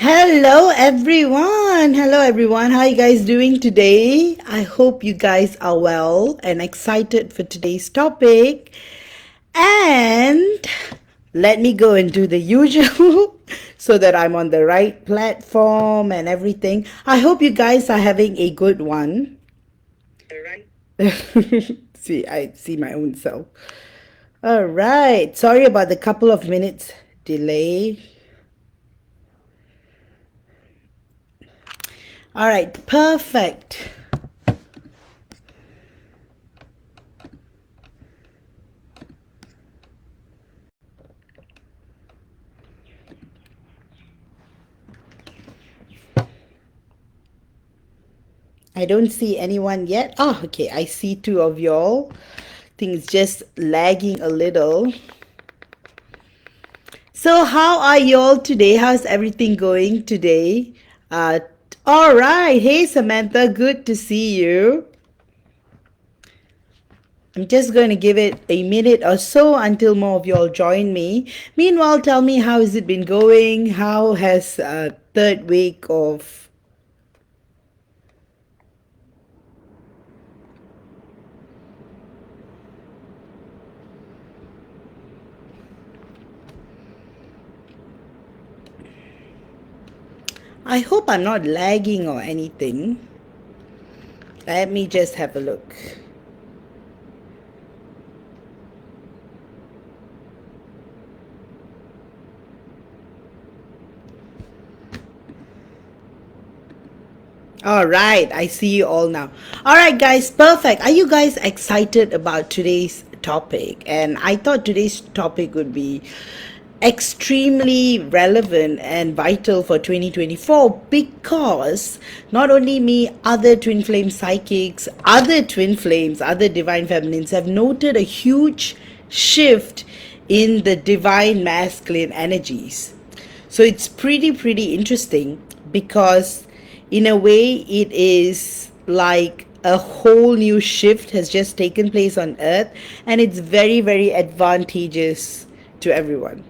Hello everyone. Hello everyone. How are you guys doing today? I hope you guys are well and excited for today's topic. And let me go and do the usual so that I'm on the right platform and everything. I hope you guys are having a good one. See, I see my own self. All right. Sorry about the couple of minutes delay. All right, perfect. I don't see anyone yet. Oh, okay, I see two of y'all. Things just lagging a little. So how are y'all today? How's everything going today? All right. Hey, Samantha, good to see you. I'm just going to give it a minute or so until more of y'all join me. Meanwhile, tell me, how has it been going? How has third week of I hope I'm not lagging or anything. Let me just have a look. All right, I see you all now. All right, guys, perfect. Are you guys excited about today's topic? And I thought today's topic would be extremely relevant and vital for 2024 because not only me, other twin flame psychics, other twin flames, other divine feminines have noted a huge shift in the divine masculine energies. So it's pretty interesting because in a way it is like a whole new shift has just taken place on earth, and it's very advantageous to everyone.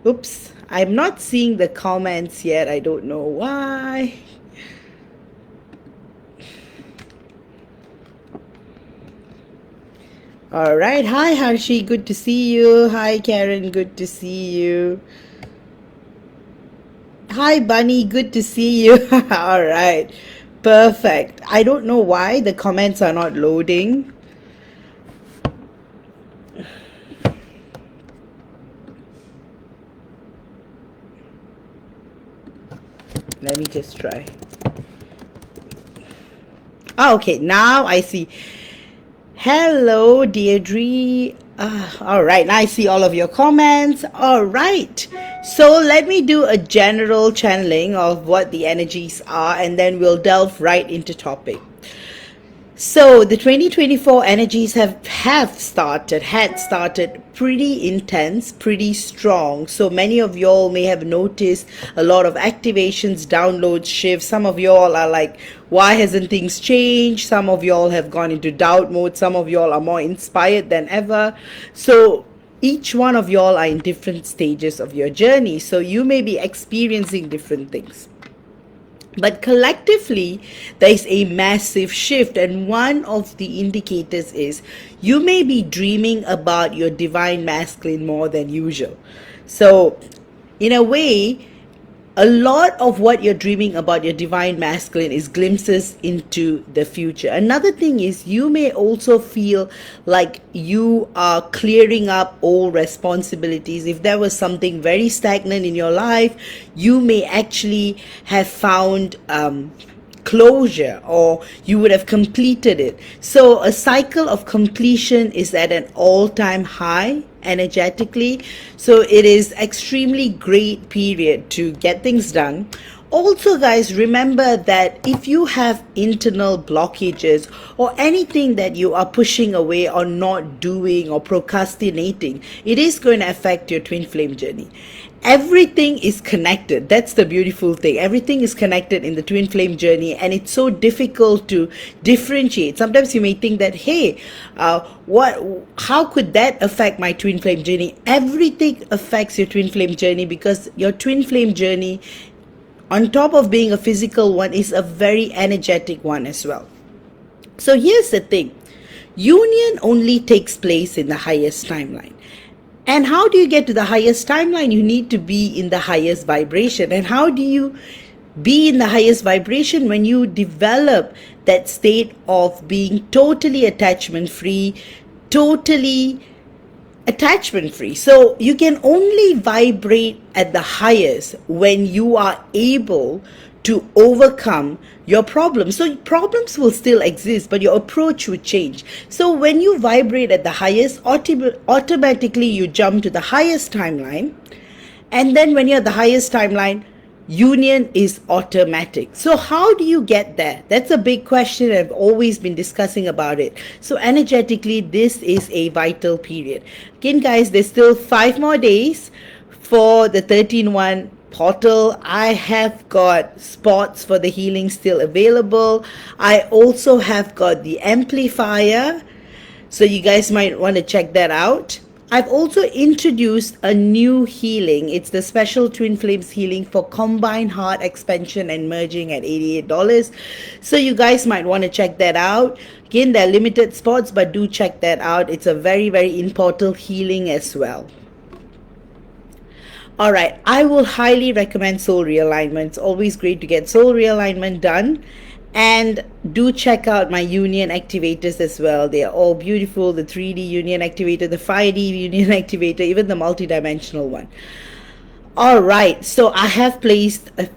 Oops, I'm not seeing the comments yet. I don't know why. All right. Hi, Harshi. Good to see you. Hi, Karen. Good to see you. Hi, Bunny. Good to see you. All right. Perfect. I don't know why the comments are not loading. Let me just try. Oh, okay. Now I see. Hello, Deirdre. All right, now I see all of your comments. All right, so let me do a general channeling of what the energies are, and then we'll delve right into topic. So the 2024 energies had started pretty intense, pretty strong. So many of y'all may have noticed a lot of activations, downloads, shifts. Some of y'all are like, why hasn't things changed? Some of y'all have gone into doubt mode. Some of y'all are more inspired than ever. So each one of y'all are in different stages of your journey. So you may be experiencing different things. But collectively, there is a massive shift, and one of the indicators is you may be dreaming about your divine masculine more than usual. So, in a way, a lot of what you're dreaming about your divine masculine is glimpses into the future. Another thing is you may also feel like you are clearing up old responsibilities. If there was something very stagnant in your life, you may actually have found closure, or you would have completed it. So a cycle of completion is at an all-time high energetically. So it is extremely great period to get things done. Also, guys, remember that if you have internal blockages or anything that you are pushing away or not doing or procrastinating, it is going to affect your twin flame journey. Everything is connected. That's the beautiful thing. Everything is connected in the twin flame journey, and it's so difficult to differentiate. Sometimes you may think that, hey, how could that affect my twin flame journey? Everything affects your twin flame journey, because your twin flame journey, on top of being a physical one, is a very energetic one as well. So here's the thing. Union only takes place in the highest timeline. And how do you get to the highest timeline? You need to be in the highest vibration. And how do you be in the highest vibration? When you develop that state of being totally attachment free, totally attachment free. So you can only vibrate at the highest when you are able to overcome your problems. So problems will still exist, but your approach would change. So when you vibrate at the highest, automatically you jump to the highest timeline. And then when you're at the highest timeline, union is automatic. So how do you get there? That's a big question. I've always been discussing about it. So energetically, this is a vital period. Again, guys, there's still 5 more days for the 13-1 portal. I have got spots for the healing still available. I also have got the amplifier, so you guys might want to check that out. I've also introduced a new healing. It's the special Twin Flames healing for combined heart expansion and merging at $88. So you guys might want to check that out. Again, there are limited spots, but do check that out. It's a very, very important healing as well. All right, I will highly recommend soul realignment. It's always great to get soul realignment done. And do check out my union activators as well. They are all beautiful. The 3D union activator, the 5D union activator, even the multidimensional one. All right, so I have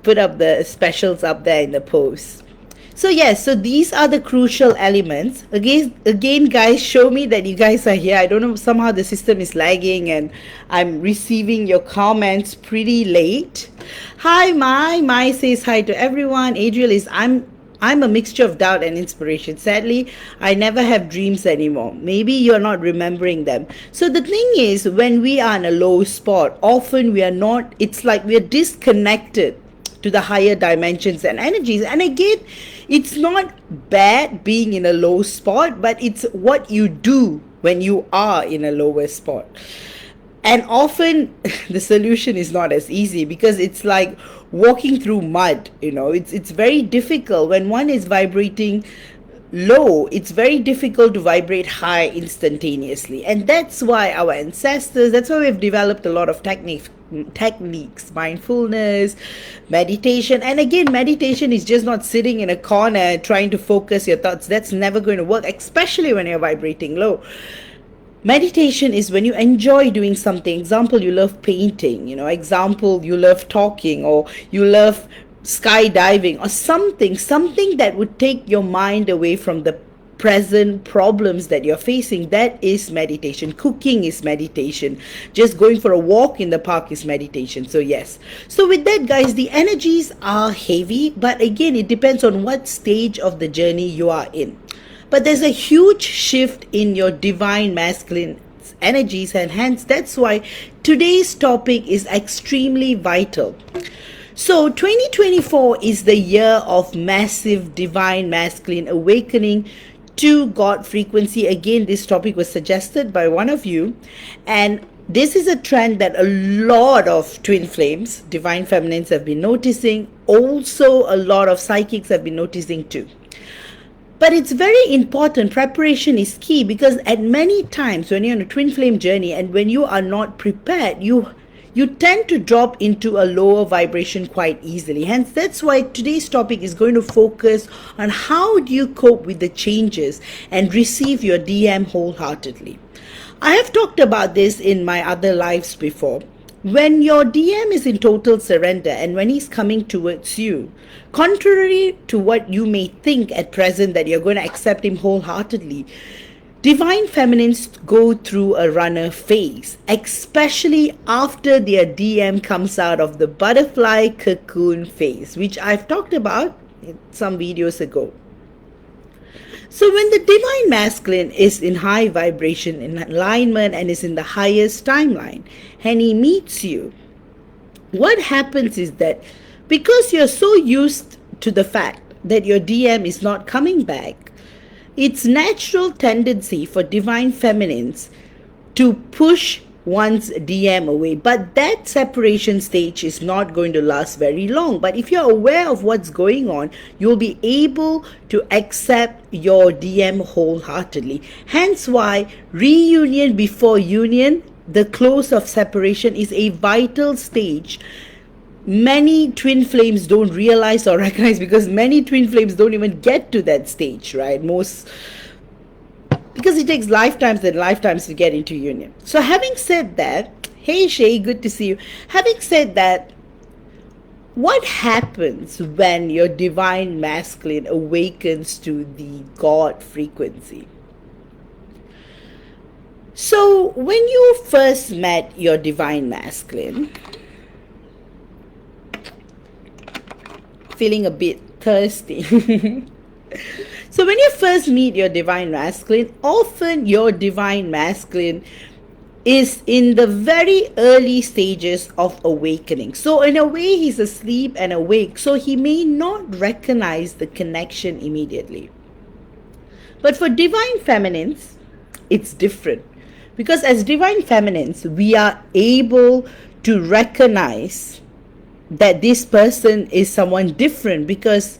put up the specials up there in the post. So yes, so these are the crucial elements. Again, guys, show me that you guys are here. I don't know, somehow the system is lagging and I'm receiving your comments pretty late. Hi, Mai says hi to everyone. Adriel is, I'm a mixture of doubt and inspiration. Sadly, I never have dreams anymore. Maybe you're not remembering them. So the thing is, when we are in a low spot, often we are not, it's like we are disconnected to the higher dimensions and energies. And again, it's not bad being in a low spot, but it's what you do when you are in a lower spot. And often the solution is not as easy, because it's like walking through mud. It's very difficult when one is vibrating low. It's very difficult to vibrate high instantaneously. And that's why our ancestors, that's why we've developed a lot of techniques, mindfulness, meditation. And again, meditation is just not sitting in a corner trying to focus your thoughts. That's never going to work, especially when you're vibrating low. Meditation is when you enjoy doing something. Example, you love painting, example, you love talking, or you love skydiving, or something that would take your mind away from the present problems that you're facing. That is meditation. Cooking is meditation. Just going for a walk in the park is meditation. So yes. So with that, guys, the energies are heavy, but again, it depends on what stage of the journey you are in. But there's a huge shift in your divine masculine energies, and hence that's why today's topic is extremely vital. So 2024 is the year of massive divine masculine awakening to God frequency. Again, this topic was suggested by one of you, and this is a trend that a lot of twin flames, divine feminines, have been noticing. Also, a lot of psychics have been noticing too. But it's very important. Preparation is key, because at many times when you're on a twin flame journey and when you are not prepared, you tend to drop into a lower vibration quite easily. Hence, that's why today's topic is going to focus on how do you cope with the changes and receive your DM wholeheartedly. I have talked about this in my other lives before. When your DM is in total surrender and when he's coming towards you, contrary to what you may think at present that you're going to accept him wholeheartedly, Divine feminines go through a runner phase, especially after their DM comes out of the butterfly cocoon phase, which I've talked about in some videos ago. So when the divine masculine is in high vibration, in alignment, and is in the highest timeline, and he meets you, what happens is that because you're so used to the fact that your DM is not coming back, it's natural tendency for divine feminines to push one's DM away. But that separation stage is not going to last very long. But if you're aware of what's going on, you'll be able to accept your DM wholeheartedly. Hence why reunion before union, the close of separation, is a vital stage. Many twin flames don't realize or recognize, because many twin flames don't even get to that stage, right? Because it takes lifetimes and lifetimes to get into union. So having said that, hey Shay, good to see you. Having said that, what happens when your divine masculine awakens to the God frequency? So when you first met your divine masculine, feeling a bit thirsty. So when you first meet your divine masculine, often your divine masculine is in the very early stages of awakening. So in a way, he's asleep and awake, so he may not recognize the connection immediately. But for divine feminines, it's different, because as divine feminines, we are able to recognize that this person is someone different, because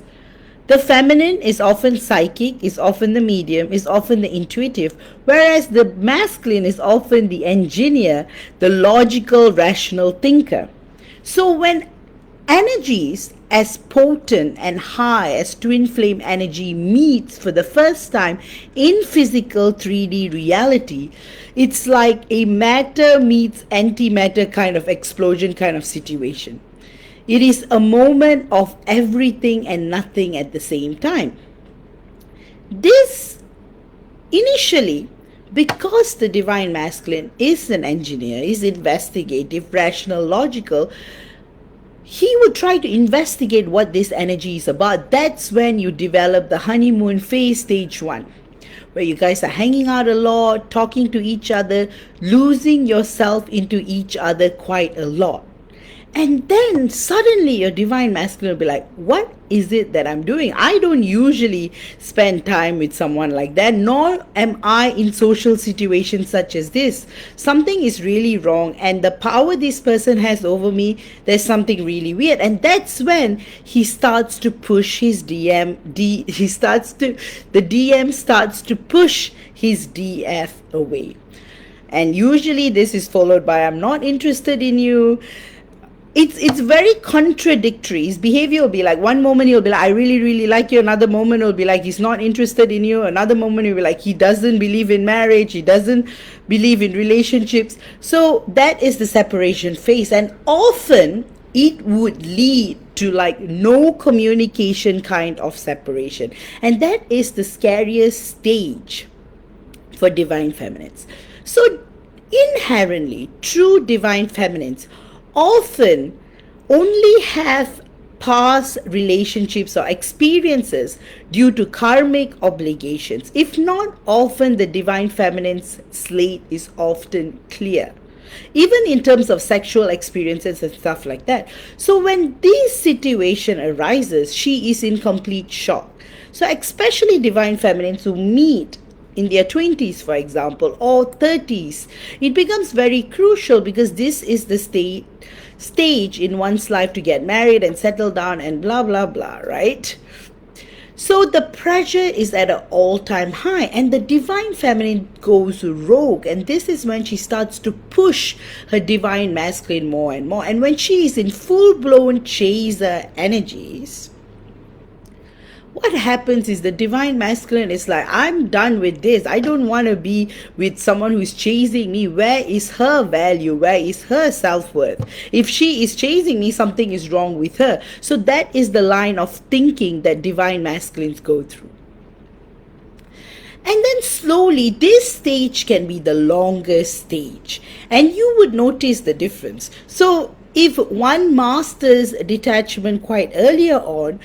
the feminine is often psychic, is often the medium, is often the intuitive, whereas the masculine is often the engineer, the logical, rational thinker. So when energies as potent and high as twin flame energy meets for the first time in physical 3D reality, it's like a matter meets antimatter kind of explosion kind of situation. It is a moment of everything and nothing at the same time. This initially, because the divine masculine is an engineer, is investigative, rational, logical, he would try to investigate what this energy is about. That's when you develop the honeymoon phase, stage 1, where you guys are hanging out a lot, talking to each other, losing yourself into each other quite a lot. And then suddenly your divine masculine will be like, what is it that I'm doing? I don't usually spend time with someone like that, nor am I in social situations such as this. Something is really wrong, and the power this person has over me, there's something really weird. And that's when he starts to push his the DM starts to push his DF away. And usually this is followed by, I'm not interested in you. It's very contradictory. His behavior will be like, one moment he'll be like, I really, really like you. Another moment he'll be like, he's not interested in you. Another moment he'll be like, he doesn't believe in marriage. He doesn't believe in relationships. So that is the separation phase. And often it would lead to like no communication kind of separation. And that is the scariest stage for divine feminines. So inherently, true divine feminines often only have past relationships or experiences due to karmic obligations. If not, often the divine feminine's slate is often clear, even in terms of sexual experiences and stuff like that. So when this situation arises, she is in complete shock. So especially divine feminines who meet in their 20s, for example, or 30s, it becomes very crucial, because this is the stage in one's life to get married and settle down and blah, blah, blah, right? So the pressure is at an all-time high, and the divine feminine goes rogue, and this is when she starts to push her divine masculine more and more. And when she is in full-blown chaser energies, what happens is the divine masculine is like, I'm done with this. I don't want to be with someone who's chasing me. Where is her value? Where is her self-worth? If she is chasing me, something is wrong with her. So that is the line of thinking that divine masculines go through. And then slowly, this stage can be the longest stage, and you would notice the difference. So, if one masters detachment quite earlier on,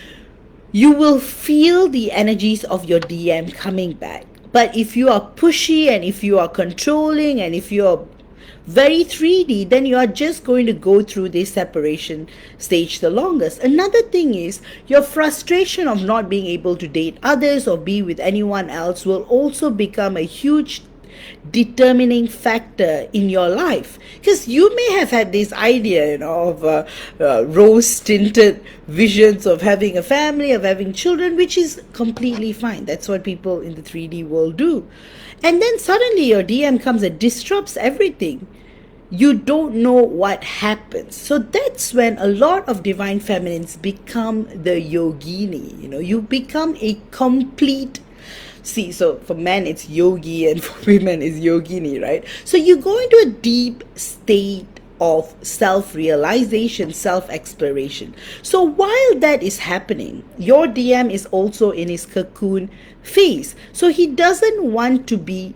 you will feel the energies of your DM coming back. But if you are pushy and if you are controlling and if you are very 3D, then you are just going to go through this separation stage the longest. Another thing is your frustration of not being able to date others or be with anyone else will also become a huge determining factor in your life, because you may have had this idea, of rose tinted visions of having a family, of having children, which is completely fine. That's what people in the 3D world do. And then suddenly your DM comes and disrupts everything. You don't know what happens. So that's when a lot of divine feminines become the yogini. You become a complete. See, so for men it's yogi and for women it's yogini, right? So you go into a deep state of self-realization, self-exploration. So while that is happening, your DM is also in his cocoon phase. So he doesn't want to be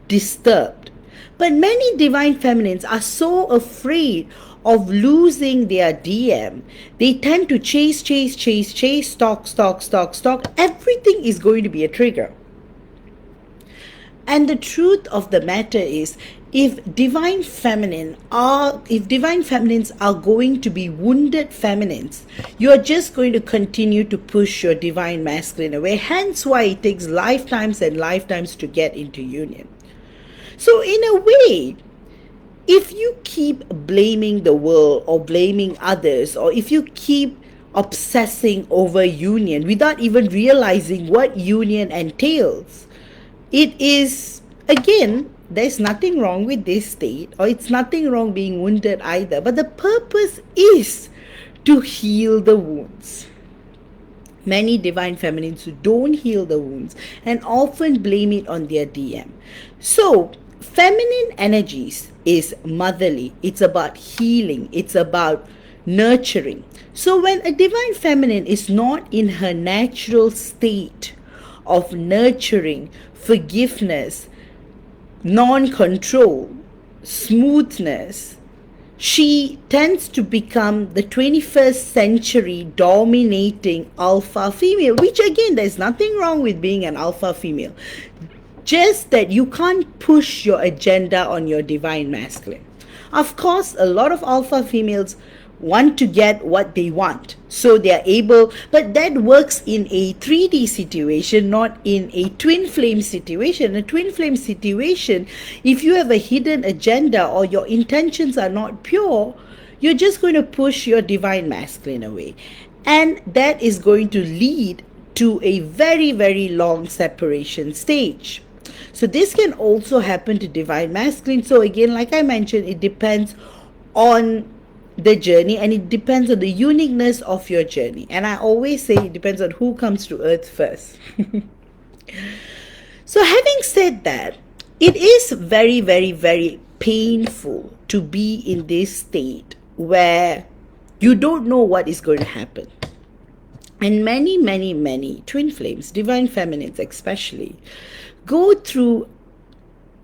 disturbed. But many divine feminines are so afraid of losing their DM. They tend to chase, stalk. Everything is going to be a trigger. And the truth of the matter is, if divine feminines are going to be wounded feminines, you are just going to continue to push your divine masculine away. Hence why it takes lifetimes and lifetimes to get into union. So in a way, if you keep blaming the world or blaming others, or if you keep obsessing over union without even realizing what union entails, it is, again, there's nothing wrong with this state, or it's nothing wrong being wounded either. But the purpose is to heal the wounds. Many divine feminines who don't heal the wounds and often blame it on their DM. So, feminine energies is motherly. It's about healing. It's about nurturing. So when a divine feminine is not in her natural state of nurturing, forgiveness, non-control, smoothness, she tends to become the 21st century dominating alpha female, which again, there's nothing wrong with being an alpha female. Just that you can't push your agenda on your divine masculine. Of course, a lot of alpha females want to get what they want, so they are able, but that works in a 3D situation, not in a twin flame situation. A twin flame situation, if you have a hidden agenda or your intentions are not pure, you're just going to push your divine masculine away, and that is going to lead to a very, very long separation stage. So this can also happen to divine masculine. So again, like I mentioned, it depends on the journey, and it depends on the uniqueness of your journey. And I always say it depends on who comes to earth first. So having said that, it is very, very, very painful to be in this state where you don't know what is going to happen. And many, many, many twin flames, divine feminines especially, go through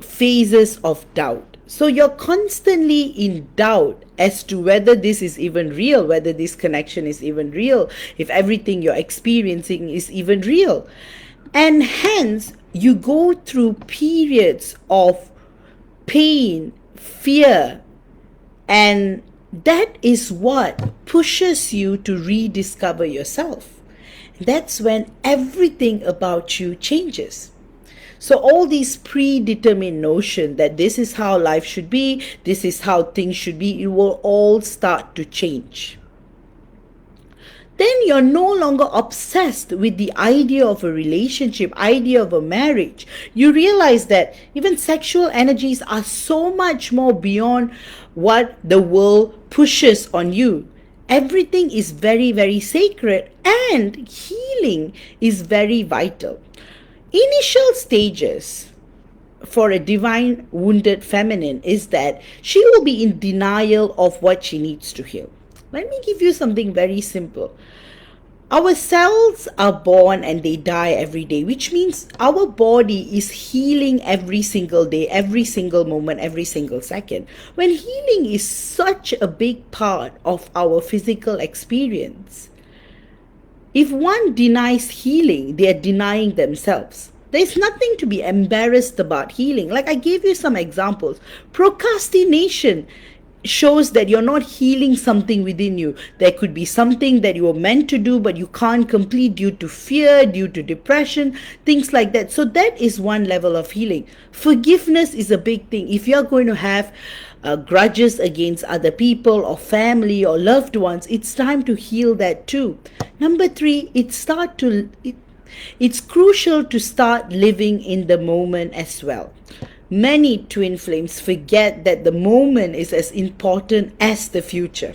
phases of doubt. So you're constantly in doubt as to whether this is even real, whether this connection is even real, if everything you're experiencing is even real. And hence, you go through periods of pain, fear, and that is what pushes you to rediscover yourself. That's when everything about you changes. So all these predetermined notion that this is how life should be, this is how things should be, it will all start to change. Then you're no longer obsessed with the idea of a relationship, idea of a marriage. You realize that even sexual energies are so much more beyond what the world pushes on you. Everything is very, very sacred, and healing is very vital. Initial stages for a divine wounded feminine is that she will be in denial of what she needs to heal. Let me give you something very simple. Our cells are born and they die every day, which means our body is healing every single day, every single moment, every single second. When healing is such a big part of our physical experience, if one denies healing, they are denying themselves. There's nothing to be embarrassed about healing. Like I gave you some examples. Procrastination shows that you're not healing something within you. There could be something that you were meant to do, but you can't complete due to fear, due to depression, things like that. So that is one level of healing. Forgiveness is a big thing. If you're going to have grudges against other people or family or loved ones, it's time to heal that too. Number 3, it's crucial to start living in the moment as well. Many twin flames forget that the moment is as important as the future.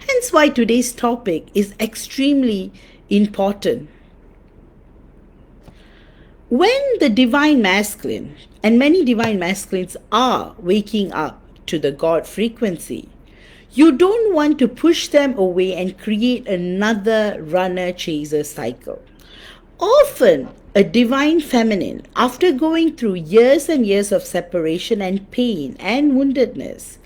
Hence why today's topic is extremely important. When the divine masculine, and many divine masculines are waking up to the God frequency, you don't want to push them away and create another runner-chaser cycle. Often, a divine feminine, after going through years and years of separation and pain and woundedness,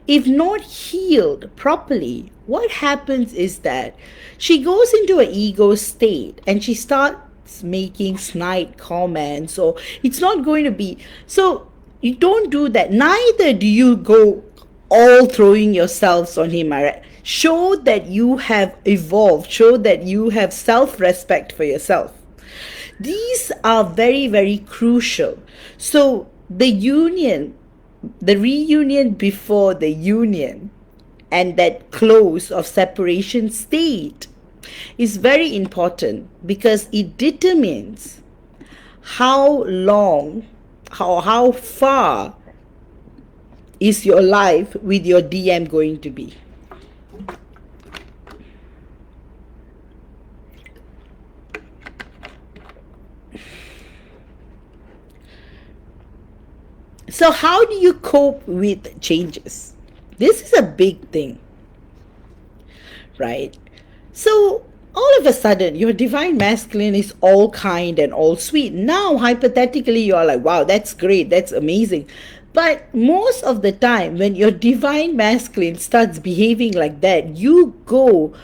if not healed properly, what happens is that she goes into an ego state and she starts making snide comments, or it's not going to be. So you don't do that. Neither do you go all throwing yourselves on him. Show that you have evolved. Show that you have self-respect for yourself. These are very, very crucial. So the reunion before the union, and that close of separation state is very important, because it determines how far is your life with your DM going to be. So how do you cope with changes? This is a big thing, right? So all of a sudden, your divine masculine is all kind and all sweet. Now, hypothetically, you're like, wow, that's great, that's amazing. But most of the time, when your divine masculine starts behaving like that, you go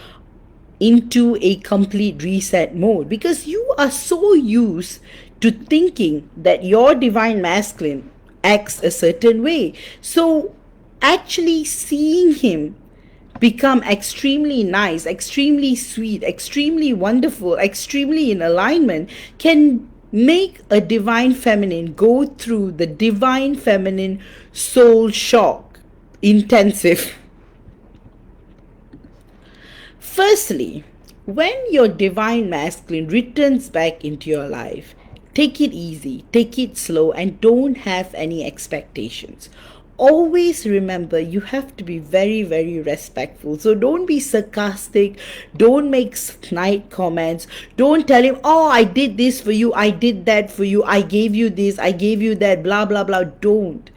into a complete reset mode, because you are so used to thinking that your divine masculine acts a certain way. So actually seeing him become extremely nice, extremely sweet, extremely wonderful, extremely in alignment can make a divine feminine go through the divine feminine soul shock intensive. Firstly, when your divine masculine returns back into your life, take it easy, take it slow, and don't have any expectations. Always remember, you have to be very, very respectful. So don't be sarcastic. Don't make snide comments. Don't tell him, oh, I did this for you, I did that for you, I gave you this, I gave you that, blah, blah, blah. Don't.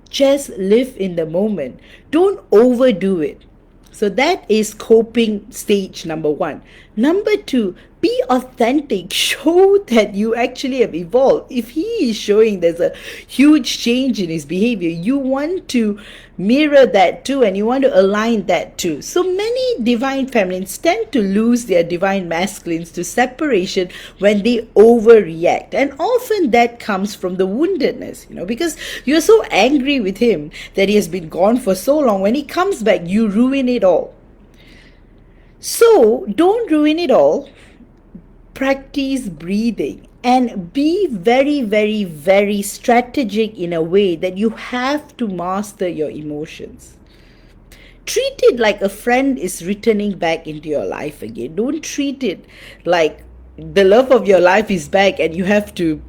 Just live in the moment. Don't overdo it. So that is coping stage number 1. Number 2, be authentic. Show that you actually have evolved. If he is showing there's a huge change in his behavior, you want to mirror that too, and you want to align that too. So many divine feminines tend to lose their divine masculines to separation when they overreact, and often that comes from the woundedness, because you're so angry with him that he has been gone for so long. When he comes back, you ruin it all. So don't ruin it all. Practice breathing and be very, very, very strategic in a way that you have to master your emotions. Treat it like a friend is returning back into your life again. Don't treat it like the love of your life is back and you have to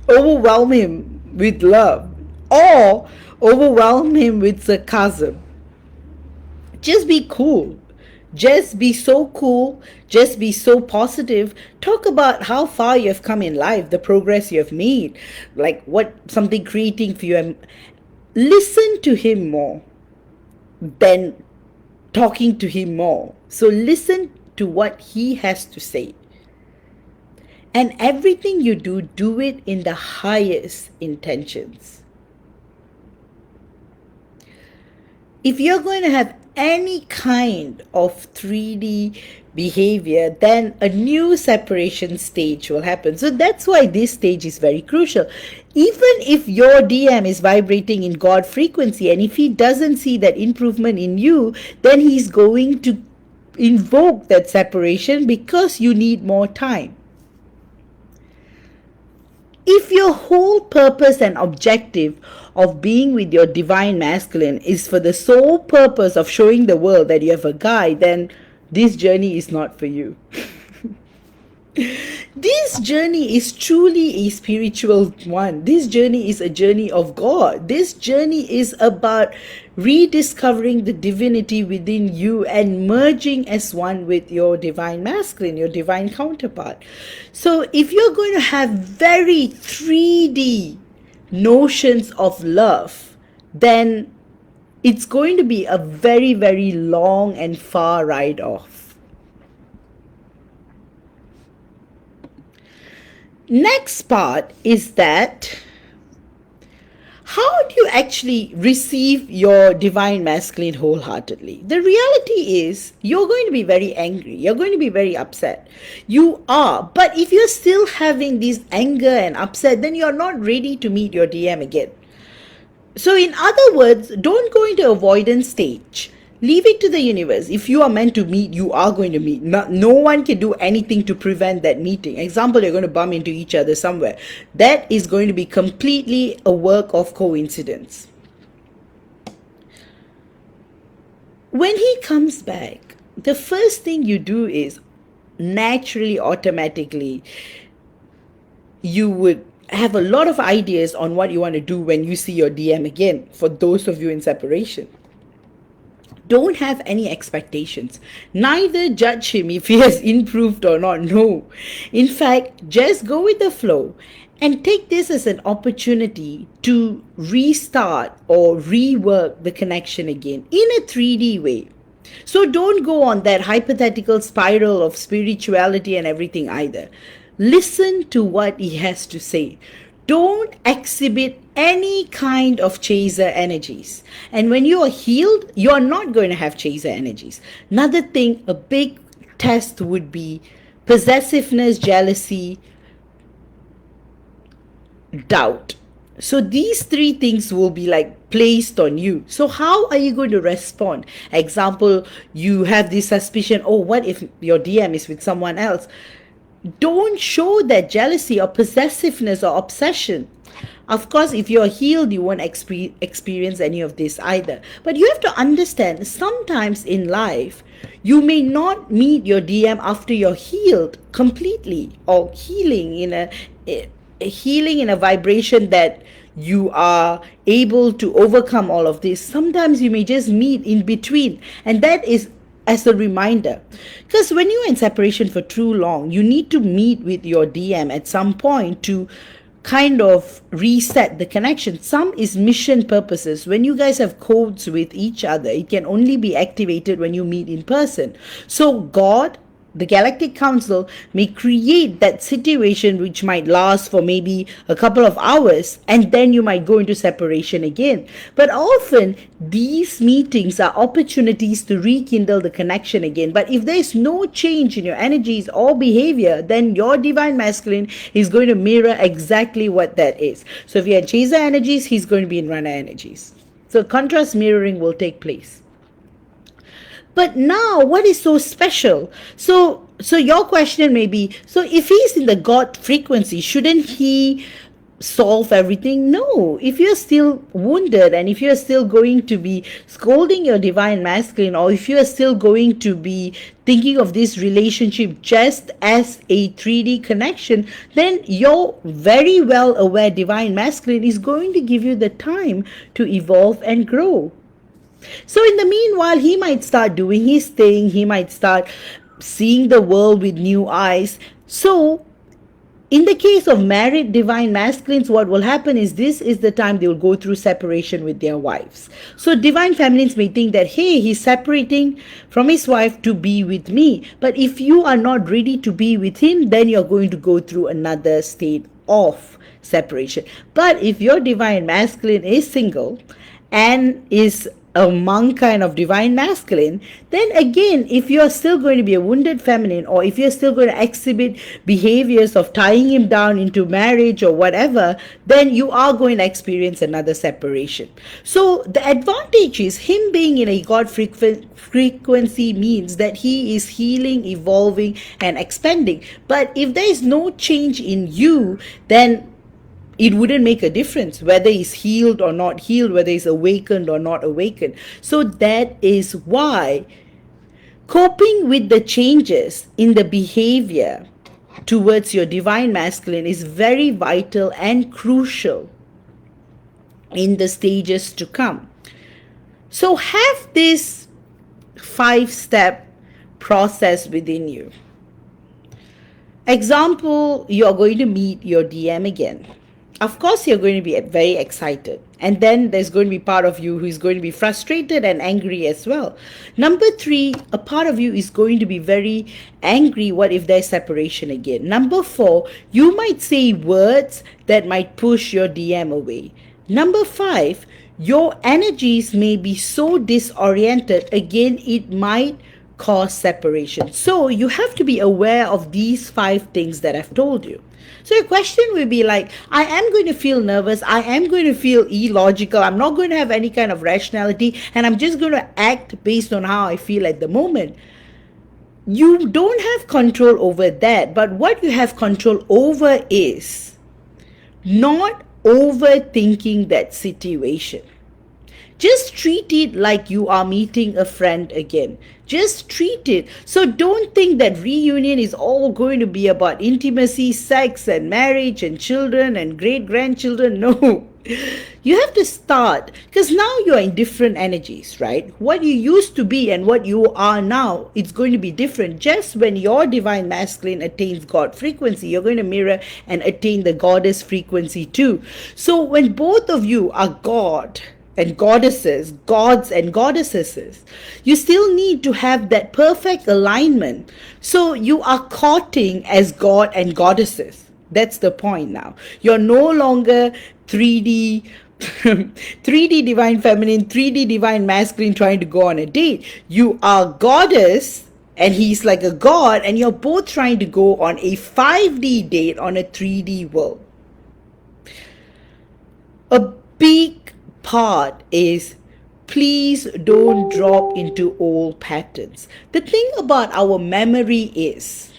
overwhelm him with love or overwhelm him with sarcasm. Just be cool. Just be so cool. Just be so positive. Talk about how far you have come in life, the progress you have made, like what something creating for you. And listen to him more than talking to him more. So listen to what he has to say. And everything you do, do it in the highest intentions. If you're going to have any kind of 3D behavior, then a new separation stage will happen. So that's why this stage is very crucial. Even if your DM is vibrating in God frequency, and if he doesn't see that improvement in you, then he's going to invoke that separation because you need more time. If your whole purpose and objective of being with your divine masculine is for the sole purpose of showing the world that you have a guy, then this journey is not for you. This journey is truly a spiritual one. This journey is a journey of God. This journey is about rediscovering the divinity within you and merging as one with your divine masculine, your divine counterpart. So if you're going to have very 3D notions of love, then it's going to be a very, very long and far ride off. Next part is that how do you actually receive your divine masculine wholeheartedly? The reality is you're going to be very angry. You're going to be very upset. You are. But if you're still having this anger and upset, then you're not ready to meet your DM again. So in other words, don't go into avoidance stage. Leave it to the universe. If you are meant to meet, you are going to meet. No one can do anything to prevent that meeting. Example, you're going to bump into each other somewhere. That is going to be completely a work of coincidence. When he comes back, the first thing you do is naturally, automatically, you would have a lot of ideas on what you want to do when you see your DM again, for those of you in separation. Don't have any expectations. Neither judge him if he has improved or not. No. In fact, just go with the flow and take this as an opportunity to restart or rework the connection again in a 3D way. So don't go on that hypothetical spiral of spirituality and everything either. Listen to what he has to say. Don't exhibit any kind of chaser energies. And when you are healed, you are not going to have chaser energies. Another thing, a big test would be possessiveness, jealousy, doubt. So these three things will be like placed on you. So how are you going to respond? Example, you have this suspicion, oh, what if your DM is with someone else? Don't show that jealousy or possessiveness or obsession. Of course, if you're healed, you won't experience any of this either. But you have to understand, sometimes in life, you may not meet your DM after you're healed completely, or healing in a vibration that you are able to overcome all of this. Sometimes you may just meet in between, and that is as a reminder, because when you're in separation for too long, you need to meet with your DM at some point to kind of reset the connection. Some is mission purposes. When you guys have codes with each other, it can only be activated when you meet in person. So God, the Galactic Council, may create that situation which might last for maybe a couple of hours, and then you might go into separation again. But often these meetings are opportunities to rekindle the connection again. But if there's no change in your energies or behavior, then your divine masculine is going to mirror exactly what that is. So if you're in chaser energies, he's going to be in runner energies. So contrast mirroring will take place. But now, what is so special? So your question may be, so if he's in the God frequency, shouldn't he solve everything? No. If you're still wounded, and if you're still going to be scolding your divine masculine, or if you're still going to be thinking of this relationship just as a 3D connection, then your very well aware divine masculine is going to give you the time to evolve and grow. So in the meanwhile, he might start doing his thing. He might start seeing the world with new eyes. So In the case of married divine masculines, what will happen is this is the time they will go through separation with their wives. So divine feminines may think that, hey, he's separating from his wife to be with me. But if you are not ready to be with him, then you're going to go through another state of separation. But if your divine masculine is single and is a monk kind of divine masculine, then again, if you're still going to be a wounded feminine, or if you're still going to exhibit behaviors of tying him down into marriage or whatever, then you are going to experience another separation. So the advantage is him being in a God frequency means that he is healing, evolving, and expanding. But if there is no change in you, then it wouldn't make a difference whether he's healed or not healed, whether he's awakened or not awakened. So that is why coping with the changes in the behavior towards your divine masculine is very vital and crucial in the stages to come. So have this 5-step process within you. Example, you're going to meet your DM again. Of course, you're going to be very excited. And then there's going to be part of you who is going to be frustrated and angry as well. Number 3, a part of you is going to be very angry. What if there's separation again? Number 4, you might say words that might push your DM away. Number 5, your energies may be so disoriented. Again, it might cause separation. So you have to be aware of these 5 things that I've told you. So your question will be like, I am going to feel nervous, I am going to feel illogical, I'm not going to have any kind of rationality, and I'm just going to act based on how I feel at the moment. You don't have control over that, but what you have control over is not overthinking that situation. Just treat it like you are meeting a friend again. Just treat it. So don't think that reunion is all going to be about intimacy, sex, and marriage, and children, and great-grandchildren. No. You have to start, because now you are in different energies, right? What you used to be and what you are now, it's going to be different. Just when your divine masculine attains God frequency, you're going to mirror and attain the goddess frequency too. So when both of you are God and goddesses, gods and goddesses, you still need to have that perfect alignment. So you are courting as God and goddesses. That's the point now. You're no longer 3D 3D divine feminine, 3D divine masculine trying to go on a date. You are goddess and he's like a god, and you're both trying to go on a 5D date on a 3D world. A big part is, please don't drop into old patterns. The thing about our memory is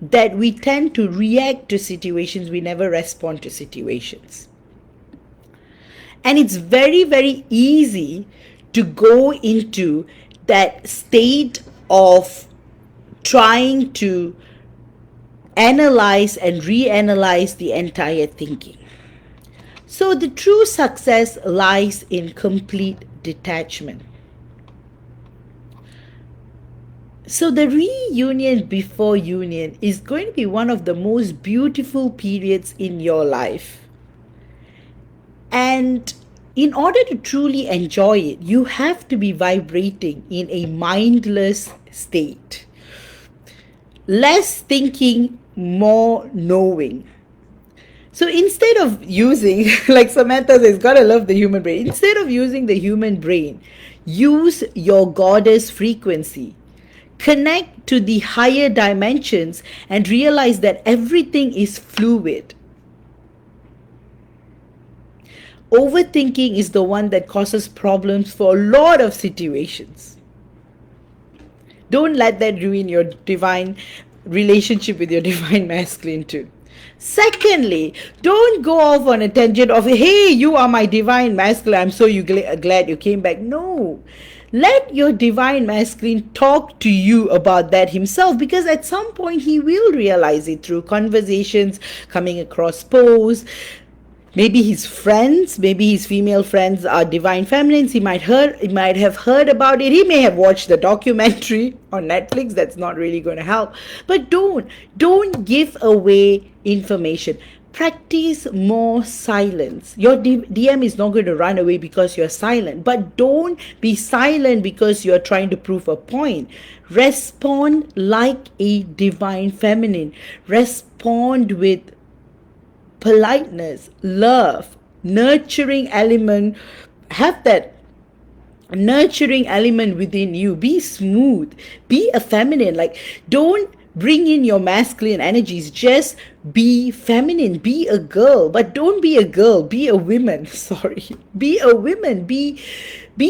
that we tend to react to situations, we never respond to situations. And it's very, very easy to go into that state of trying to analyze and reanalyze the entire thinking. So the true success lies in complete detachment. So the reunion before union is going to be one of the most beautiful periods in your life. And in order to truly enjoy it, you have to be vibrating in a mindless state. Less thinking, more knowing. So instead of using, like Samantha says, gotta love the human brain. Instead of using the human brain, use your goddess frequency. Connect to the higher dimensions and realize that everything is fluid. Overthinking is the one that causes problems for a lot of situations. Don't let that ruin your divine relationship with your divine masculine too. Secondly, don't go off on a tangent of, hey, you are my divine masculine, I'm so glad you came back. No. Let your divine masculine talk to you about that himself, because at some point he will realize it through conversations, coming across posts. Maybe his friends, maybe his female friends are divine feminines. He might have heard about it. He may have watched the documentary on Netflix. That's not really going to help. But don't give away information. Practice more silence. Your DM is not going to run away because you're silent, but don't be silent because you're trying to prove a point. Respond like a divine feminine. Respond with politeness, love, nurturing element. Have that nurturing element within you. Be smooth, be a feminine. Like, don't bring in your masculine energies. Just be feminine, be a girl, but don't be a girl, be a woman. Sorry, be a woman. Be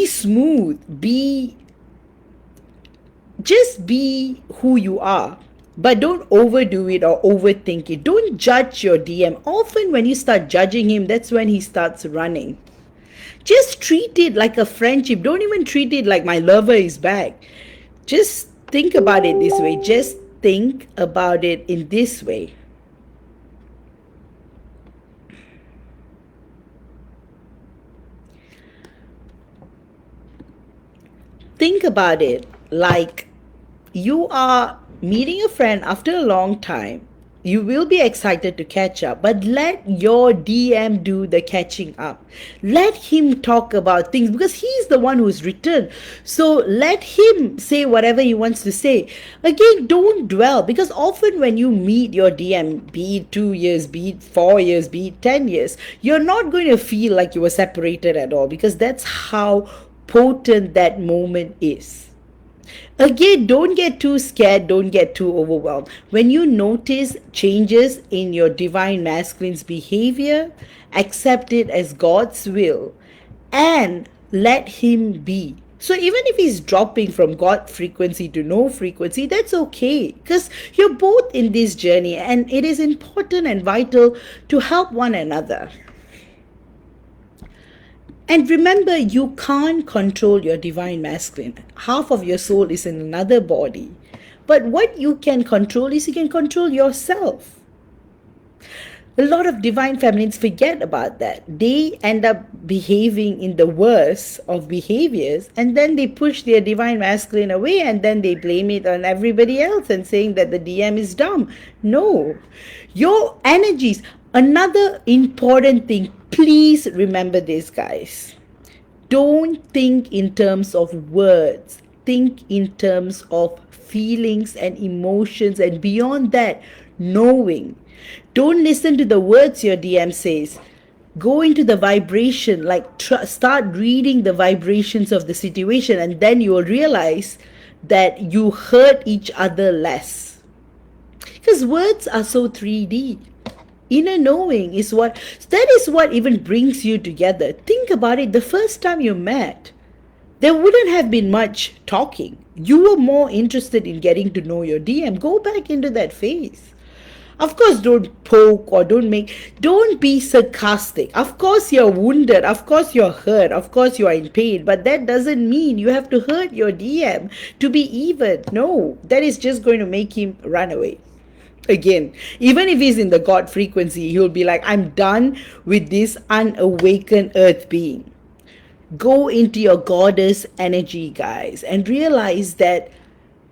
smooth, just be who you are. But don't overdo it or overthink it. Don't judge your DM. Often when you start judging him, that's when he starts running. Just treat it like a friendship. Don't even treat it like my lover is back. Just think about it this way. Just think about it in this way. Think about it like you are meeting a friend after a long time. You will be excited to catch up, but let your DM do the catching up. Let him talk about things because he's the one who's returned. So let him say whatever he wants to say. Again, don't dwell, because often when you meet your DM, be it 2 years, be it 4 years, be it 10 years, you're not going to feel like you were separated at all, because that's how potent that moment is. Again, don't get too scared, don't get too overwhelmed. When you notice changes in your divine masculine's behavior, accept it as God's will and let him be. So even if he's dropping from God frequency to no frequency, that's okay, because you're both in this journey and it is important and vital to help one another. And remember, you can't control your divine masculine. Half of your soul is in another body. But what you can control is you can control yourself. A lot of divine feminines forget about that. They end up behaving in the worst of behaviors, and then they push their divine masculine away, and then they blame it on everybody else and saying that the DM is dumb. No. Your energies. Another important thing, please remember this, guys. Don't think in terms of words. Think in terms of feelings and emotions, and beyond that, knowing. Don't listen to the words your DM says. Go into the vibration, like start reading the vibrations of the situation, and then you will realize that you hurt each other less. Because words are so 3D. Inner knowing is what even brings you together. Think about it. The first time you met, there wouldn't have been much talking. You were more interested in getting to know your DM. Go back into that phase. Of course, don't poke or don't be sarcastic. Of course, you're wounded. Of course, you're hurt. Of course, you are in pain. But that doesn't mean you have to hurt your DM to be even. No, that is just going to make him run away. Again, even if he's in the God frequency, he'll be like, I'm done with this unawakened earth being. Go into your goddess energy, guys, and realize that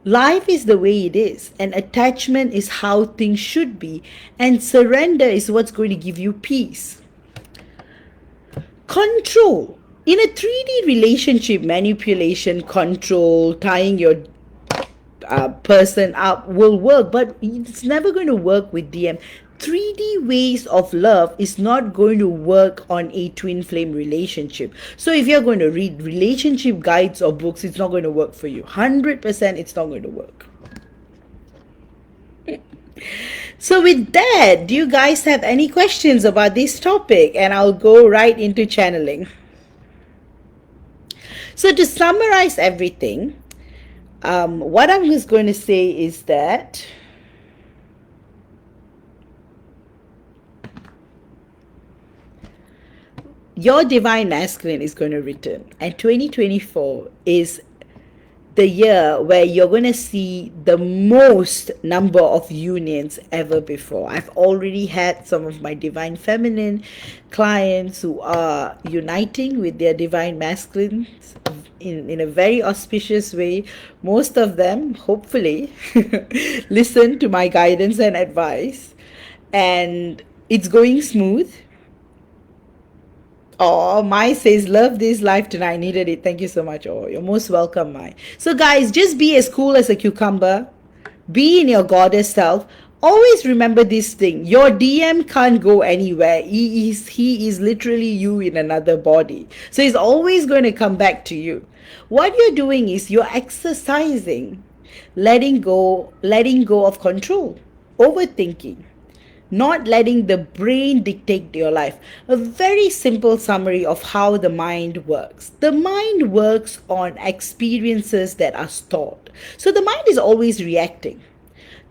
life is the way it is, and attachment is how things should be, and surrender is what's going to give you peace. Control. In a 3D relationship, manipulation, control, tying your person up will work, but it's never going to work with DM. 3D ways of love is not going to work on a twin flame relationship. So if you're going to read relationship guides or books, it's not going to work for you. 100% it's not going to work. So with that, do you guys have any questions about this topic? And I'll go right into channeling. So to summarize everything, what I'm just going to say is that your divine masculine is going to return, and 2024 is the year where you're going to see the most number of unions ever before. I've already had some of my divine feminine clients who are uniting with their divine masculines in a very auspicious way. Most of them, hopefully, listen to my guidance and advice, and it's going smooth. Oh, Mai says, love this live tonight. Needed it. Thank you so much. Oh, you're most welcome, Mai. So, guys, just be as cool as a cucumber. Be in your goddess self. Always remember this thing. Your DM can't go anywhere. He is literally you in another body. So he's always going to come back to you. What you're doing is you're exercising, letting go of control, overthinking, not letting the brain dictate your life. A very simple summary of how the mind works. The mind works on experiences that are stored. So the mind is always reacting.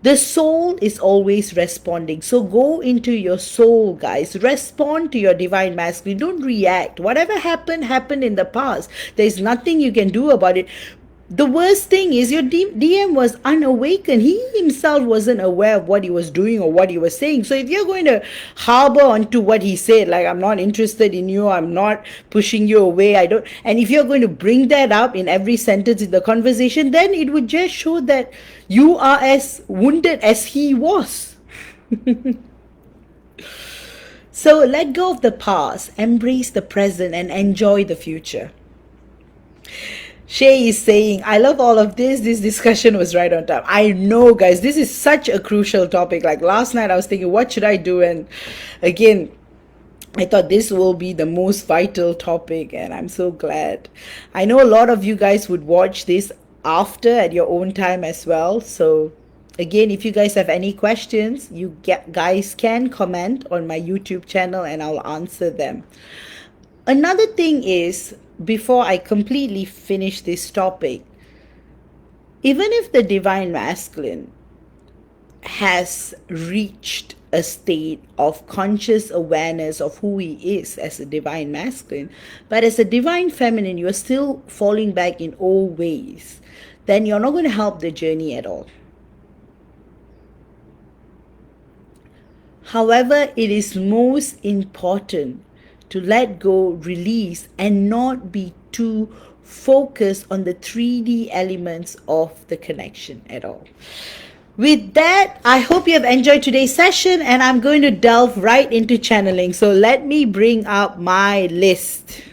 The soul is always responding. So go into your soul, guys. Respond to your divine masculine. Don't react. Whatever happened, happened in the past. There's nothing you can do about it. The worst thing is your DM was unawakened. He himself wasn't aware of what he was doing or what he was saying. So if you're going to harbor onto what he said, like, I'm not interested in you, I'm not pushing you away, I don't, and if you're going to bring that up in every sentence in the conversation, then it would just show that you are as wounded as he was. So let go of the past, embrace the present, and enjoy the future. Shay is saying, I love all of this. This discussion was right on time. I know, guys, this is such a crucial topic. Like last night, I was thinking, what should I do? And again, I thought this will be the most vital topic, and I'm so glad. I know a lot of you guys would watch this after at your own time as well. So again, if you guys have any questions, guys can comment on my YouTube channel and I'll answer them. Another thing is, before I completely finish this topic, even if the divine masculine has reached a state of conscious awareness of who he is as a divine masculine, but as a divine feminine, you're still falling back in old ways, then you're not going to help the journey at all. However, it is most important to let go, release, and not be too focused on the 3D elements of the connection at all. With that, I hope you have enjoyed today's session, and I'm going to delve right into channeling. So let me bring up my list.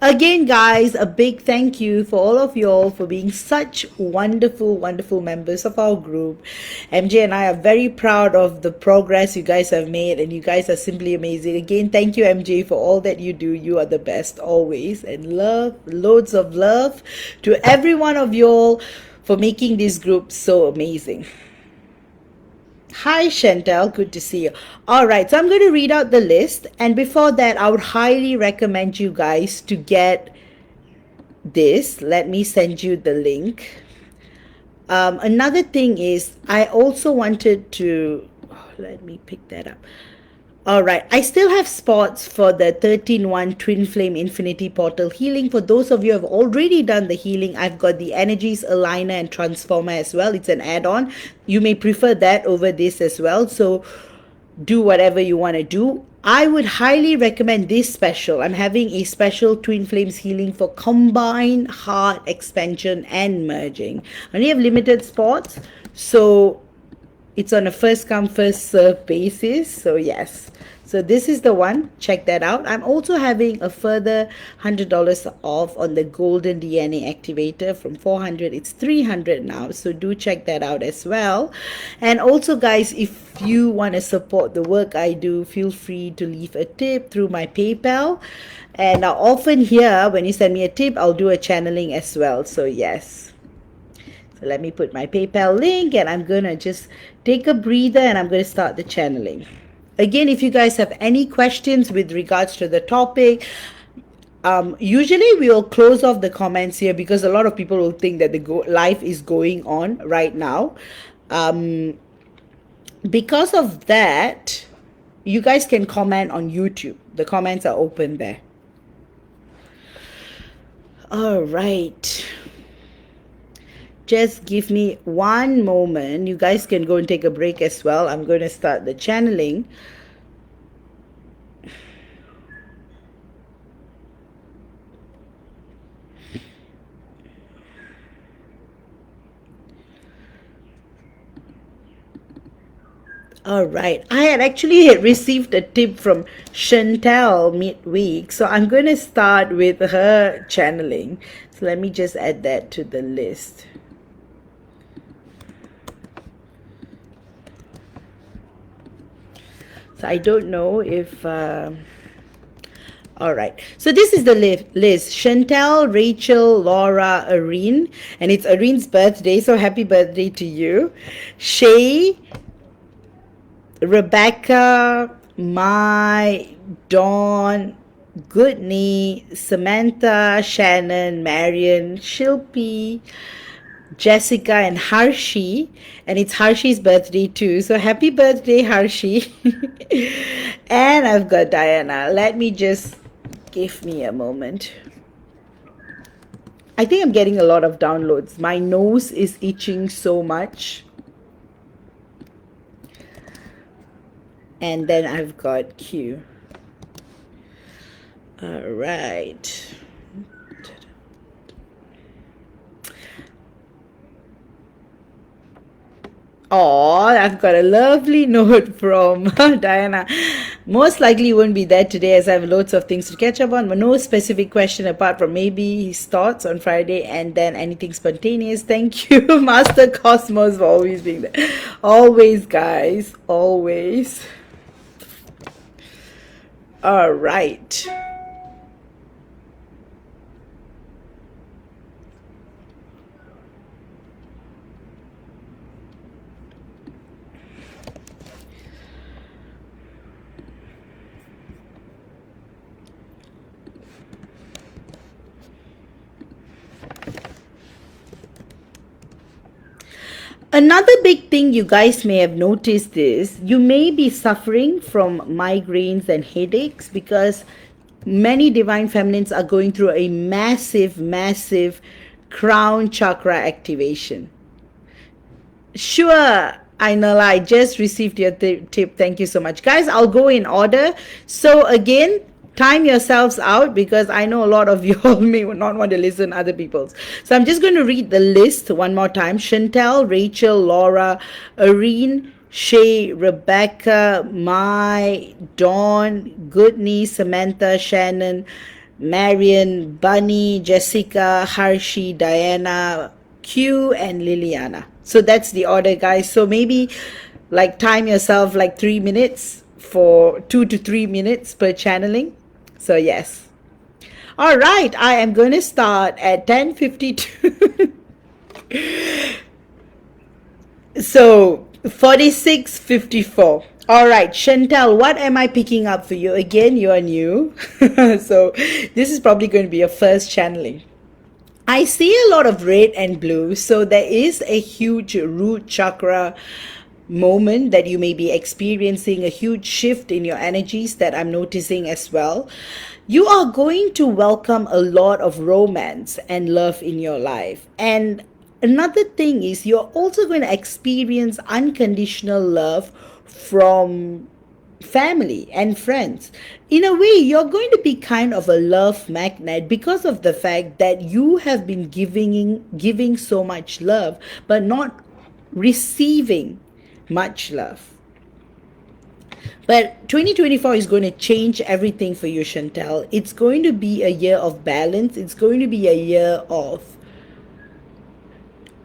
Again, guys, a big thank you for all of y'all for being such wonderful, wonderful members of our group. MJ and I are very proud of the progress you guys have made, and you guys are simply amazing. Again, thank you, MJ, for all that you do. You are the best always. And love, loads of love to every one of y'all for making this group so amazing. Hi Chantel, good to see you. All right, so I'm going to read out the list, and before that, I would highly recommend you guys to get this. Let me send you the link. Another thing is, I also wanted to, let me pick that up. All right, I still have spots for the 13-1 Twin Flame Infinity Portal healing. For those of you who have already done the healing, I've got the Energies Aligner and Transformer as well. It's an add-on. You may prefer that over this as well. So do whatever you want to do. I would highly recommend this special. I'm having a special Twin Flames healing for combined heart expansion and merging. I only have limited spots, so it's on a first come first serve basis. So yes, so this is the one. Check that out. I'm also having a further $100 off on the golden DNA activator. From $400 it's $300 now, so do check that out as well. And also, guys, if you want to support the work I do, feel free to leave a tip through my PayPal, and often here when you send me a tip, I'll do a channeling as well. So yes, so let me put my PayPal link, and I'm gonna just take a breather, and I'm going to start the channeling. Again, if you guys have any questions with regards to the topic, usually we'll close off the comments here because a lot of people will think that the life is going on right now. Because of that, you guys can comment on YouTube. The comments are open there. All right. Just give me one moment. You guys can go and take a break as well. I'm going to start the channeling. All right. I had actually received a tip from Chantel midweek, so I'm going to start with her channeling. So let me just add that to the list. So I don't know if... all right. So this is the list. Chantel, Rachel, Laura, Irene. And it's Irene's birthday, so happy birthday to you. Shay, Rebecca, Mai, Dawn, Goodney, Samantha, Shannon, Marion, Shilpi, Jessica, and Harshi. And it's Harshi's birthday too. So happy birthday, Harshi. And I've got Diana. Let me just... give me a moment. I think I'm getting a lot of downloads. My nose is itching so much. And then I've got Q. All right. Oh, I've got a lovely note from Diana. Most likely won't be there today as I have loads of things to catch up on. But no specific question apart from maybe his thoughts on Friday and then anything spontaneous. Thank you, Master Cosmos, for always being there. Always, guys. Always. All right. Another big thing you guys may have noticed is you may be suffering from migraines and headaches because many divine feminines are going through a massive crown chakra activation. Sure, I just received your tip. Thank you so much. Guys, I'll go in order. So again, time yourselves out because I know a lot of you all may not want to listen to other people's. So I'm just going to read the list one more time. Chantel, Rachel, Laura, Irene, Shay, Rebecca, Mai, Dawn, Goodney, Samantha, Shannon, Marion, Bunny, Jessica, Harshi, Diana, Q, and Liliana. So that's the order, guys. So maybe like time yourself like 3 minutes for 2 to 3 minutes per channeling. So yes. All right, I am going to start at 10:52. So 46:54. All right, Chantel, what am I picking up for you? Again, you are new. So this is probably going to be your first channeling. I see a lot of red and blue. So there is a huge root chakra moment that you may be experiencing, a huge shift in your energies that I'm noticing as well. You are going to welcome a lot of romance and love in your life. And another thing is you're also going to experience unconditional love from family and friends. In a way, you're going to be kind of a love magnet because of the fact that you have been giving so much love but not receiving much love. But 2024 is going to change everything for you, Chantel. It's going to be a year of balance. It's going to be a year of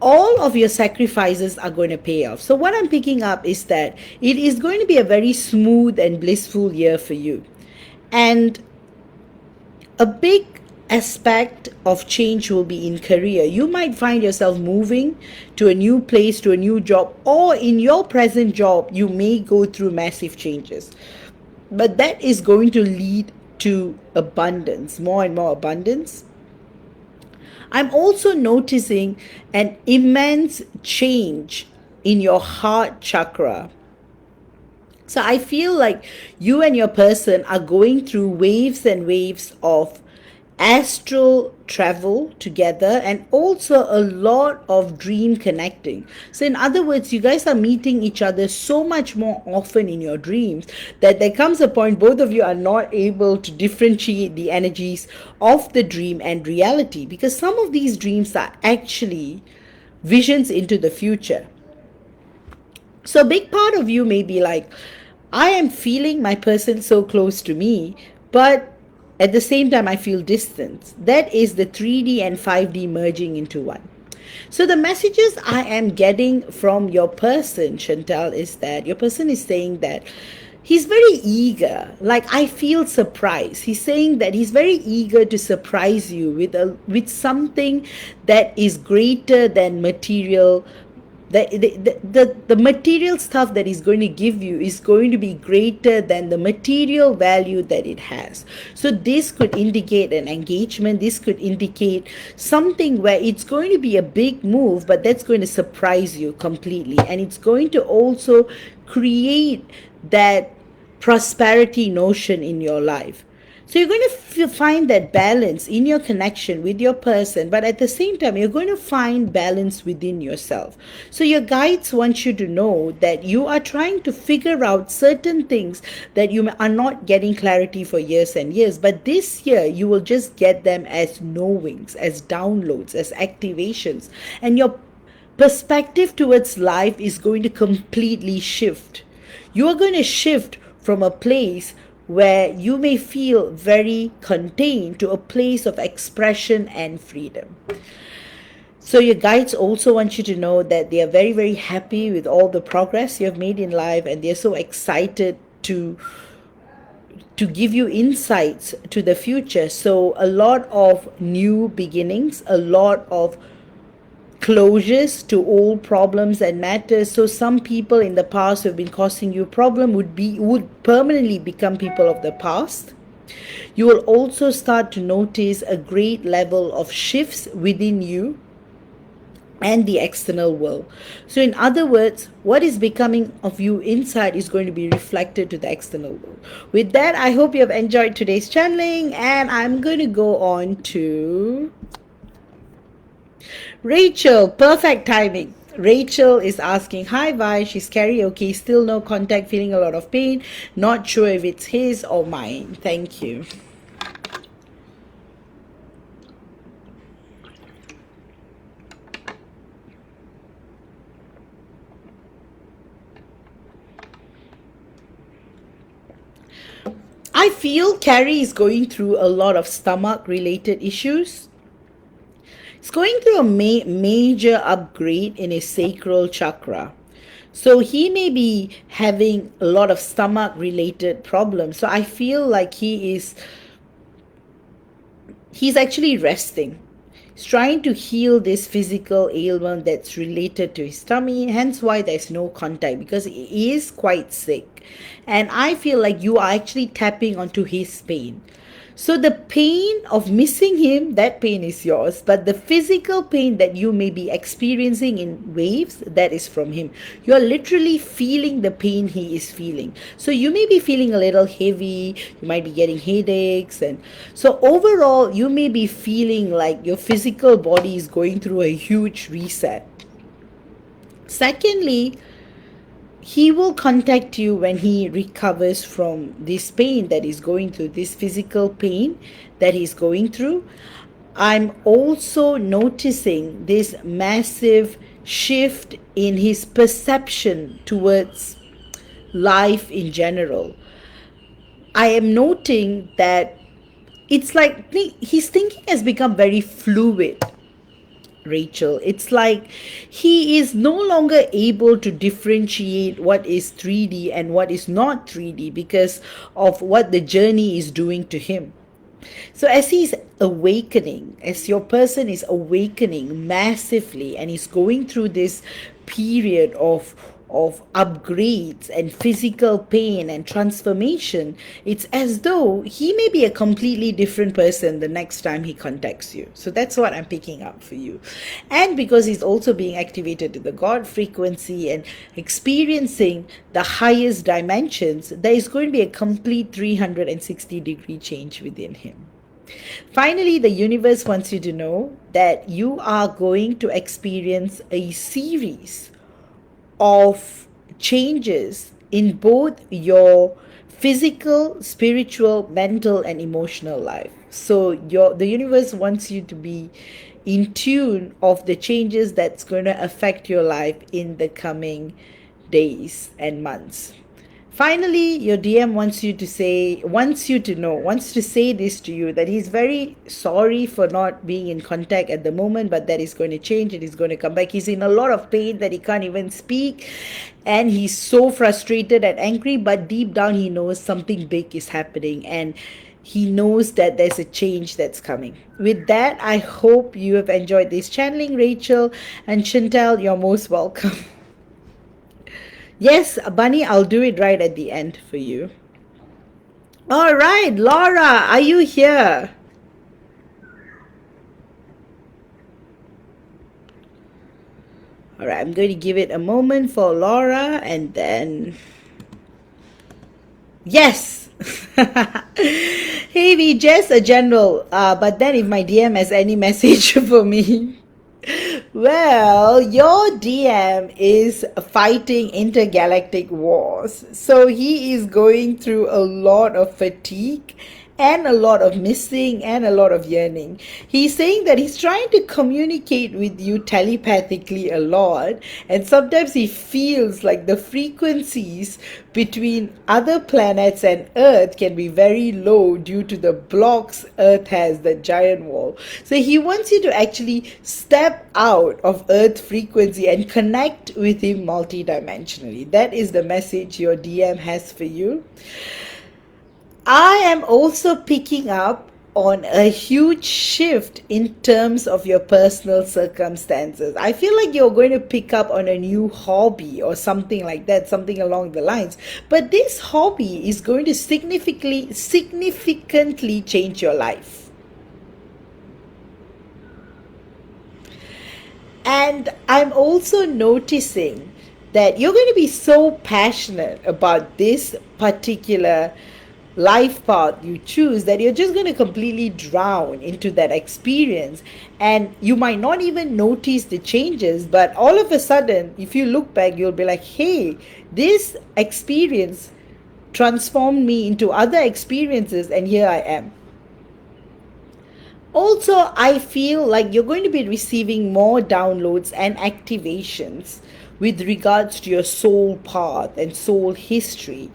all of your sacrifices are going to pay off. So what I'm picking up is that it is going to be a very smooth and blissful year for you. And a big aspect of change will be in career. You might find yourself moving to a new place, to a new job, or in your present job, you may go through massive changes. But that is going to lead to abundance, more and more abundance. I'm also noticing an immense change in your heart chakra. So I feel like you and your person are going through waves and waves of astral travel together, and also a lot of dream connecting. So in other words, you guys are meeting each other so much more often in your dreams that there comes a point both of you are not able to differentiate the energies of the dream and reality, because some of these dreams are actually visions into the future. So a big part of you may be like, I am feeling my person so close to me, but at the same time I feel distance. That is the 3D and 5D merging into one. So the messages I am getting from your person, Chantel, is that your person is saying that he's very eager. Like, I feel surprise. He's saying that he's very eager to surprise you with something that is greater than material. The material stuff that he's going to give you is going to be greater than the material value that it has. So this could indicate an engagement. This could indicate something where it's going to be a big move, but that's going to surprise you completely. And it's going to also create that prosperity notion in your life. So you're going to find that balance in your connection with your person, but at the same time, you're going to find balance within yourself. So your guides want you to know that you are trying to figure out certain things that you are not getting clarity for years and years, but this year you will just get them as knowings, as downloads, as activations, and your perspective towards life is going to completely shift. You are going to shift from a place where you may feel very contained to a place of expression and freedom. So your guides also want you to know that they are very, very happy with all the progress you have made in life, and they're so excited to give you insights to the future. So a lot of new beginnings, a lot of closures to old problems and matters. So some people in the past who have been causing you problem would permanently become people of the past. You will also start to notice a great level of shifts within you and the external world. So in other words, what is becoming of you inside is going to be reflected to the external world. With that, I hope you have enjoyed today's channeling, and I'm going to go on to Rachel. Perfect timing. Rachel is asking, hi Vi, she's karaoke, still no contact, feeling a lot of pain, not sure if it's his or mine. Thank you. I feel Carrie is going through a lot of stomach related issues. He's going through a major upgrade in his sacral chakra. So he may be having a lot of stomach related problems. So I feel like he's actually resting. He's trying to heal this physical ailment that's related to his tummy, hence why there's no contact, because he is quite sick. And I feel like you are actually tapping onto his pain. So the pain of missing him, that pain is yours, but the physical pain that you may be experiencing in waves, that is from him. You are literally feeling the pain he is feeling. So you may be feeling a little heavy, you might be getting headaches, and so overall you may be feeling like your physical body is going through a huge reset. Secondly, he will contact you when he recovers from this pain that he's going through, this physical pain that he's going through. I'm also noticing this massive shift in his perception towards life in general. I am noting that it's like his thinking has become very fluid. Rachel, it's like he is no longer able to differentiate what is 3D and what is not 3D because of what the journey is doing to him. So as he's awakening, as your person is awakening massively and is going through this period of upgrades and physical pain and transformation, it's as though he may be a completely different person the next time he contacts you. So that's what I'm picking up for you. And because he's also being activated to the God frequency and experiencing the highest dimensions, there is going to be a complete 360-degree change within him. Finally, the universe wants you to know that you are going to experience a series of changes in both your physical, spiritual, mental, and emotional life. So the universe wants you to be in tune of the changes that's going to affect your life in the coming days and months. Finally, your DM wants to say this to you, that he's very sorry for not being in contact at the moment, but that is going to change and he's going to come back. He's in a lot of pain that he can't even speak, and he's so frustrated and angry, but deep down he knows something big is happening, and he knows that there's a change that's coming. With that, I hope you have enjoyed this channeling, Rachel and Chantel. You're most welcome. Yes, Bunny, I'll do it right at the end for you. All right, Laura, are you here? All right, I'm going to give it a moment for Laura and then. Yes! Hey, V, just a general. But then if my DM has any message for me. Well, your DM is fighting intergalactic wars. So he is going through a lot of fatigue and a lot of missing and a lot of yearning. He's saying that he's trying to communicate with you telepathically a lot, and sometimes he feels like the frequencies between other planets and Earth can be very low due to the blocks Earth has, the giant wall. So he wants you to actually step out of Earth frequency and connect with him multidimensionally. That is the message your DM has for you. I am also picking up on a huge shift in terms of your personal circumstances. I feel like you're going to pick up on a new hobby or something like that, something along the lines. But this hobby is going to significantly change your life. And I'm also noticing that you're going to be so passionate about this particular life path you choose that you're just going to completely drown into that experience, and you might not even notice the changes, but all of a sudden if you look back you'll be like, hey, this experience transformed me into other experiences and here I am. Also, I feel like you're going to be receiving more downloads and activations with regards to your soul path and soul history.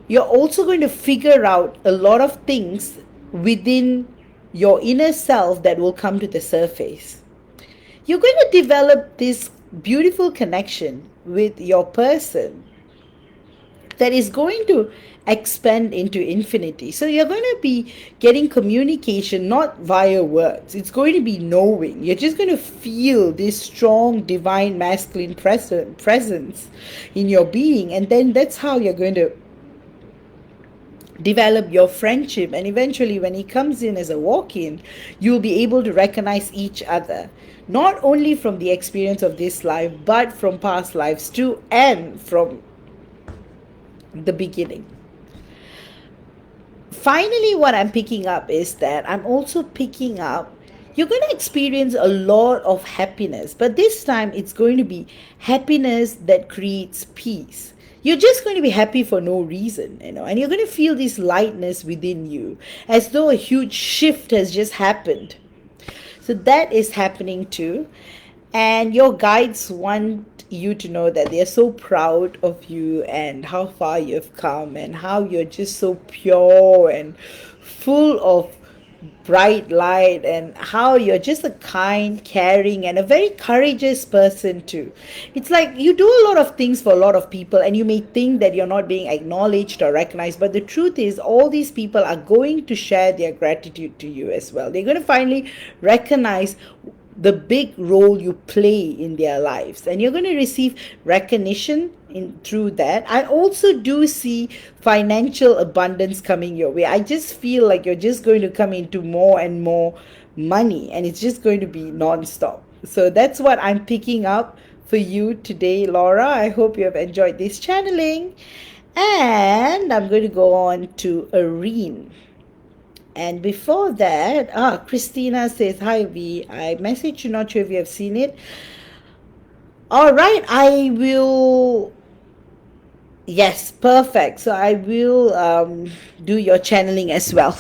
You're also going to figure out a lot of things within your inner self that will come to the surface. You're going to develop this beautiful connection with your person that is going to expand into infinity. So you're going to be getting communication not via words. It's going to be knowing. You're just going to feel this strong divine masculine presence in your being, and then that's how you're going to develop your friendship, and eventually when he comes in as a walk-in, you'll be able to recognize each other, not only from the experience of this life but from past lives too, and from the beginning. Finally, what I'm picking up is that I'm also picking up you're going to experience a lot of happiness, but this time it's going to be happiness that creates peace. You're just going to be happy for no reason, and you're going to feel this lightness within you as though a huge shift has just happened. So that is happening too. And your guides want you to know that they're so proud of you and how far you've come and how you're just so pure and full of bright light, and how you're just a kind, caring, and a very courageous person too. It's like you do a lot of things for a lot of people, and you may think that you're not being acknowledged or recognized, but the truth is all these people are going to share their gratitude to you as well. They're going to finally recognize the big role you play in their lives, and you're going to receive recognition through that. I also do see financial abundance coming your way. I just feel like you're just going to come into more and more money, and it's just going to be non-stop. So that's what I'm picking up for you today, Laura. I hope you have enjoyed this channeling, and I'm going to go on to Irene. And before that, Christina says, hi V, I messaged you, not sure if you have seen it. All right, I will. Yes, perfect. So I will do your channeling as well.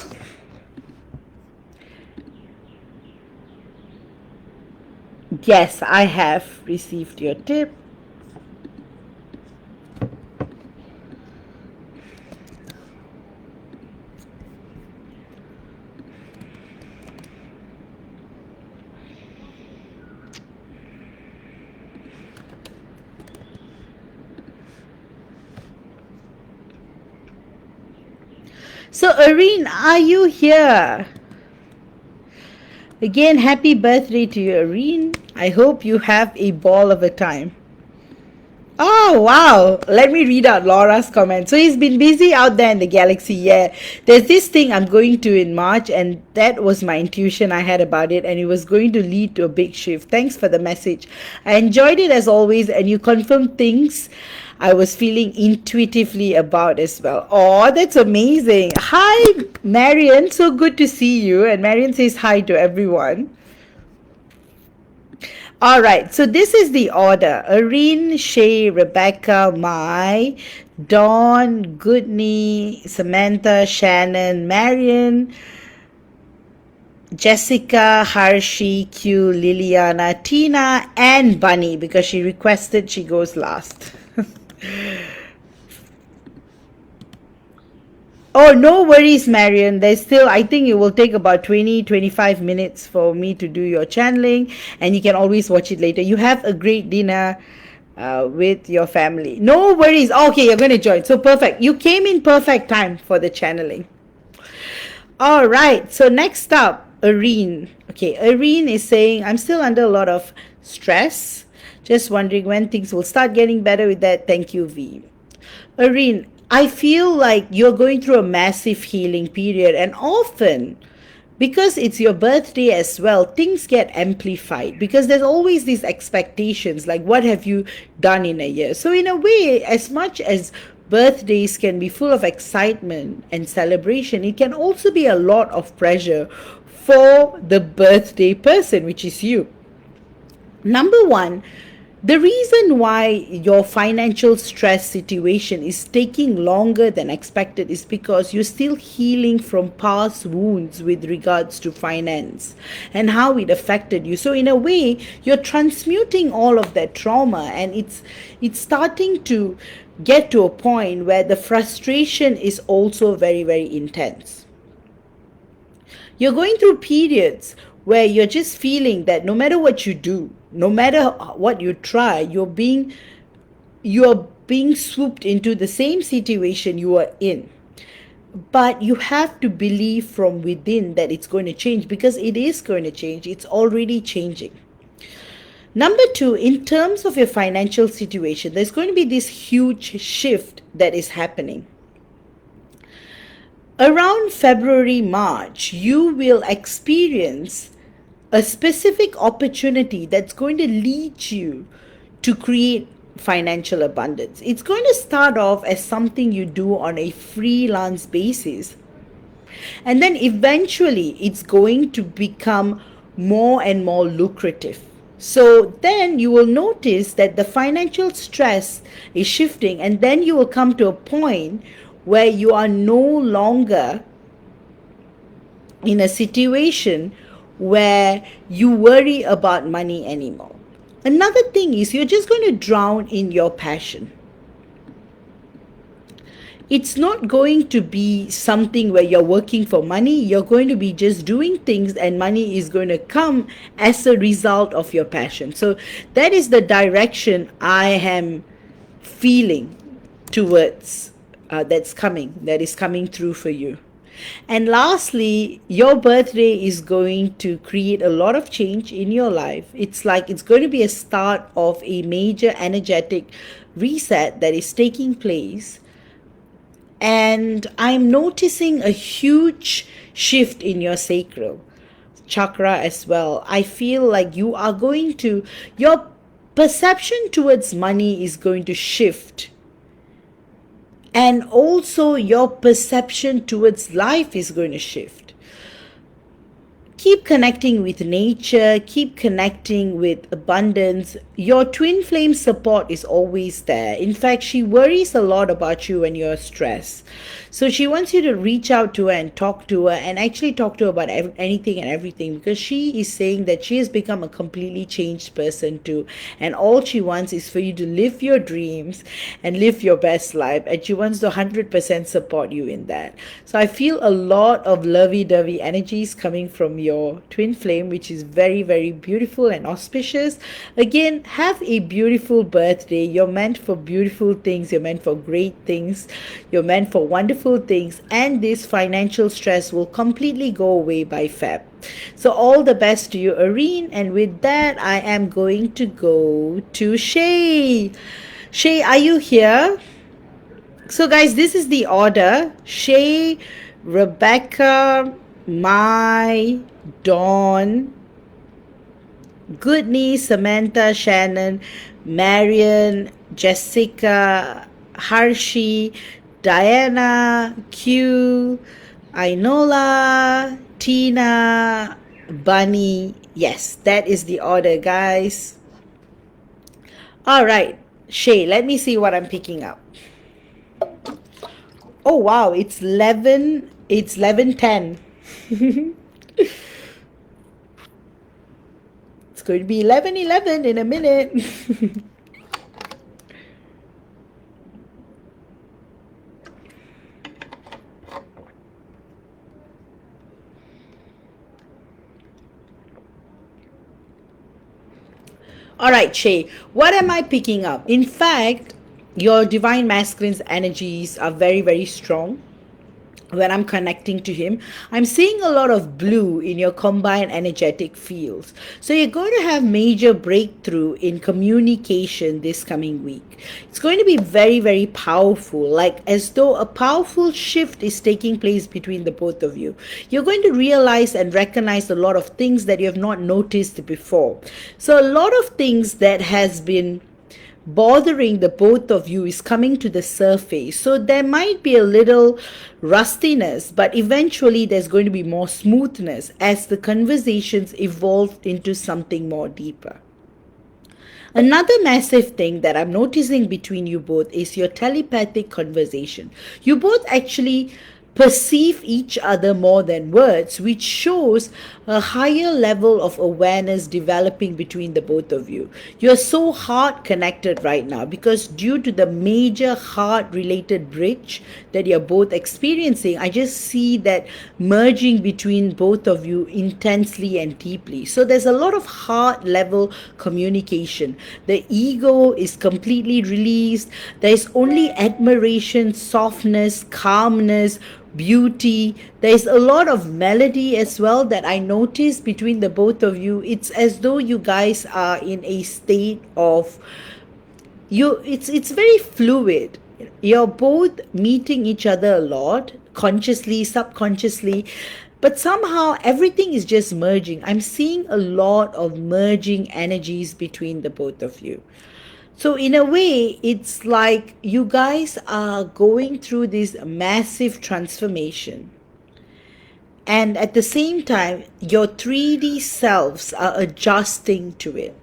Yes, I have received your tip. So, Irene, are you here? Again, happy birthday to you, Irene. I hope you have a ball of a time. Oh, wow. Let me read out Laura's comment. So he's been busy out there in the galaxy. Yeah. There's this thing I'm going to in March, and that was my intuition I had about it, and it was going to lead to a big shift. Thanks for the message. I enjoyed it as always, and you confirmed things I was feeling intuitively about as well. Oh, that's amazing. Hi, Marion. So good to see you. And Marion says hi to everyone. All right, so this is the order. Irene, Shay, Rebecca, Mai, Dawn, Goodney, Samantha, Shannon, Marion, Jessica, Harshi, Q, Liliana, Tina, and Bunny, because she requested she goes last. Oh, no worries, Marion. There's still, I think it will take about 20-25 minutes for me to do your channeling, and you can always watch it later. You have a great dinner with your family. No worries. Okay, you're going to join. So perfect. You came in perfect time for the channeling. All right. So next up, Irene. Okay, Irene is saying, I'm still under a lot of stress. Just wondering when things will start getting better with that. Thank you, V. Irene, I feel like you're going through a massive healing period, and often, because it's your birthday as well, things get amplified because there's always these expectations like, what have you done in a year? So in a way, as much as birthdays can be full of excitement and celebration, it can also be a lot of pressure for the birthday person, which is you. Number one, the reason why your financial stress situation is taking longer than expected is because you're still healing from past wounds with regards to finance and how it affected you. So in a way, you're transmuting all of that trauma, and it's starting to get to a point where the frustration is also very, very intense. You're going through periods where you're just feeling that no matter what you do, no matter what you try, you're being swooped into the same situation you are in. But you have to believe from within that it's going to change, because it is going to change. It's already changing. Number two, in terms of your financial situation, there's going to be this huge shift that is happening. Around February, March, you will experience a specific opportunity that's going to lead you to create financial abundance. It's going to start off as something you do on a freelance basis, and then eventually it's going to become more and more lucrative. So then you will notice that the financial stress is shifting, and then you will come to a point where you are no longer in a situation where you worry about money anymore. Another thing is, you're just going to drown in your passion. It's not going to be something where you're working for money. You're going to be just doing things, and money is going to come as a result of your passion. So that is the direction I am feeling towards, that is coming through for you. And lastly, your birthday is going to create a lot of change in your life. It's like it's going to be a start of a major energetic reset that is taking place. And I'm noticing a huge shift in your sacral chakra as well. I feel like your perception towards money is going to shift. And also your perception towards life is going to shift. keep connecting with nature, keep connecting with abundance. Your twin flame support is always there. In fact, she worries a lot about you when you're stressed. So she wants you to reach out to her and talk to her, and actually talk to her about anything and everything, because she is saying that she has become a completely changed person too. And all she wants is for you to live your dreams and live your best life. And she wants to 100% support you in that. So I feel a lot of lovey-dovey energies coming from your twin flame, which is very, very beautiful and auspicious. Again, have a beautiful birthday. You're meant for beautiful things. You're meant for great things. You're meant for wonderful things. And this financial stress will completely go away by Feb. So all the best to you, Irene. And with that, I am going to go to Shay. Shay, are you here? So guys, this is the order: Shay, Rebecca, Mai, Dawn, Goodney, Samantha, Shannon, Marion, Jessica, Harshi, Diana, Q, Ainola, Tina, Bunny. Yes, that is the order, guys. All right, Shay, let me see what I'm picking up. Oh wow, it's 11:10. It's going to be 11:11 in a minute. All right, Shay, what am I picking up? In fact, your divine masculine's energies are very, very strong. When I'm connecting to him, I'm seeing a lot of blue in your combined energetic fields. So you're going to have major breakthrough in communication this coming week. It's going to be very, very powerful, like as though a powerful shift is taking place between the both of you. You're going to realize and recognize a lot of things that you have not noticed before. So a lot of things that has been bothering the both of you is coming to the surface. So there might be a little rustiness, but eventually there's going to be more smoothness as the conversations evolve into something more deeper. Another massive thing that I'm noticing between you both is your telepathic conversation. You both actually perceive each other more than words, which shows a higher level of awareness developing between the both of you. You're so heart connected right now because due to the major heart related bridge that you're both experiencing, I just see that merging between both of you intensely and deeply. So there's a lot of heart level communication. The ego is completely released. There's only admiration, softness, calmness, beauty. There's a lot of melody as well that I notice between the both of you. It's as though you guys are in a state of it's very fluid. You're both meeting each other a lot, consciously, subconsciously, but somehow everything is just merging. I'm seeing a lot of merging energies between the both of you. So in a way, it's like you guys are going through this massive transformation. And at the same time, your 3D selves are adjusting to it.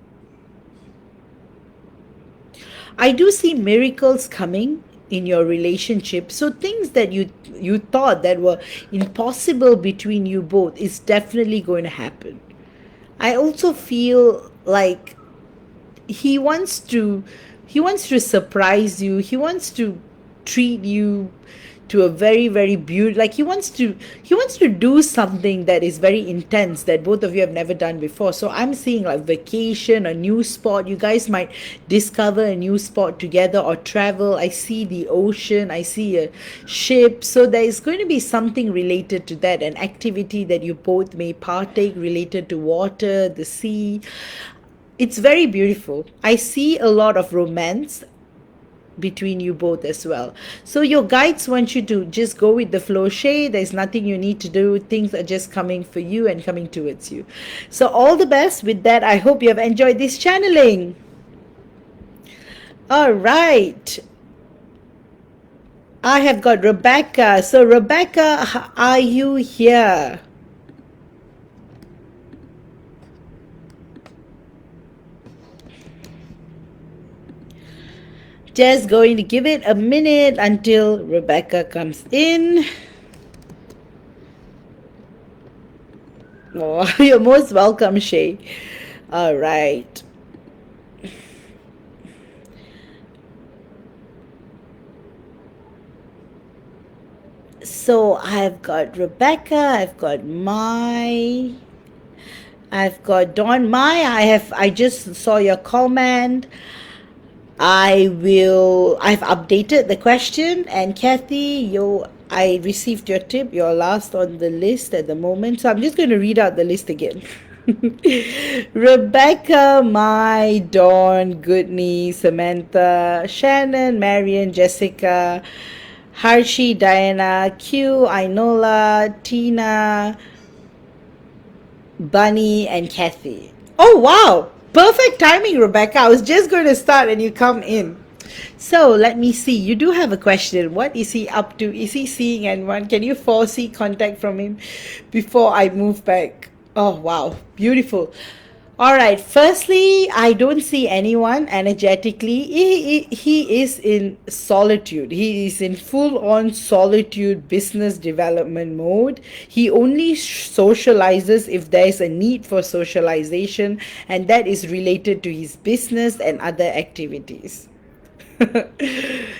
I do see miracles coming in your relationship. So things that you thought that were impossible between you both is definitely going to happen. I also feel like he wants to surprise you. He wants to treat you to a very, very beautiful, like he wants to do something that is very intense that both of you have never done before. So I'm seeing like vacation, a new spot. You guys might discover a new spot together or travel. I see the ocean, I see a ship. So there is going to be something related to that, an activity that you both may partake related to water, the sea. It's very beautiful. I see a lot of romance between you both as well. So your guides want you to just go with the flow, Shay. There's nothing you need to do. Things are just coming for you and coming towards you. So all the best with that. I hope you have enjoyed this channeling. All right. I have got Rebecca. So Rebecca, are you here? Just going to give it a minute until Rebecca comes in. Oh, you're most welcome, Shay. All right. So I've got Rebecca, I've got Dawn Mai. I just saw your comment. I've updated the question, and Kathy, I received your tip. You're last on the list at the moment, so I'm just going to read out the list again. Rebecca, Mai, Dawn, Goodney, Samantha, Shannon, Marion, Jessica, Harshi, Diana, Q, Inola, Tina, Bunny, and Kathy. Oh, wow! Perfect timing, Rebecca. I was just going to start and you come in. So let me see. You do have a question. What is he up to? Is he seeing anyone? Can you foresee contact from him before I move back? Oh, wow. Beautiful. All right. Firstly, I don't see anyone energetically. He is in solitude. He is in full on solitude business development mode. He only socializes if there is a need for socialization, and that is related to his business and other activities.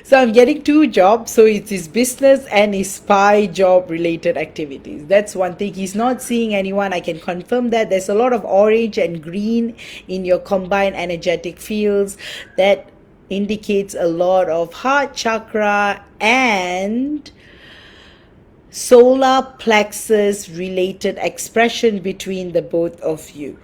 So I'm getting two jobs. So it's his business and his spy job related activities. That's one thing. He's not seeing anyone. I can confirm that. There's a lot of orange and green in your combined energetic fields. That indicates a lot of heart chakra and solar plexus related expression between the both of you.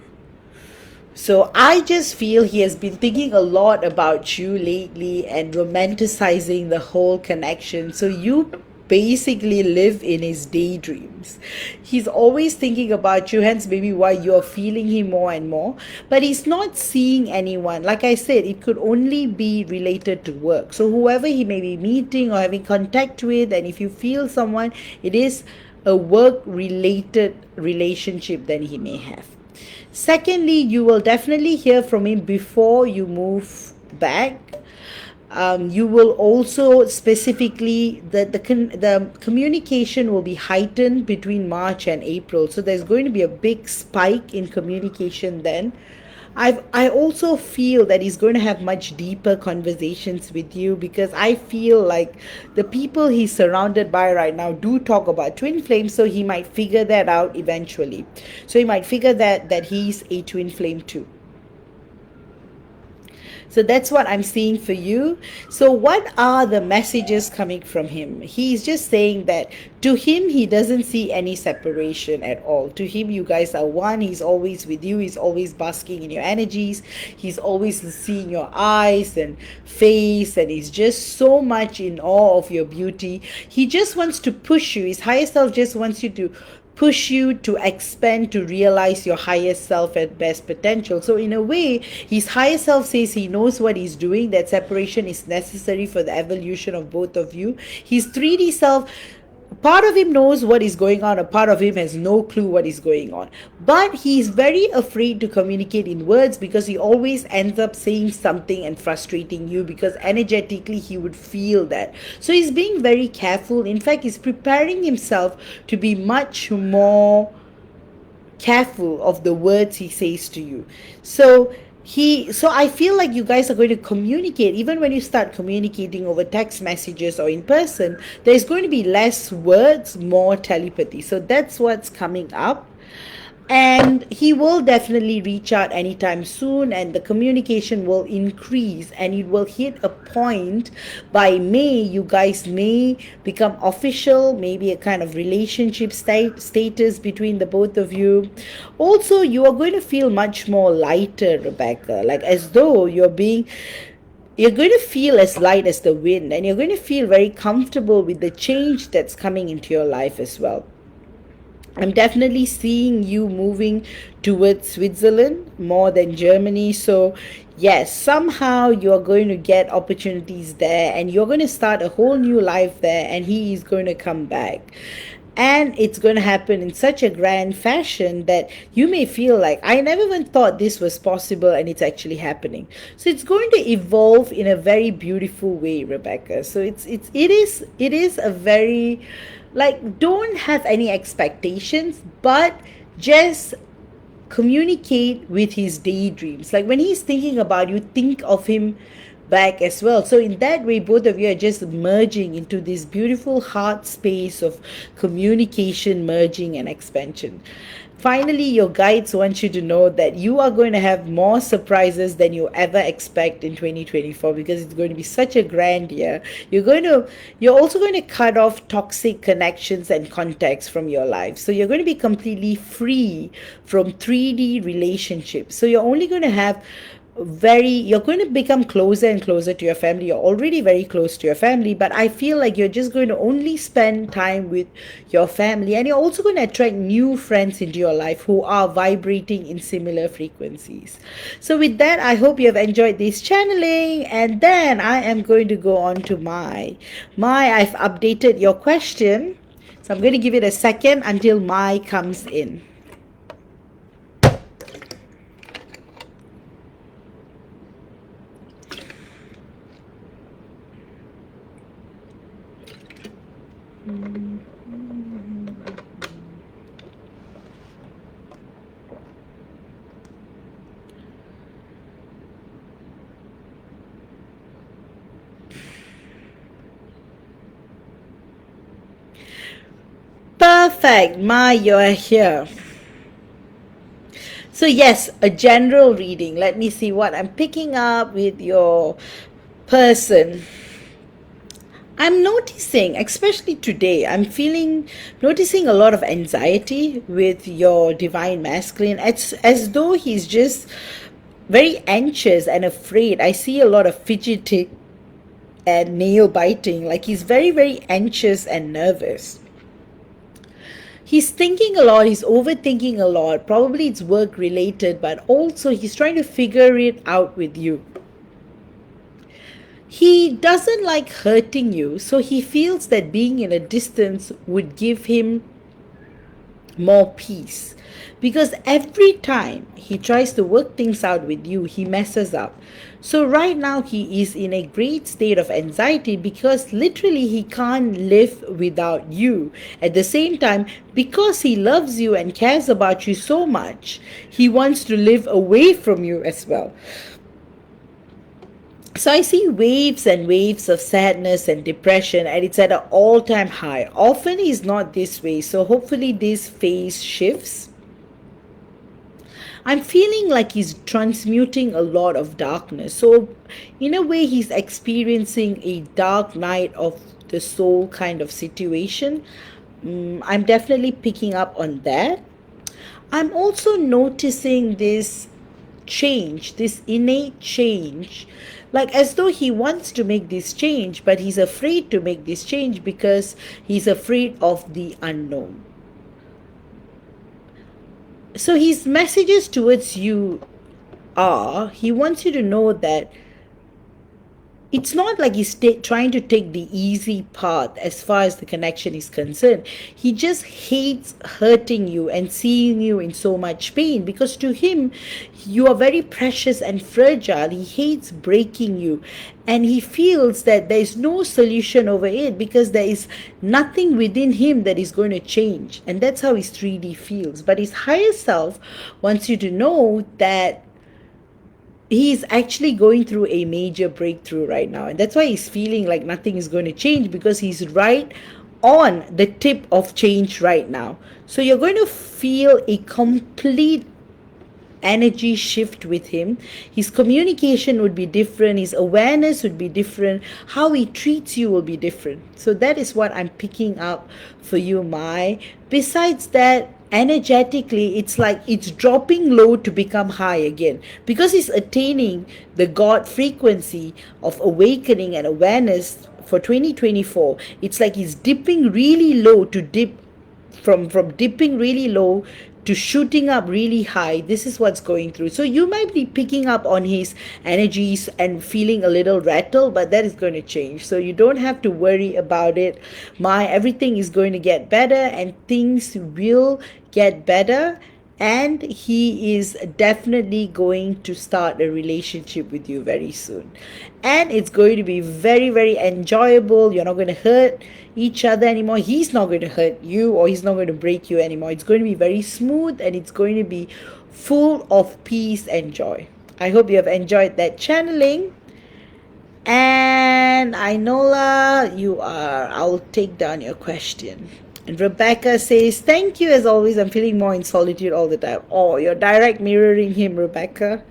So I just feel he has been thinking a lot about you lately and romanticizing the whole connection. So you basically live in his daydreams. He's always thinking about you, hence maybe why you're feeling him more and more. But he's not seeing anyone. Like I said, it could only be related to work. So whoever he may be meeting or having contact with, and if you feel someone, it is a work related relationship that he may have. Secondly, you will definitely hear from him before you move back. You will also specifically the communication will be heightened between March and April. So there's going to be a big spike in communication then. I also feel that he's going to have much deeper conversations with you, because I feel like the people he's surrounded by right now do talk about twin flames, so he might figure that out eventually. So he might figure that he's a twin flame too. So that's what I'm seeing for you. So what are the messages coming from him? He's just saying that to him, he doesn't see any separation at all. To him, you guys are one. He's always with you. He's always basking in your energies. He's always seeing your eyes and face, and he's just so much in awe of your beauty. He just wants to push you. His higher self just wants you to push you to expand, to realize your highest self at best potential. So in a way, his higher self says he knows what he's doing, that separation is necessary for the evolution of both of you. His 3D self, part of him knows what is going on, a part of him has no clue what is going on. But he's very afraid to communicate in words, because he always ends up saying something and frustrating you, because energetically he would feel that. So he's being very careful. In fact, he's preparing himself to be much more careful of the words he says to you. So I feel like you guys are going to communicate. Even when you start communicating over text messages or in person, there's going to be less words, more telepathy. So that's what's coming up. And he will definitely reach out anytime soon, and the communication will increase, and it will hit a point by May. You guys may become official, maybe a kind of relationship status between the both of you. Also, you are going to feel much more lighter, Rebecca, like as though you're going to feel as light as the wind, and you're going to feel very comfortable with the change that's coming into your life as well. I'm definitely seeing you moving towards Switzerland more than Germany. So yes, somehow you're going to get opportunities there, and you're going to start a whole new life there, and he is going to come back. And it's going to happen in such a grand fashion that you may feel like, I never even thought this was possible, and it's actually happening. So it's going to evolve in a very beautiful way, Rebecca. So it is a very, like, don't have any expectations, but just communicate with his daydreams. Like when he's thinking about you, think of him back as well. So in that way, both of you are just merging into this beautiful heart space of communication, merging, and expansion. Finally, your guides want you to know that you are going to have more surprises than you ever expect in 2024, because it's going to be such a grand year. You're also going to cut off toxic connections and contacts from your life. So you're going to be completely free from 3D relationships. So you're only going to have you're going to become closer and closer to your family. You're already very close to your family, but I feel like you're just going to only spend time with your family, and you're also going to attract new friends into your life who are vibrating in similar frequencies. So with that, I hope you have enjoyed this channeling, and then I am going to go on to I've updated your question, so I'm going to give it a second until my comes in. Perfect, you're here. So yes, a general reading. Let me see what I'm picking up with your person. I'm noticing, especially today, noticing a lot of anxiety with your divine masculine, as though he's just very anxious and afraid. I see a lot of fidgeting and nail biting, like he's very, very anxious and nervous. He's thinking a lot, he's overthinking a lot. Probably it's work related, but also he's trying to figure it out with you. He doesn't like hurting you, so he feels that being in a distance would give him more peace. Because every time he tries to work things out with you, he messes up. So right now he is in a great state of anxiety because literally he can't live without you. At the same time, because he loves you and cares about you so much, he wants to live away from you as well. So I see waves and waves of sadness and depression, and it's at an all-time high. Often he's not this way, so hopefully this phase shifts. I'm feeling like he's transmuting a lot of darkness. So in a way, he's experiencing a dark night of the soul kind of situation. I'm definitely picking up on that. I'm also noticing this change, this innate change, like as though he wants to make this change, but he's afraid to make this change because he's afraid of the unknown. So his messages towards you are, he wants you to know that it's not like he's trying to take the easy path as far as the connection is concerned. He just hates hurting you and seeing you in so much pain, because to him, you are very precious and fragile. He hates breaking you, and he feels that there is no solution over it because there is nothing within him that is going to change. And that's how his 3D feels. But his higher self wants you to know that he's actually going through a major breakthrough right now, and that's why he's feeling like nothing is going to change, because he's right on the tip of change right now. So you're going to feel a complete energy shift with him. His communication would be different, his awareness would be different, how he treats you will be different. So that is what I'm picking up for you, Mai. Besides that, energetically, it's like it's dropping low to become high again, because he's attaining the God frequency of awakening and awareness for 2024. It's like he's dipping really low to dip from dipping really low to shooting up really high. This is what's going through. So you might be picking up on his energies and feeling a little rattled, but that is going to change. So you don't have to worry about it. Everything is going to get better, and things will get better. And he is definitely going to start a relationship with you very soon. And it's going to be very, very enjoyable. You're not going to hurt each other anymore. He's not going to hurt you, or he's not going to break you anymore. It's going to be very smooth, and it's going to be full of peace and joy. I hope you have enjoyed that channeling. And Inola, I'll take down your question. And Rebecca says, thank you as always. I'm feeling more in solitude all the time. Oh, you're direct mirroring him, Rebecca.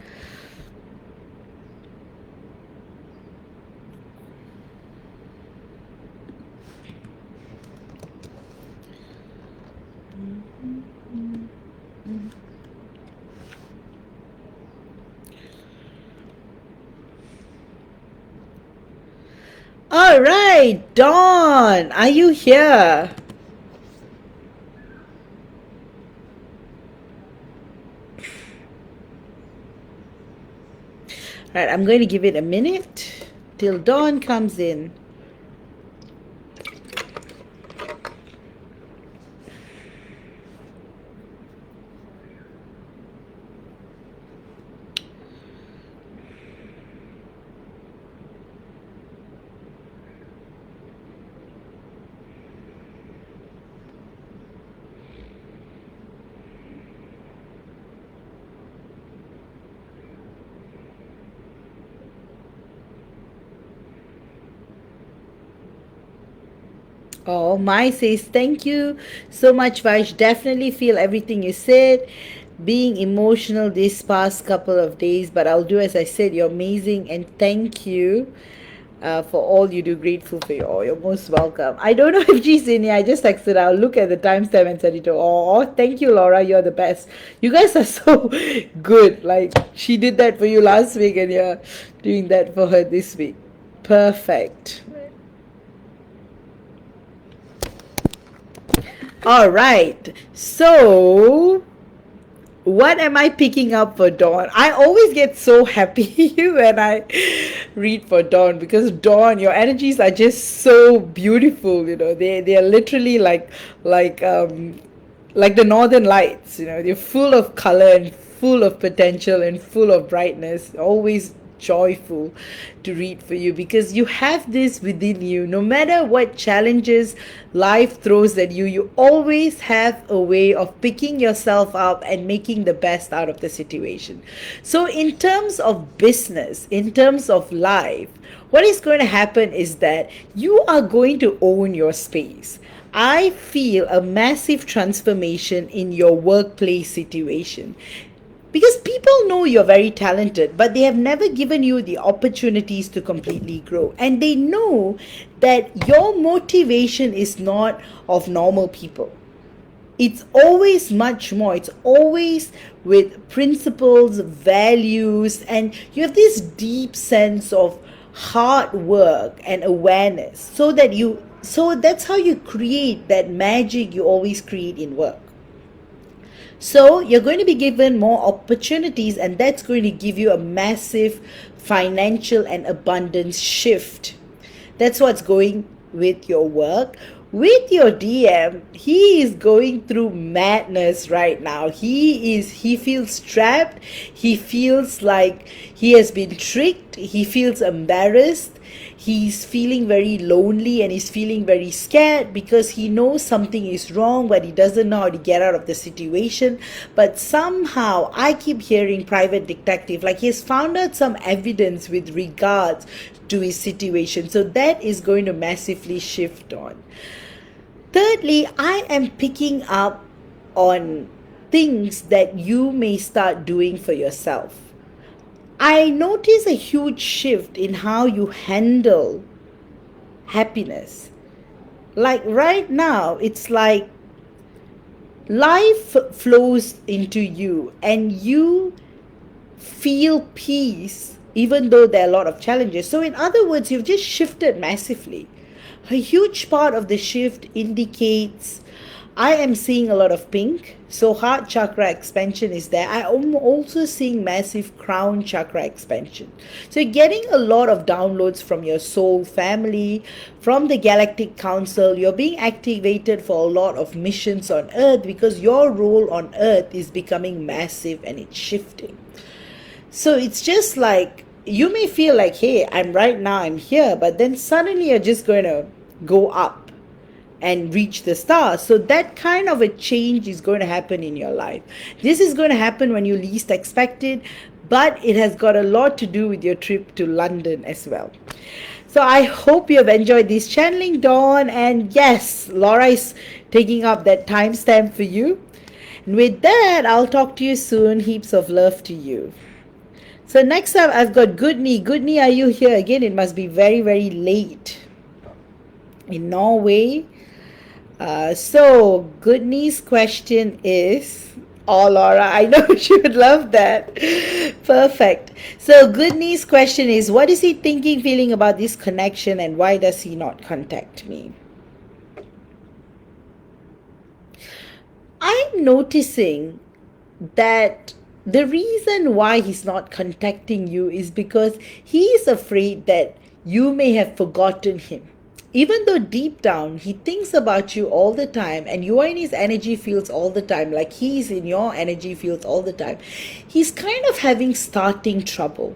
All right, Dawn, are you here? Right, I'm going to give it a minute till Dawn comes in. Oh, Mai says, thank you so much, Vaj. Definitely feel everything you said. Being emotional this past couple of days, but I'll do as I said. You're amazing, and thank you for all you do. Grateful for you. Oh, you're most welcome. I don't know if she's in here. I just texted her. I'll look at the timestamp and send it to her. Oh, thank you, Laura. You're the best. You guys are so good. Like, she did that for you last week, and you're doing that for her this week. Perfect. All right. So, what am I picking up for Dawn? I always get so happy when I read for Dawn, because Dawn, your energies are just so beautiful. You know, they are literally like the northern lights. You know, they're full of color and full of potential and full of brightness. Always joyful to read for you, because you have this within you. No matter what challenges life throws at you, you always have a way of picking yourself up and making the best out of the situation. So in terms of business, in terms of life, what is going to happen is that you are going to own your space. I feel a massive transformation in your workplace situation. Because people know you're very talented, but they have never given you the opportunities to completely grow. And they know that your motivation is not of normal people. It's always much more. It's always with principles, values, and you have this deep sense of hard work and awareness. So that's how you create that magic you always create in work. So you're going to be given more opportunities, and that's going to give you a massive financial and abundance shift. That's what's going with your work. With your DM, he is going through madness right now. He feels trapped. He feels like he has been tricked. He feels embarrassed. He's feeling very lonely, and he's feeling very scared because he knows something is wrong, but he doesn't know how to get out of the situation. But somehow I keep hearing private detective, like he has found out some evidence with regards to his situation. So that is going to massively shift on. Thirdly, I am picking up on things that you may start doing for yourself. I notice a huge shift in how you handle happiness. Like right now, it's like life flows into you and you feel peace even though there are a lot of challenges. So in other words, you've just shifted massively. A huge part of the shift indicates I am seeing a lot of pink. So heart chakra expansion is there. I am also seeing massive crown chakra expansion. So you're getting a lot of downloads from your soul family, from the Galactic Council. You're being activated for a lot of missions on Earth because your role on Earth is becoming massive and it's shifting. So it's just like you may feel like, hey, I'm here, but then suddenly you're just going to go up and reach the stars. So that kind of a change is going to happen in your life. This is going to happen when you least expect it, but it has got a lot to do with your trip to London as well. So I hope you have enjoyed this channeling, Dawn. And yes, Laura is taking up that timestamp for you. And with that, I'll talk to you soon. Heaps of love to you. So next up, I've got Goodney. Goodney, are you here? Again, it must be very, very late in Norway. So Goodney's question is, oh, Laura, I know she would love that. Perfect. So Goodney's question is, what is he thinking, feeling about this connection, and why does he not contact me? I'm noticing that the reason why he's not contacting you is because he is afraid that you may have forgotten him. Even though deep down he thinks about you all the time and you are in his energy fields all the time, like he's in your energy fields all the time, he's kind of having starting trouble.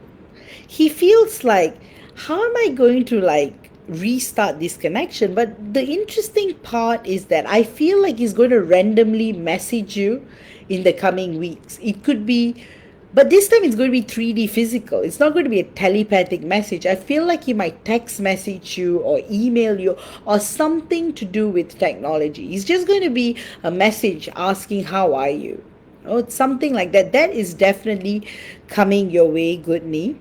He feels like, how am I going to restart this connection? But the interesting part is that I feel like he's going to randomly message you in the coming weeks. It could be, but this time it's going to be 3D physical. It's not going to be a telepathic message. I feel like he might text message you or email you or something to do with technology. It's just going to be a message asking, how are you? Oh, it's something like that. That is definitely coming your way, Goodney.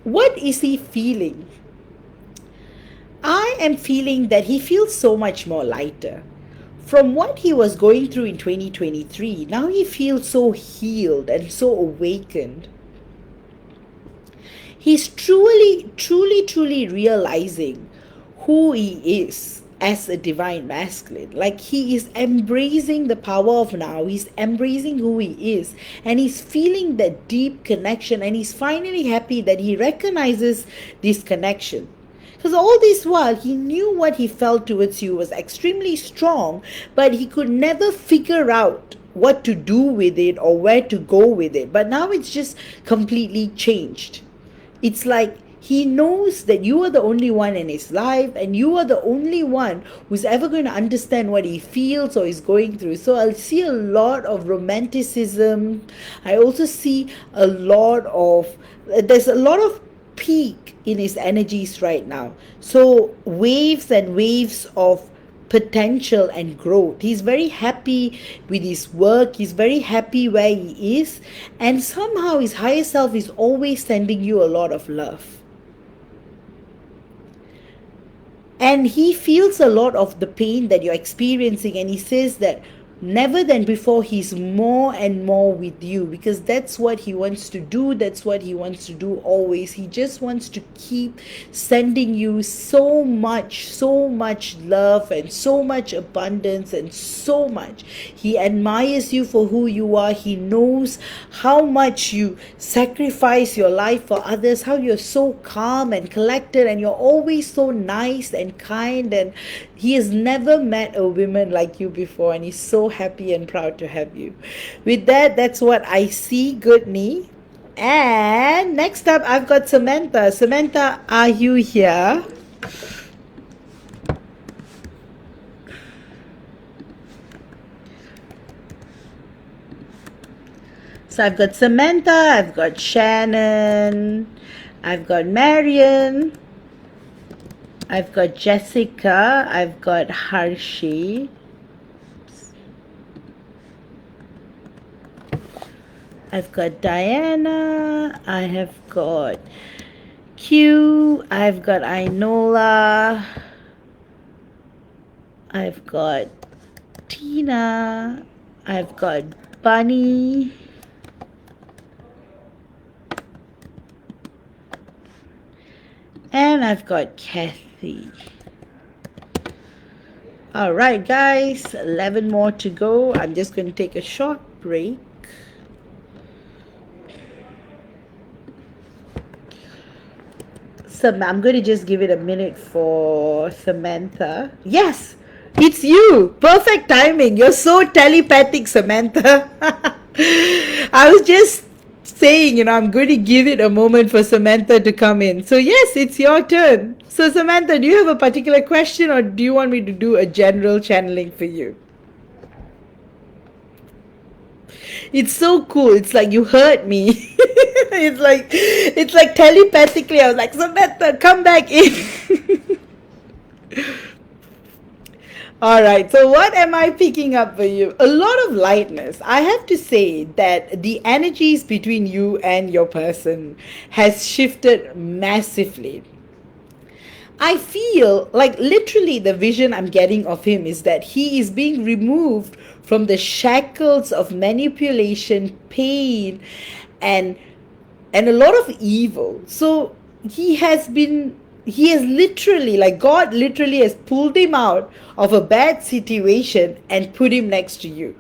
What is he feeling? I am feeling that he feels so much more lighter. From what he was going through in 2023, now he feels so healed and so awakened. He's truly realizing who he is as a divine masculine. Like he is embracing the power of now. He's embracing who he is. And he's feeling that deep connection. And he's finally happy that he recognizes this connection. Because all this while, he knew what he felt towards you was extremely strong, but he could never figure out what to do with it or where to go with it. But now it's just completely changed. It's like he knows that you are the only one in his life and you are the only one who's ever going to understand what he feels or is going through. So I'll see a lot of romanticism. I also see there's a lot of peak in his energies right now. So waves and waves of potential and growth. He's very happy with his work. He's very happy where he is. And somehow his higher self is always sending you a lot of love. And he feels a lot of the pain that you're experiencing. And he says that never than before he's more and more with you, because that's what he wants to do. That's what he wants to do always. He just wants to keep sending you so much love and so much abundance and so much. He admires you for who you are. He knows how much you sacrifice your life for others, how you're so calm and collected, and you're always so nice and kind. And he has never met a woman like you before, and he's so happy and proud to have you. With that, that's what I see, Goodney. And next up, I've got Samantha. Samantha, are you here? So I've got Samantha, I've got Shannon, I've got Marion, I've got Jessica, I've got Harshi, I've got Diana, I have got Q, I've got Ainola, I've got Tina, I've got Bunny, and I've got Kathy. All right, guys, 11 more to go. I'm just going to take a short break. So I'm going to just give it a minute for Samantha. Yes, it's you. Perfect timing. You're so telepathic, Samantha. I was just saying, I'm going to give it a moment for Samantha to come in. So, yes, it's your turn. So, Samantha, do you have a particular question or do you want me to do a general channeling for you? It's so cool. It's like you heard me. it's like telepathically I was like, Samantha, come back in. All right. So what am I picking up for you? A lot of lightness. I have to say that the energies between you and your person has shifted massively. I feel like literally the vision I'm getting of him is that he is being removed from the shackles of manipulation, pain, and a lot of evil. So he has literally, like God literally has pulled him out of a bad situation and put him next to you.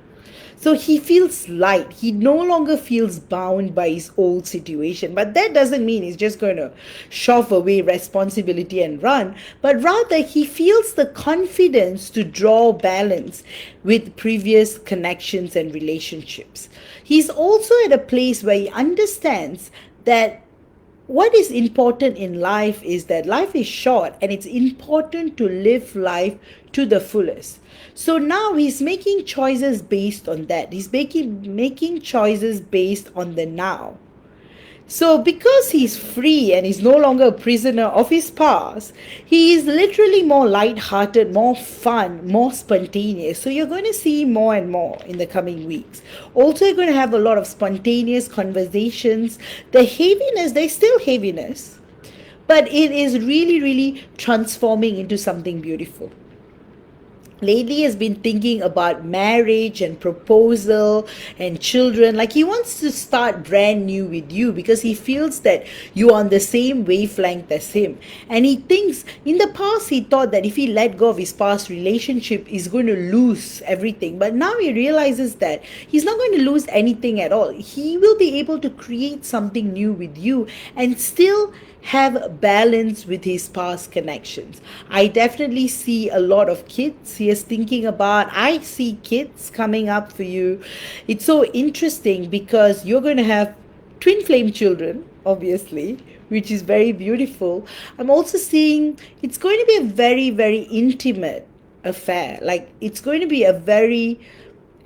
So he feels light. He no longer feels bound by his old situation. But that doesn't mean he's just going to shove away responsibility and run. But rather, he feels the confidence to draw balance with previous connections and relationships. He's also at a place where he understands that what is important in life is that life is short and it's important to live life to the fullest. So now he's making choices based on that. He's making choices based on the now. So, because he's free and he's no longer a prisoner of his past, he is literally more light-hearted, more fun, more spontaneous. So, you're going to see more and more in the coming weeks. Also, you're going to have a lot of spontaneous conversations. The heaviness, there's still heaviness, but it is really, really transforming into something beautiful. Lately has been thinking about marriage and proposal and children. Like he wants to start brand new with you because he feels that you're on the same wavelength as him. And he thinks in the past he thought that if he let go of his past relationship, he's going to lose everything. But now he realizes that he's not going to lose anything at all. He will be able to create something new with you and still have balance with his past connections. I definitely see a lot of kids he is thinking about. I see kids coming up for you. It's so interesting because you're going to have twin flame children, obviously, which is very beautiful. I'm also seeing it's going to be a very, very intimate affair. Like it's going to be a very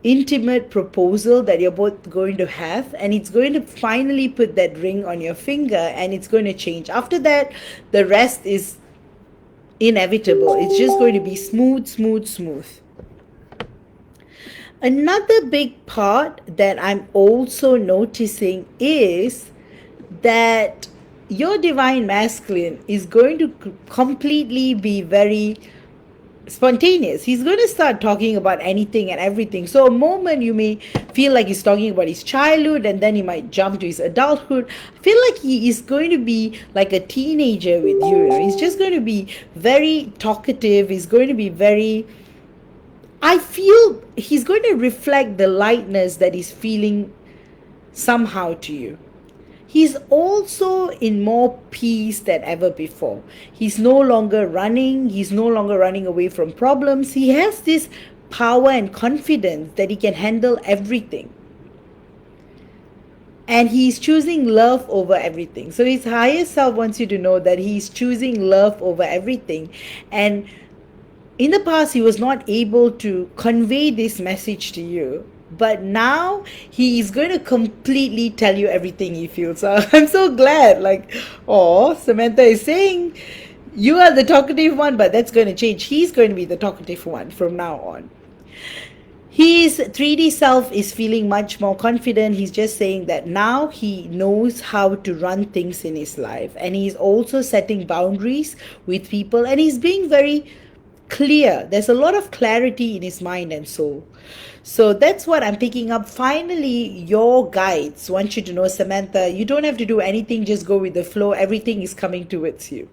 intimate proposal that you're both going to have, and it's going to finally put that ring on your finger and it's going to change. After that, the rest is inevitable. It's just going to be smooth, smooth, smooth. Another big part that I'm also noticing is that your divine masculine is going to completely be very spontaneous. He's going to start talking about anything and everything. So a moment you may feel like he's talking about his childhood and then he might jump to his adulthood. I feel like he is going to be like a teenager with you. He's just going to be very talkative. He's going to be very, I feel he's going to reflect the lightness that he's feeling somehow to you. He's also in more peace than ever before. He's no longer running. He's no longer running away from problems. He has this power and confidence that he can handle everything. And he's choosing love over everything. So his higher self wants you to know that he's choosing love over everything. And in the past, he was not able to convey this message to you. But now he is going to completely tell you everything he feels. So I'm so glad. Like, oh, Samantha is saying you are the talkative one, but that's going to change. He's going to be the talkative one from now on. His 3D self is feeling much more confident. He's just saying that now he knows how to run things in his life. And he's also setting boundaries with people. And he's being very clear. There's a lot of clarity in his mind and soul. So that's what I'm picking up. Finally, your guides want you to know, Samantha, you don't have to do anything. Just go with the flow. Everything is coming towards you.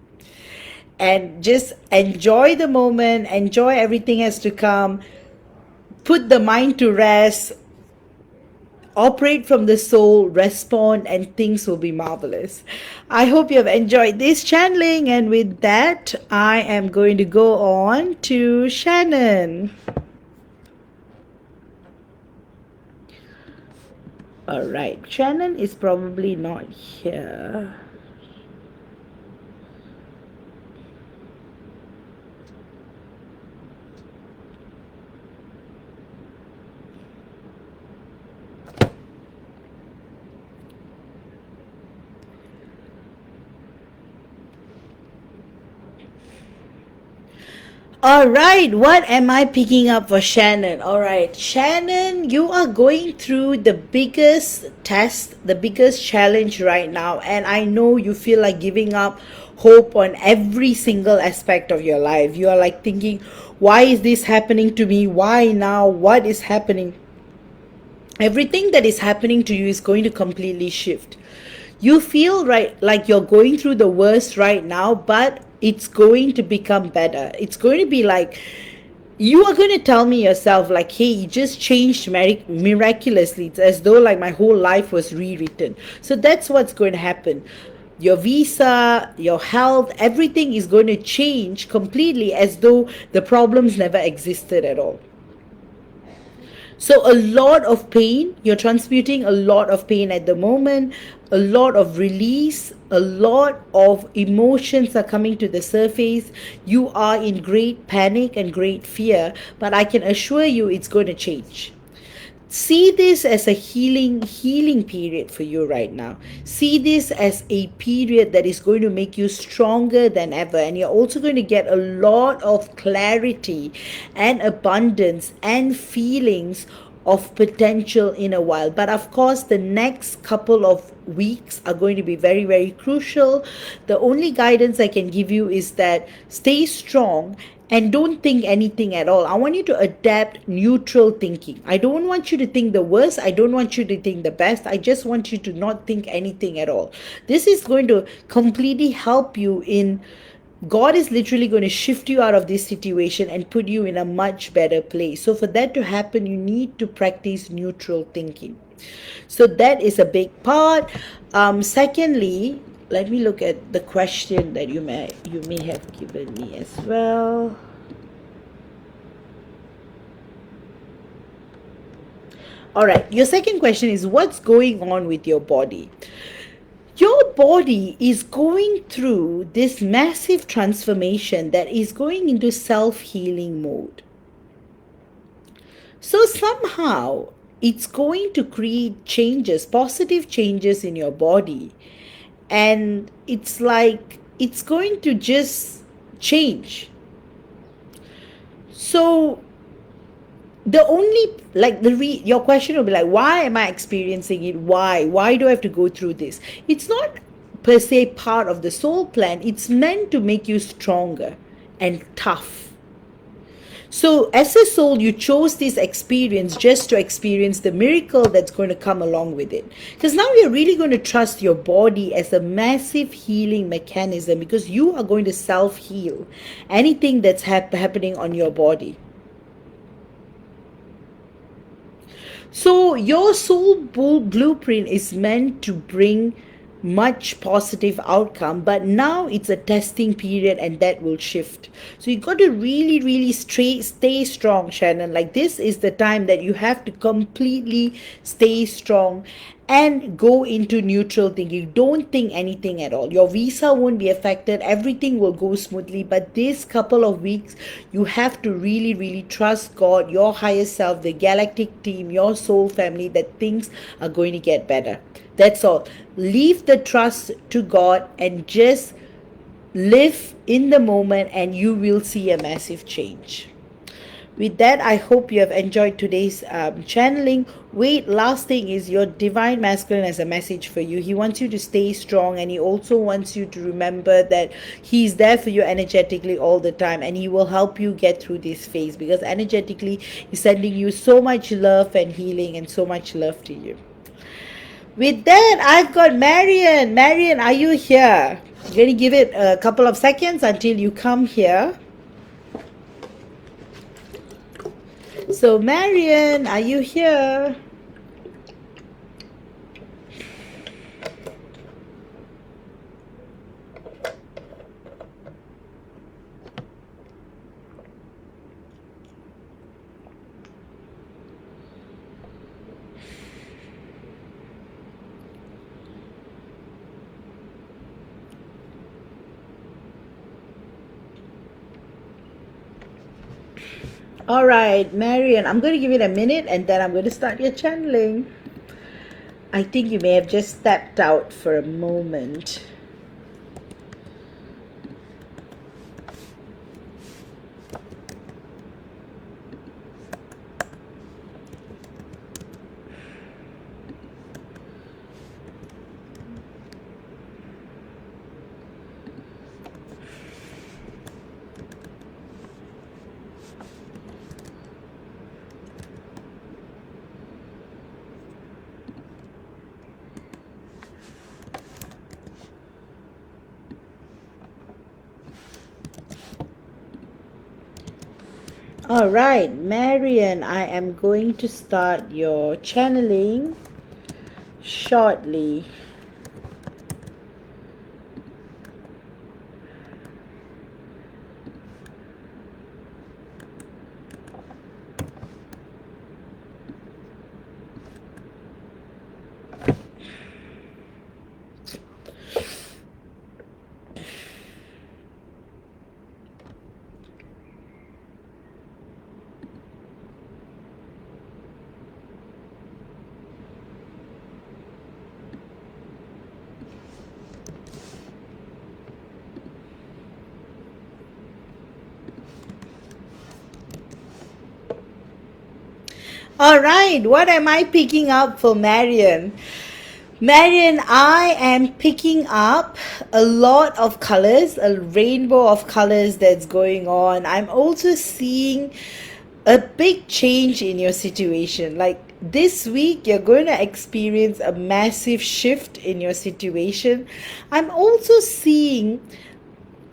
and just enjoy the moment, enjoy everything has to come, put the mind to rest, operate from the soul, respond, and things will be marvelous. I hope you have enjoyed this channeling, and with that, I am going to go on to Shannon. All right, Shannon is probably not here. All right, what am I picking up for Shannon? All right, Shannon, you are going through the biggest test, the biggest challenge right now, and I know you feel like giving up hope on every single aspect of your life. You are like thinking, why is this happening to me? Why now? What is happening? Everything that is happening to you is going to completely shift. You feel right like you're going through the worst right now, but it's going to become better. It's going to be like you are going to tell me yourself like, hey, you just changed miraculously. It's as though like my whole life was rewritten. So that's what's going to happen. Your visa, your health, everything is going to change completely as though the problems never existed at all. So a lot of pain, you're transmuting a lot of pain at the moment, a lot of release, a lot of emotions are coming to the surface. You are in great panic and great fear, but I can assure you it's going to change. See this as a healing period for you right now. See this as a period that is going to make you stronger than ever, and you're also going to get a lot of clarity and abundance and feelings of potential in a while. But of course, the next couple of weeks are going to be very, very crucial. The only guidance I can give you is that stay strong and don't think anything at all. I want you to adapt neutral thinking. I don't want you to think the worst. I don't want you to think the best. I just want you to not think anything at all. This is going to completely help you in God is literally going to shift you out of this situation and put you in a much better place. So for that to happen, you need to practice neutral thinking. So that is a big part. Secondly, let me look at the question that you may have given me as well. All right, your second question is what's going on with your body? Your body is going through this massive transformation that is going into self-healing mode. So somehow it's going to create changes, positive changes in your body. And it's like it's going to just change. So the only your question will be like, why am I experiencing it? Why do I have to go through this? It's not per se part of the soul plan. It's meant to make you stronger and tough. So as a soul, you chose this experience just to experience the miracle that's going to come along with it. Because now you're really going to trust your body as a massive healing mechanism, because you are going to self-heal anything that's happening on your body. So your soul blueprint is meant to bring much positive outcome, but now it's a testing period and that will shift. So you got to really stay strong, Shannon. Like this is the time that you have to completely stay strong and go into neutral thinking. Don't think anything at all. Your visa won't be affected. Everything will go smoothly. But this couple of weeks, you have to really trust God, your higher self, the galactic team, your soul family, that things are going to get better. That's all. Leave the trust to God and just live in the moment, and you will see a massive change. With that, I hope you have enjoyed today's channeling. Wait, last thing is your divine masculine has a message for you. He wants you to stay strong, and he also wants you to remember that he's there for you energetically all the time, and he will help you get through this phase, because energetically he's sending you so much love and healing and so much love to you. With that, I've got Marian. Marian, are you here? I'm going to give it a couple of seconds until you come here. So, Marion, are you here? All right, Marion, I'm going to give it a minute and then I'm going to start your channeling. I think you may have just stepped out for a moment. All right, Marion, I am going to start your channeling shortly. All right, what am I picking up for Marion? Marion, I am picking up a lot of colors, a rainbow of colors that's going on. I'm also seeing a big change in your situation. Like this week, you're going to experience a massive shift in your situation. I'm also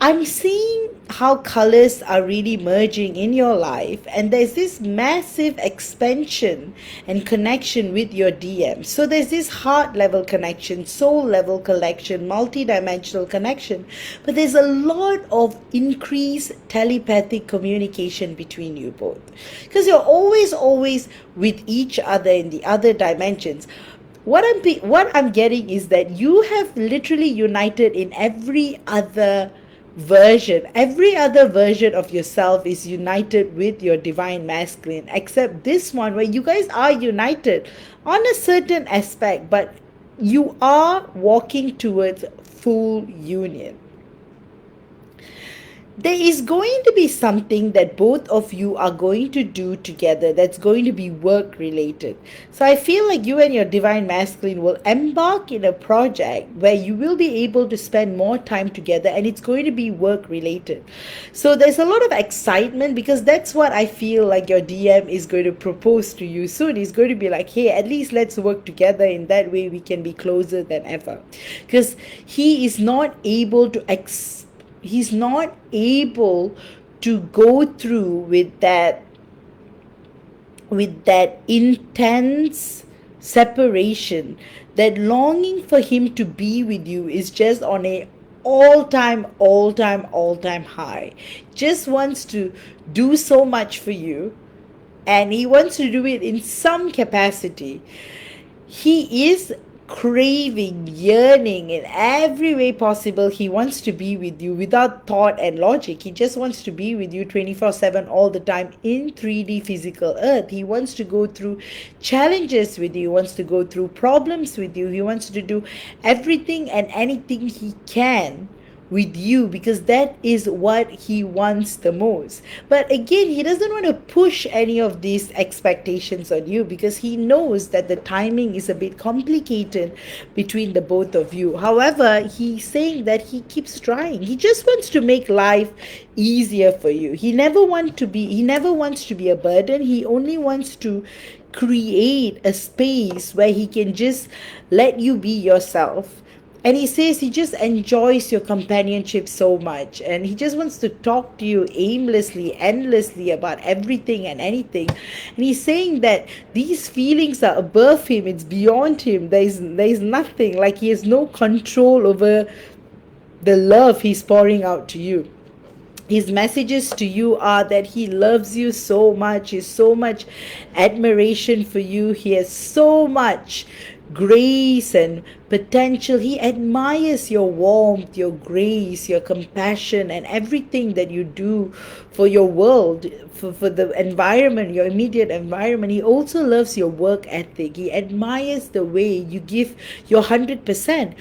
I'm seeing how colors are really merging in your life, and there's this massive expansion and connection with your DM. So there's this heart level connection, soul level connection, multi-dimensional connection, but there's a lot of increased telepathic communication between you both, because you're always with each other in the other dimensions. What I'm getting is that you have literally united in every other version of yourself is united with your divine masculine, except this one where you guys are united on a certain aspect, but you are walking towards full union. There is going to be something that both of you are going to do together that's going to be work related. So I feel like you and your divine masculine will embark in a project where you will be able to spend more time together, and it's going to be work related. So there's a lot of excitement, because that's what I feel like your DM is going to propose to you soon. He's going to be like, hey, at least let's work together. In that way we can be closer than ever, because he is not able to he's not able to go through with that intense separation. That longing for him to be with you is just on a all-time high. Just wants to do so much for you, and he wants to do it in some capacity. He is craving, yearning in every way possible. He wants to be with you without thought and logic. He just wants to be with you 24/7 all the time in 3D physical earth. He wants to go through challenges with you. He wants to go through problems with you. He wants to do everything and anything he can with you, because that is what he wants the most. But again, he doesn't want to push any of these expectations on you, because he knows that the timing is a bit complicated between the both of you. However, he's saying that he keeps trying. He just wants to make life easier for you. He never wants to be a burden. He only wants to create a space where he can just let you be yourself And he says he just enjoys your companionship so much, and he just wants to talk to you aimlessly, endlessly about everything and anything. And he's saying that these feelings are above him, it's beyond him. There is nothing, like he has no control over the love he's pouring out to you. His messages to you are that he loves you so much, he has so much admiration for you, he has so much grace and potential. He admires your warmth, your grace, your compassion, and everything that you do for your world, for the environment, your immediate environment. He also loves your work ethic. He admires the way you give your 100%.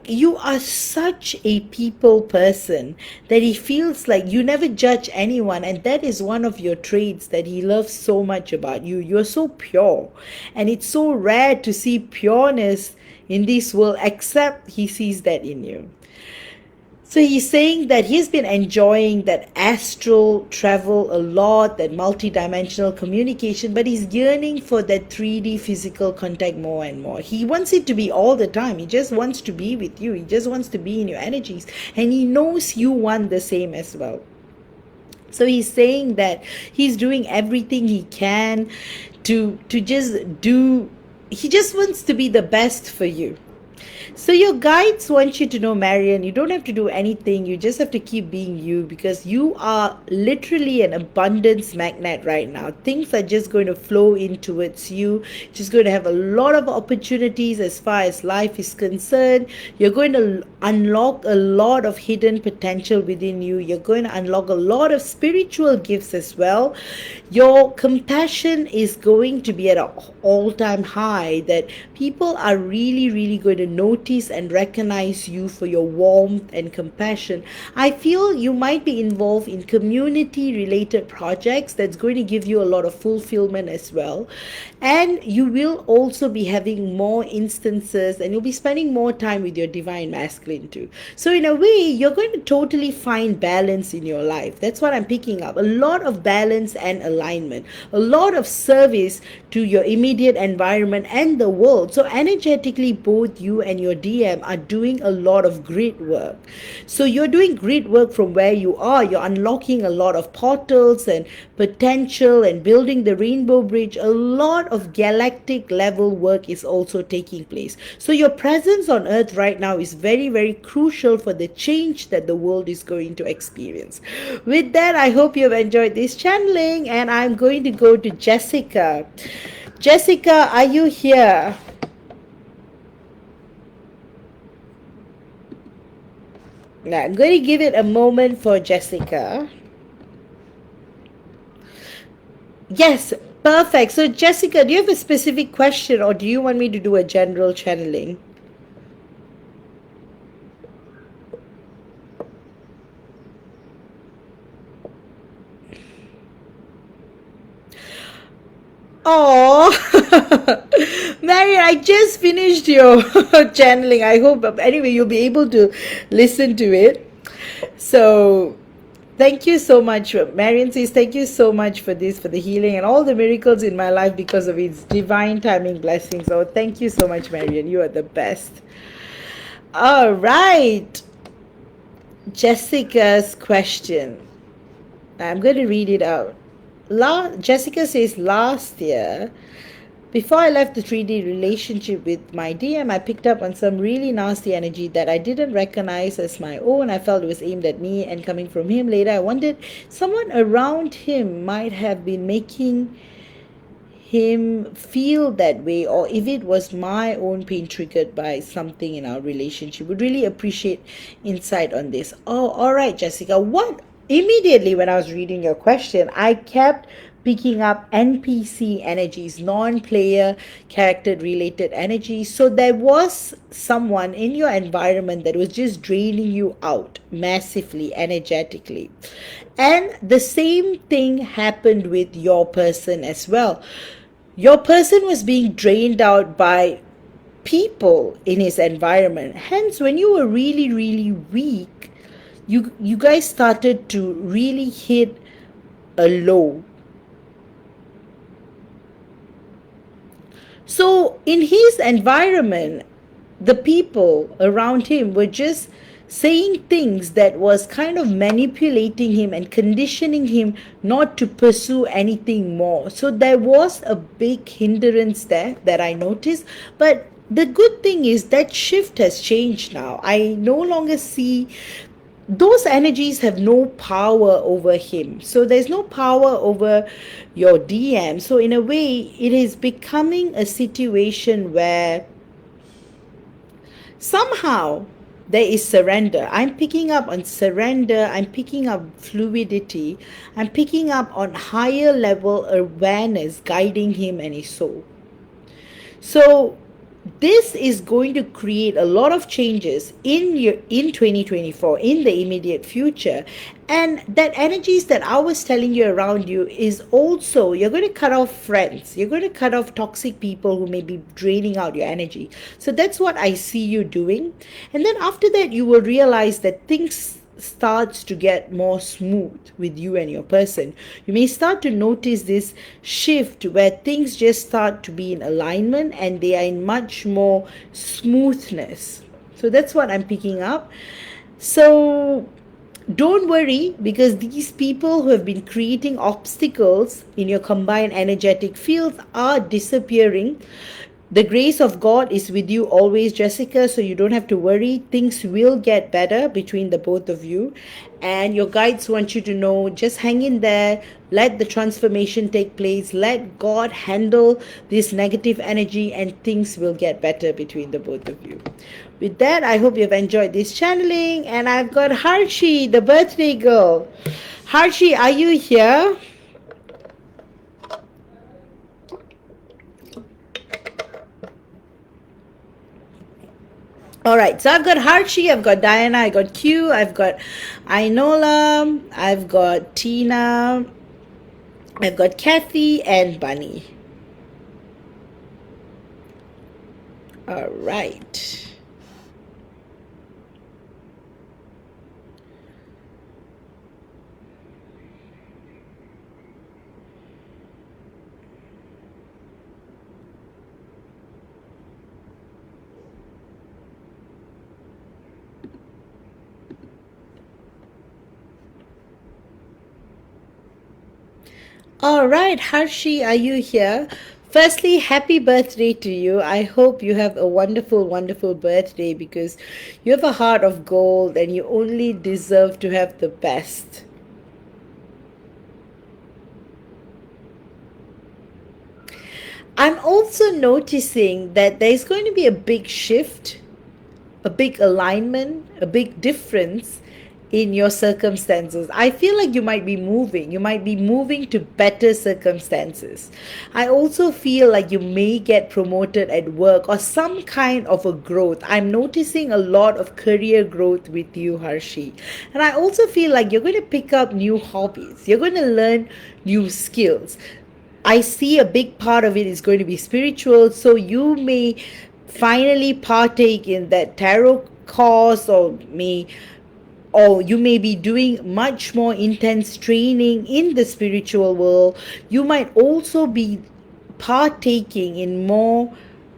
You are such a people person that he feels like you never judge anyone, and that is one of your traits that he loves so much about you. You're so pure, and it's so rare to see pureness in this world, except he sees that in you. So he's saying that he's been enjoying that astral travel a lot, that multidimensional communication, but he's yearning for that 3D physical contact more and more. He wants it to be all the time. He just wants to be with you. He just wants to be in your energies. And he knows you want the same as well. So he's saying that he's doing everything he can to just do, he just wants to be the best for you. So your guides want you to know, Marian, you don't have to do anything. You just have to keep being you, because you are literally an abundance magnet right now. Things are just going to flow in towards you. Just going to have a lot of opportunities as far as life is concerned. You're going to unlock a lot of hidden potential within you. You're going to unlock a lot of spiritual gifts as well. Your compassion is going to be at an all-time high, that people are really, really going to notice and recognize you for your warmth and compassion. I feel you might be involved in community related projects that's going to give you a lot of fulfillment as well. And you will also be having more instances, and you'll be spending more time with your divine masculine too. So in a way, you're going to totally find balance in your life. That's what I'm picking up. A lot of balance and alignment, a lot of service to your immediate environment and the world. So energetically, both you and your DM are doing a lot of great work. So you're doing great work from where you are. You're unlocking a lot of portals and potential and building the rainbow bridge. A lot of galactic level work is also taking place. So your presence on earth right now is very, very crucial for the change that the world is going to experience. With that, I hope you've enjoyed this channeling, and I'm going to go to Jessica. Jessica, are you here? Now, I'm going to give it a moment for Jessica. Yes, perfect. So, Jessica, do you have a specific question, or do you want me to do a general channeling? Oh, Marian, I just finished your channeling. I hope, anyway, you'll be able to listen to it. So, thank you so much. Marian says, thank you so much for this, for the healing and all the miracles in my life because of its divine timing blessings. So, thank you so much, Marian. You are the best. All right. Jessica's question. I'm going to read it out. Jessica says, last year, before I left the 3D relationship with my DM, I picked up on some really nasty energy that I didn't recognize as my own. I felt it was aimed at me and coming from him. Later, I wondered someone around him might have been making him feel that way, or if it was my own pain triggered by something in our relationship. Would really appreciate insight on this. Oh, all right, Jessica. Immediately when I was reading your question, I kept picking up NPC energies, non-player character related energies. So there was someone in your environment that was just draining you out massively, energetically. And the same thing happened with your person as well. Your person was being drained out by people in his environment. Hence, when you were really, really weak, you guys started to really hit a low. So in his environment, the people around him were just saying things that was kind of manipulating him and conditioning him not to pursue anything more. So there was a big hindrance there that I noticed. But the good thing is that shift has changed now. I no longer see those energies have no power over him. So there's no power over your DM. So in a way, it is becoming a situation where somehow there is surrender. I'm picking up on surrender. I'm picking up fluidity. I'm picking up on higher level awareness guiding him and his soul. So this is going to create a lot of changes in 2024, in the immediate future. And that energies that I was telling you around you is also, you're going to cut off friends, you're going to cut off toxic people who may be draining out your energy. So that's what I see you doing. And then after that, you will realize that things starts to get more smooth with you and your person. You may start to notice this shift where things just start to be in alignment and they are in much more smoothness. So that's what I'm picking up. So don't worry, because these people who have been creating obstacles in your combined energetic fields are disappearing. The grace of God is with you always, Jessica, so you don't have to worry. Things will get better between the both of you. And your guides want you to know, just hang in there. Let the transformation take place. Let God handle this negative energy and things will get better between the both of you. With that, I hope you've enjoyed this channeling. And I've got Harshi, the birthday girl. Harshi, are you here? All right, so I've got Harshi, I've got Diana, I got Q, I've got Ainola, I've got Tina, I've got Kathy and Bunny. All right. All right, Harshi, are you here? Firstly, happy birthday to you. I hope you have a wonderful, wonderful birthday because you have a heart of gold and you only deserve to have the best. I'm also noticing that there's going to be a big shift, a big alignment, a big difference in your circumstances. I feel like you might be moving. You might be moving to better circumstances. I also feel like you may get promoted at work or some kind of a growth. I'm noticing a lot of career growth with you, Harshi. And I also feel like you're going to pick up new hobbies. You're going to learn new skills. I see a big part of it is going to be spiritual. So you may finally partake in that tarot course or you may be doing much more intense training in the spiritual world. You might also be partaking in more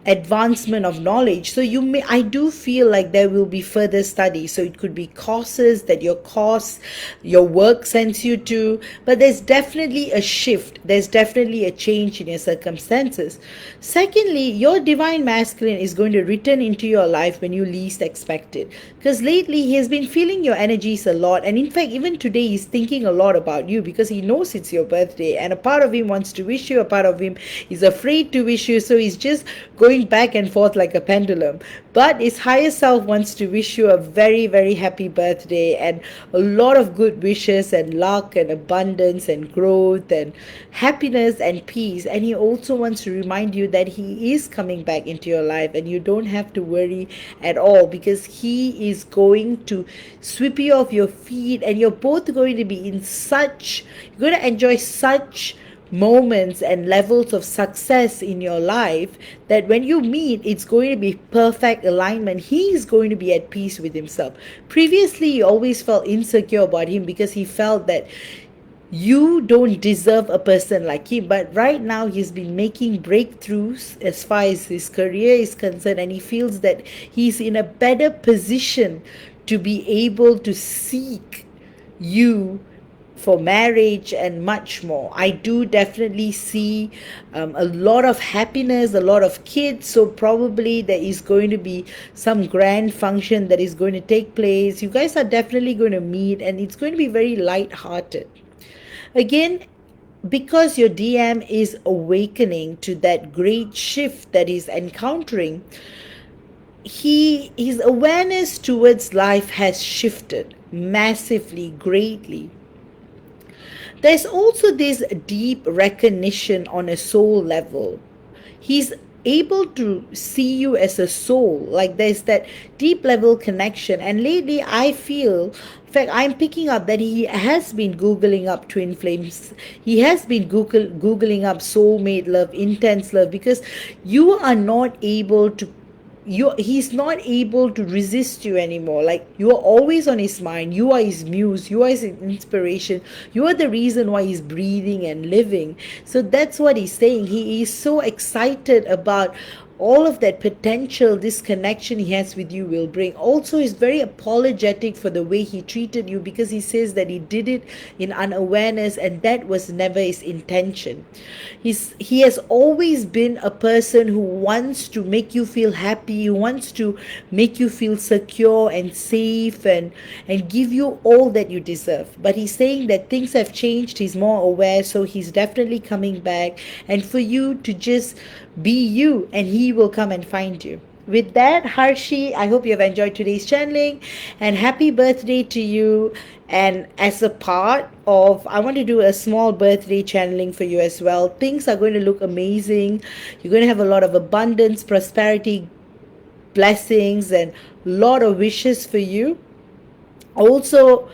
advancement of knowledge. So I do feel like there will be further study. So it could be courses that your work sends you to, but there's definitely a shift. There's definitely a change in your circumstances. Secondly, your divine masculine is going to return into your life when you least expect it. Because lately he has been feeling your energies a lot. And in fact, even today he's thinking a lot about you because he knows it's your birthday. And a part of him wants to wish you, a part of him is afraid to wish you. So he's just going back and forth like a pendulum. But his higher self wants to wish you a very, very happy birthday and a lot of good wishes and luck and abundance and growth and happiness and peace. And he also wants to remind you that he is coming back into your life and you don't have to worry at all because he is going to sweep you off your feet and you're both going to be you're going to enjoy such moments and levels of success in your life that when you meet, it's going to be perfect alignment. He's going to be at peace with himself. Previously, you always felt insecure about him because he felt that You don't deserve a person like him. But right now, he's been making breakthroughs as far as his career is concerned, and he feels that he's in a better position to be able to seek you for marriage and much more. I do definitely see a lot of happiness, a lot of kids. So probably there is going to be some grand function that is going to take place. You guys are definitely going to meet, and it's going to be very light-hearted. Again, because your DM is awakening to that great shift that he's encountering, his awareness towards life has shifted massively, greatly. There's also this deep recognition on a soul level. He's able to see you as a soul. Like there's that deep level connection. And lately, I feel, in fact, I'm picking up that he has been Googling up twin flames. He has been Googling up soulmate love, intense love, because you are not able to he's not able to resist you anymore. Like, you are always on his mind. You are his muse, you are his inspiration, you are the reason why he's breathing and living. So that's what he's saying. He is so excited about all of that potential this connection he has with you will bring. Also, he's very apologetic for the way he treated you, because he says that he did it in unawareness and that was never his intention. He has always been a person who wants to make you feel happy, who wants to make you feel secure and safe, and give you all that you deserve. But he's saying that things have changed, he's more aware, so he's definitely coming back, and for you to just be you, and he will come and find you. With that, Harshi, I hope you have enjoyed today's channeling, and happy birthday to you. And as a part of, I want to do a small birthday channeling for you as well. Things are going to look amazing. You're going to have a lot of abundance, prosperity, blessings, and a lot of wishes for you. Also,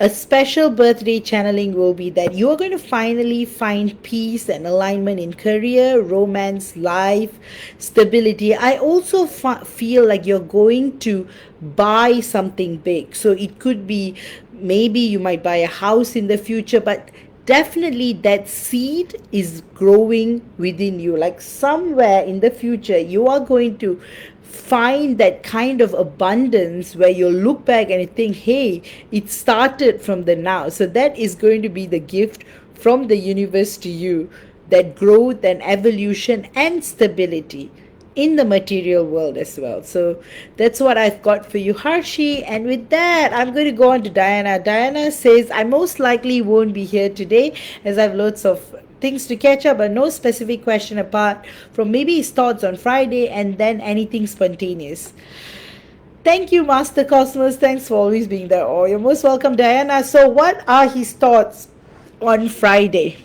a special birthday channeling will be that you are going to finally find peace and alignment in career, romance, life, stability. I also feel like you're going to buy something big. So it could be, maybe you might buy a house in the future, but definitely that seed is growing within you. Like somewhere in the future, you are going to find that kind of abundance where you'll look back and you think, hey, it started from the now. So that is going to be the gift from the universe to you, that growth and evolution and stability in the material world as well. So that's what I've got for you, Harshi. And with that, I'm going to go on to Diana. Diana says, I most likely won't be here today as I have loads of things to catch up, but no specific question apart from maybe his thoughts on Friday and then anything spontaneous. Thank you, Master Cosmos. Thanks for always being there. Oh, you're most welcome, Diana. So what are his thoughts on Friday?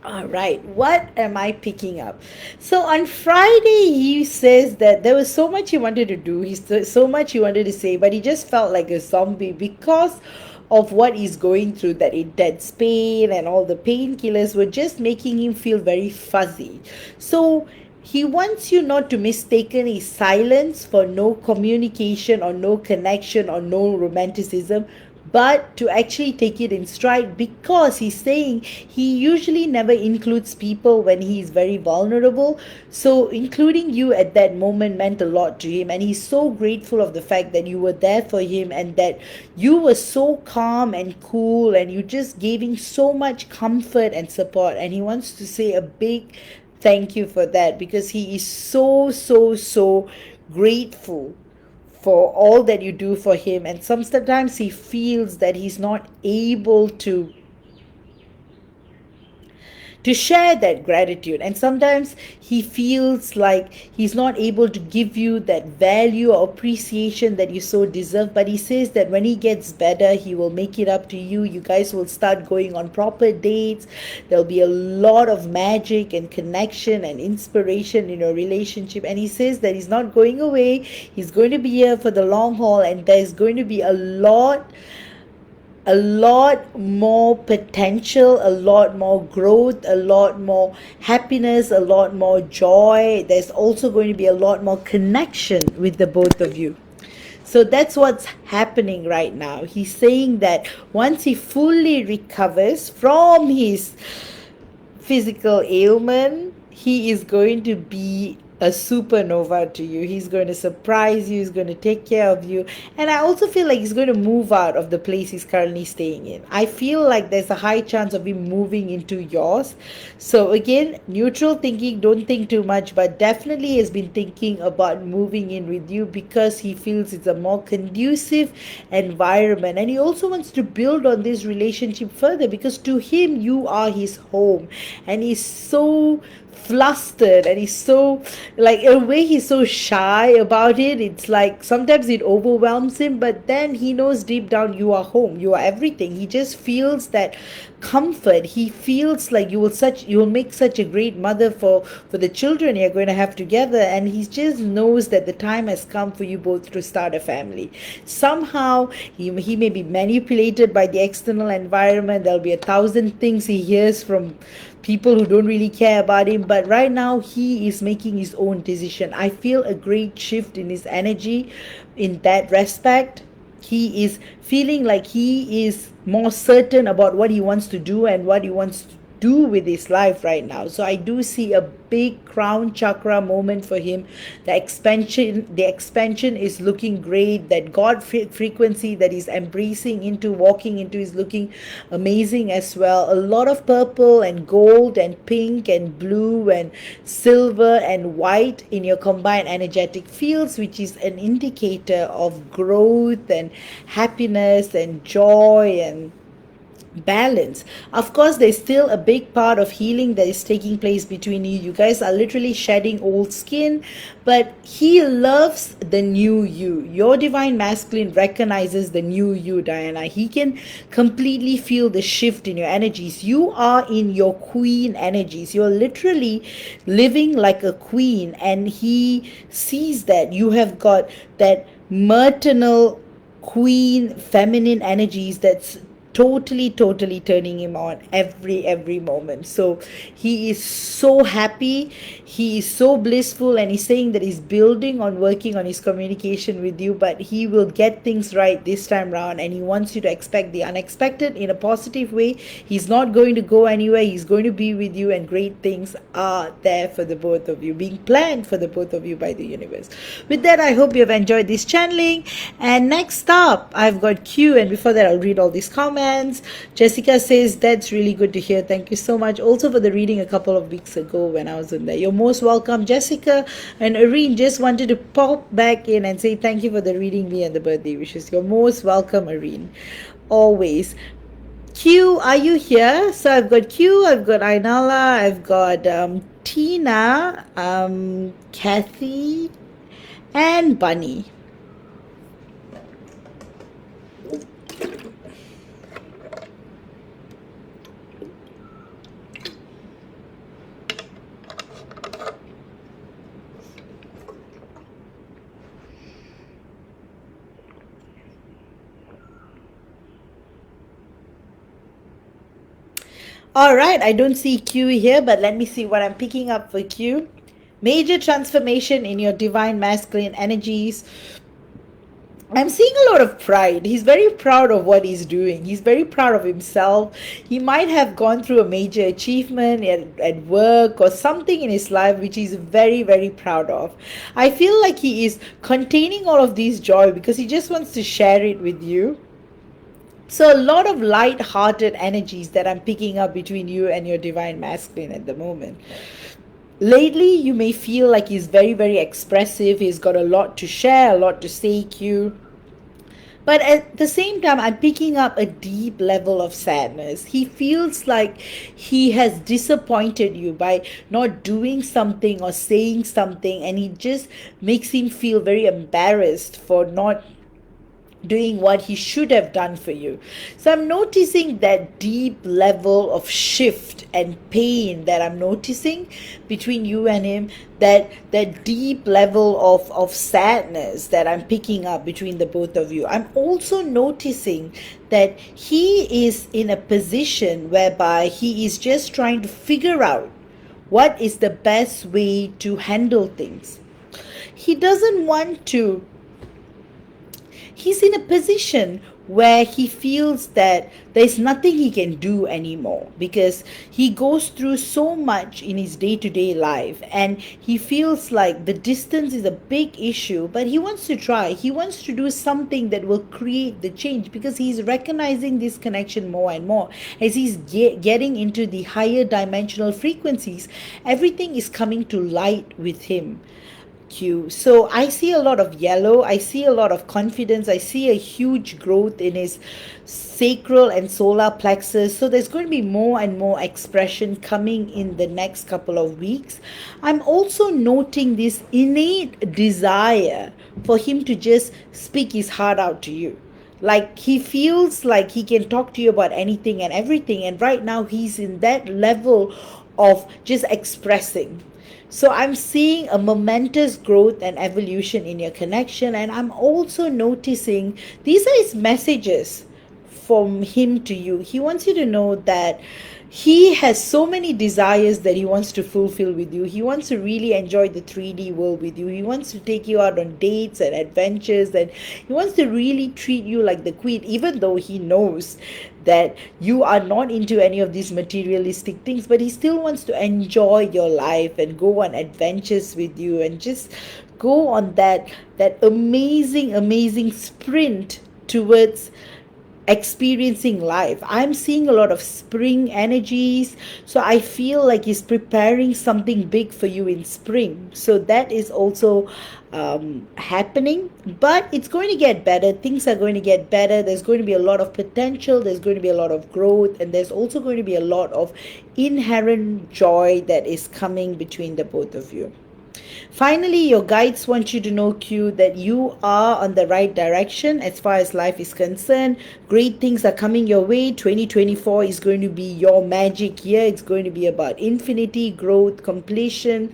All right, what am I picking up? So on Friday, he says that there was so much he wanted to do, so much he wanted to say, but he just felt like a zombie because of what he's going through, that intense pain and all the painkillers were just making him feel very fuzzy. So he wants you not to mistaken his silence for no communication or no connection or no romanticism, but to actually take it in stride, because he's saying he usually never includes people when he is very vulnerable. So including you at that moment meant a lot to him, and he's so grateful of the fact that you were there for him and that you were so calm and cool and you just gave him so much comfort and support. And he wants to say a big thank you for that, because he is so grateful for all that you do for him. And sometimes he feels that he's not able to share that gratitude, and sometimes he feels like he's not able to give you that value or appreciation that you so deserve. But he says that when he gets better, he will make it up to you. You guys will start going on proper dates. There'll be a lot of magic and connection and inspiration in your relationship. And he says that he's not going away, he's going to be here for the long haul, and there's going to be a lot a lot more potential, a lot more growth, a lot more happiness, a lot more joy. There's also going to be a lot more connection with the both of you. So that's what's happening right now. He's saying that once he fully recovers from his physical ailment, he is going to be a supernova to you. He's going to surprise you, he's going to take care of you. And I also feel like he's going to move out of the place he's currently staying in. I feel like there's a high chance of him moving into yours. So again, neutral thinking, don't think too much, but definitely has been thinking about moving in with you because he feels it's a more conducive environment. And he also wants to build on this relationship further because to him, you are his home. And he's so flustered and he's so, like, in a way he's so shy about it. It's like sometimes it overwhelms him, but then he knows deep down you are home, you are everything. He just feels that comfort. He feels like you will make such a great mother for the children you're going to have together, and he just knows that the time has come for you both to start a family. Somehow he may be manipulated by the external environment. There'll be 1,000 things he hears from people who don't really care about him, but right now he is making his own decision. I feel a great shift in his energy in that respect. He is feeling like he is more certain about what he wants to do and what he wants to do with his life right now. So I do see a big crown chakra moment for him. The expansion is looking great. That God frequency that he's embracing into, walking into, is looking amazing as well. A lot of purple and gold and pink and blue and silver and white in your combined energetic fields, which is an indicator of growth and happiness and joy and balance. Of course, there's still a big part of healing that is taking place between you. You guys are literally shedding old skin, but he loves the new you. Your divine masculine recognizes the new you, Diana. He can completely feel the shift in your energies. You are in your queen energies. You're literally living like a queen, and he sees that you have got that maternal queen feminine energies that's totally turning him on every moment. So he is so happy, he is so blissful, and he's saying that he's building on working on his communication with you, but he will get things right this time round, and he wants you to expect the unexpected in a positive way. He's not going to go anywhere. He's going to be with you, and great things are there for the both of you, being planned for the both of you by the universe. With that, I hope you have enjoyed this channeling. And next up, I've got Q, and before that I'll read all these comments. Jessica says, that's really good to hear. Thank you so much also for the reading a couple of weeks ago when I was in there. You're most welcome, Jessica. And Irene just wanted to pop back in and say thank you for the reading me and the birthday wishes. You're most welcome, Irene, always. Q, are you here? So I've got Q, I've got Ainala, I've got Tina, Kathy, and Bunny. All right, I don't see Q here, but let me see what I'm picking up for Q. Major transformation in your divine masculine energies. I'm seeing a lot of pride. He's very proud of what he's doing. He's very proud of himself. He might have gone through a major achievement at work or something in his life which he's very proud of. I feel like he is containing all of these joy because he just wants to share it with you. So a lot of light-hearted energies that I'm picking up between you and your divine masculine at the moment. Lately, you may feel like he's very expressive. He's got a lot to share, a lot to say to you. But at the same time, I'm picking up a deep level of sadness. He feels like he has disappointed you by not doing something or saying something, and it just makes him feel very embarrassed for not doing what he should have done for you. So I'm noticing that deep level of shift and pain that I'm noticing between you and him, that deep level of sadness that I'm picking up between the both of you. I'm also noticing that he is in a position whereby he is just trying to figure out what is the best way to handle things. He doesn't want to, he's in a position where he feels that there's nothing he can do anymore, because he goes through so much in his day-to-day life, and he feels like the distance is a big issue, but he wants to try, he wants to do something that will create the change, because he's recognizing this connection more and more as he's getting into the higher dimensional frequencies. Everything is coming to light with him. So I see a lot of yellow, I see a lot of confidence, I see a huge growth in his sacral and solar plexus. So there's going to be more and more expression coming in the next couple of weeks. I'm also noting this innate desire for him to just speak his heart out to you. Like he feels like he can talk to you about anything and everything, and right now he's in that level of just expressing. So I'm seeing a momentous growth and evolution in your connection, and I'm also noticing these are his messages from him to you. He wants you to know that he has so many desires that he wants to fulfill with you. He wants to really enjoy the 3D world with you. He wants to take you out on dates and adventures, and he wants to really treat you like the queen, even though he knows that you are not into any of these materialistic things, but he still wants to enjoy your life and go on adventures with you and just go on that amazing sprint towards experiencing life. I'm seeing a lot of spring energies, so I feel like he's preparing something big for you in spring. So that is also happening, but it's going to get better. Things are going to get better. There's going to be a lot of potential, there's going to be a lot of growth, and there's also going to be a lot of inherent joy that is coming between the both of you. Finally, your guides want you to know, Q, that you are on the right direction as far as life is concerned. Great things are coming your way. 2024 is going to be your magic year. It's going to be about infinity, growth, completion,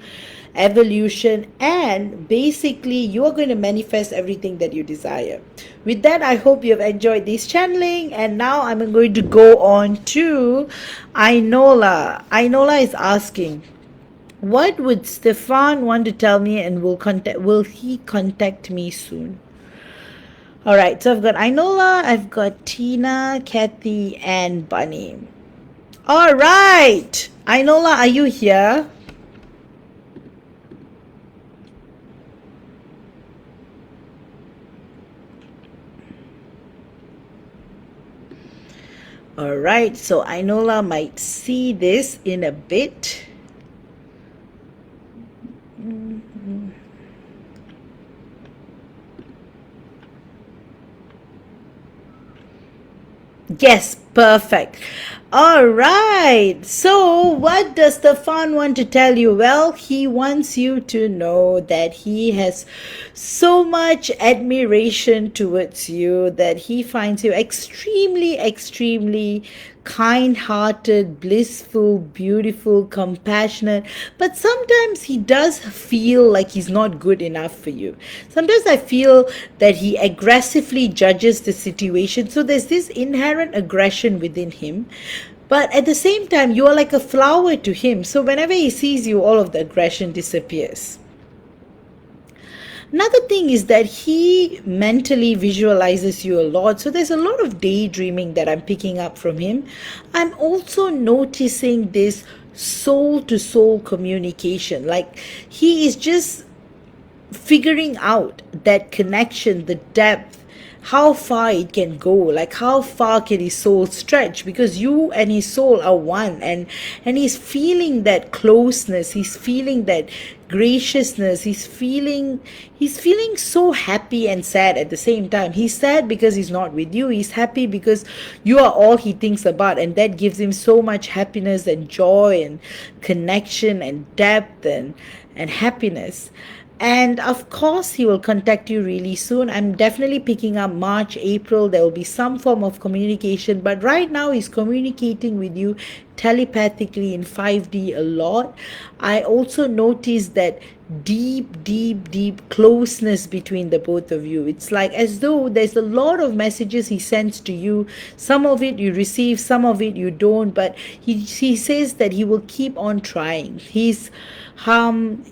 evolution, and basically you are going to manifest everything that you desire. With that, I hope you have enjoyed this channeling, and now I'm going to go on to Ainola. Ainola is asking, what would Stefan want to tell me, and will he contact me soon? All right, so I've got Ainola, I've got Tina, Kathy, and Bunny. All right, Ainola, are you here? All right, so Ainola might see this in a bit. Yes, perfect. All right. So, what does Stefan want to tell you? Well, he wants you to know that he has so much admiration towards you, that he finds you extremely kind-hearted, blissful, beautiful, compassionate, but sometimes he does feel like he's not good enough for you. Sometimes I feel that he aggressively judges the situation, so there's this inherent aggression within him, but at the same time you are like a flower to him, so whenever he sees you, all of the aggression disappears. Another thing is that he mentally visualizes you a lot. So there's a lot of daydreaming that I'm picking up from him. I'm also noticing this soul to soul communication. Like he is just figuring out that connection, the depth, how far it can go, like how far can his soul stretch, because you and his soul are one, and he's feeling that closeness, he's feeling that graciousness, he's feeling so happy and sad at the same time. He's sad because he's not with you, he's happy because you are all he thinks about, and that gives him so much happiness and joy and connection and depth and happiness. And of course, he will contact you really soon. I'm definitely picking up March, April. There will be some form of communication. But right now, he's communicating with you telepathically in 5D a lot. I also noticed that deep closeness between the both of you. It's like as though there's a lot of messages he sends to you. Some of it you receive, some of it you don't. But he says that he will keep on trying. Um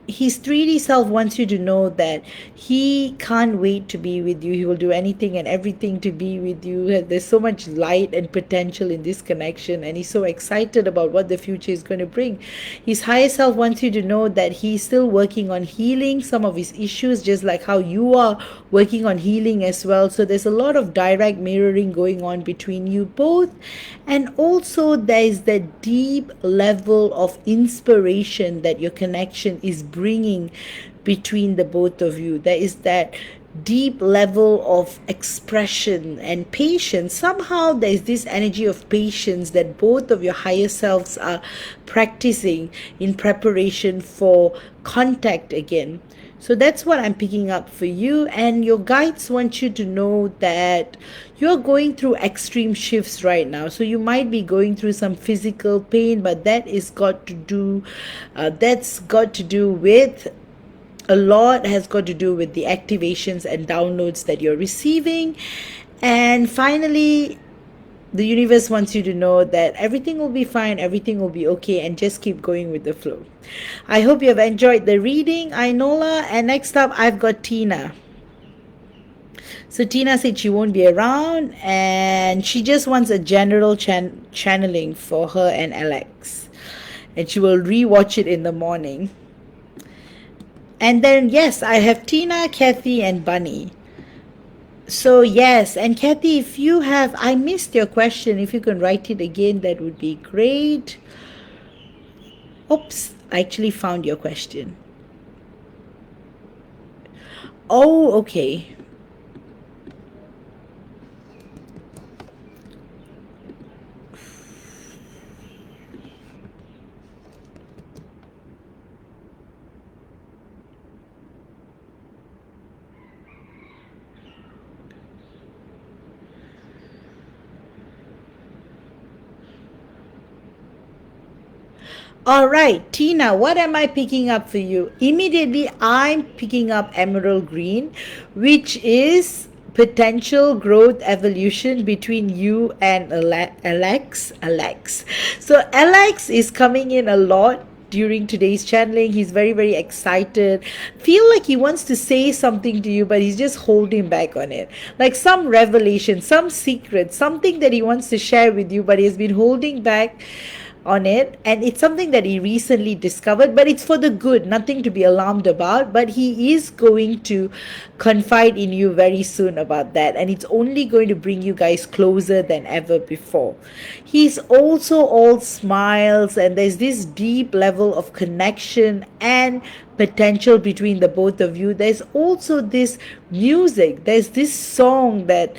his 3D self wants you to know that he can't wait to be with you. He will do anything and everything to be with you. There's so much light and potential in this connection, and he's so excited about what the future is going to bring. His higher self wants you to know that he's still working on healing some of his issues, just like how you are working on healing as well. So there's a lot of direct mirroring going on between you both. And also, there is that deep level of inspiration that your connection is bringing between the both of you. There is that deep level of expression and patience. Somehow there's this energy of patience that both of your higher selves are practicing in preparation for contact again. So that's what I'm picking up for you. And your guides want you to know that you're going through extreme shifts right now. So you might be going through some physical pain, but that's got to do with a lot has got to do with the activations and downloads that you're receiving. And finally, the universe wants you to know that everything will be fine, everything will be okay, and just keep going with the flow. I hope you have enjoyed the reading, Ainola. And next up, I've got Tina. So Tina said she won't be around, and she just wants a general channeling for her and Alex. And she will rewatch it in the morning. And then, yes, I have Tina, Kathy, and Bunny. So, yes, and Kathy, if you have, I missed your question. If you can write it again, that would be great. Oops, I actually found your question. Oh, okay. All right, Tina, what am I picking up for you? Immediately, I'm picking up emerald green, which is potential growth evolution between you and Alex. So Alex is coming in a lot during today's channeling. He's very excited, feel like he wants to say something to you, but he's just holding back on it, like some revelation, some secret, something that he wants to share with you, but he's been holding back on it. And it's something that he recently discovered, but it's for the good, nothing to be alarmed about. But he is going to confide in you very soon about that, and it's only going to bring you guys closer than ever before. He's also all smiles, and there's this deep level of connection and potential between the both of you. There's also this music, there's this song that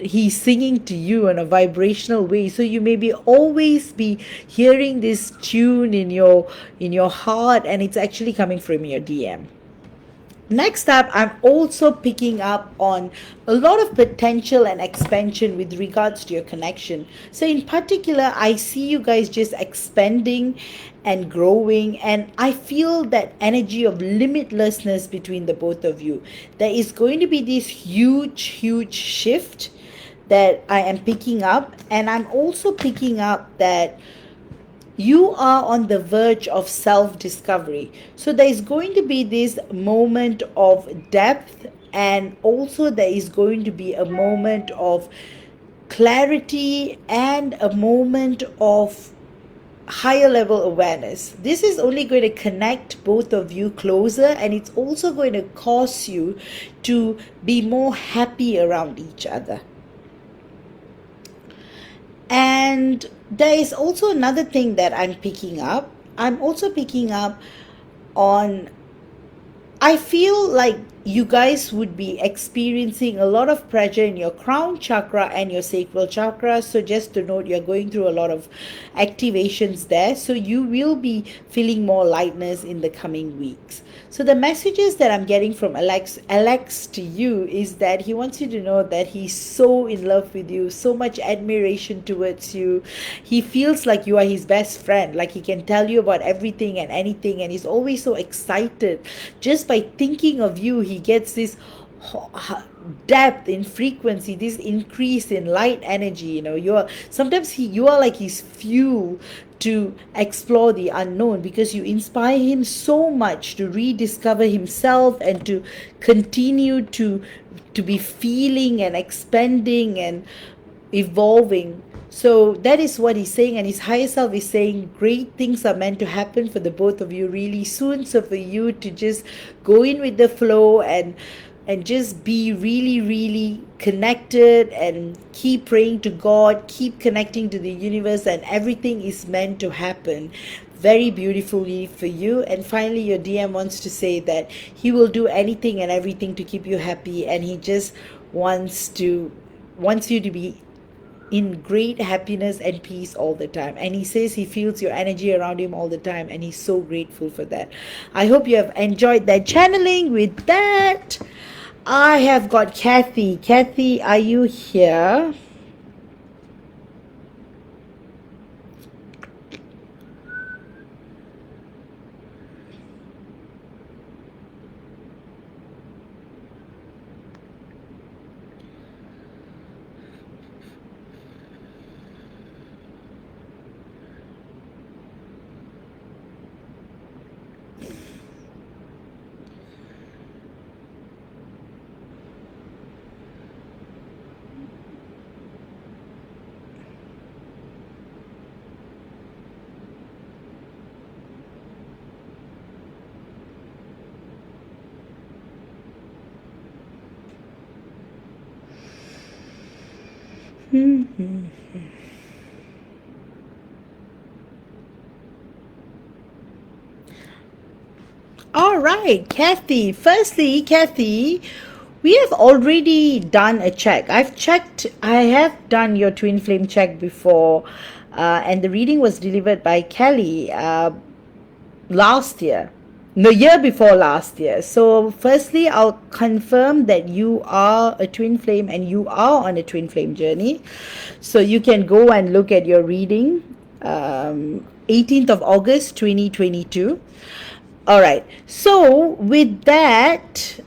he's singing to you in a vibrational way. So you may be always be hearing this tune in your heart, and it's actually coming from your DM. Next up, I'm also picking up on a lot of potential and expansion with regards to your connection. So in particular, I see you guys just expanding and growing, and I feel that energy of limitlessness between the both of you. There is going to be this huge shift that I am picking up, and I'm also picking up that you are on the verge of self-discovery. So there is going to be this moment of depth, and also there is going to be a moment of clarity and a moment of higher level awareness. This is only going to connect both of you closer, and it's also going to cause you to be more happy around each other. And there is also another thing that I'm picking up. I'm also picking up on, I feel like you guys would be experiencing a lot of pressure in your crown chakra and your sacral chakra. So just to note, you're going through a lot of activations there, so you will be feeling more lightness in the coming weeks. So the messages that I'm getting from Alex to you is that he wants you to know that he's so in love with you, so much admiration towards you. He feels like you are his best friend, like he can tell you about everything and anything, and he's always so excited. Just by thinking of you, he gets this depth in frequency, this increase in light energy. You are like his fuel to explore the unknown, because you inspire him so much to rediscover himself and to continue to be feeling and expanding and evolving. So that is what he's saying, and his higher self is saying great things are meant to happen for the both of you really soon. So for you to just go in with the flow and just be really, really connected and keep praying to God, keep connecting to the universe, and everything is meant to happen very beautifully for you. And finally, your DM wants to say that he will do anything and everything to keep you happy, and he just wants you to be in great happiness and peace all the time. And he says he feels your energy around him all the time, and he's so grateful for that. I hope you have enjoyed that channeling. With that, I have got Kathy. Kathy, are you here? All right, Kathy. Firstly, Kathy, we have already done a check. I have done your twin flame check before, and the reading was delivered by Kelly last year. The year before last year. So firstly, I'll confirm that you are a twin flame and you are on a twin flame journey. So you can go and look at your reading, 18th of August 2022. All right. So with that,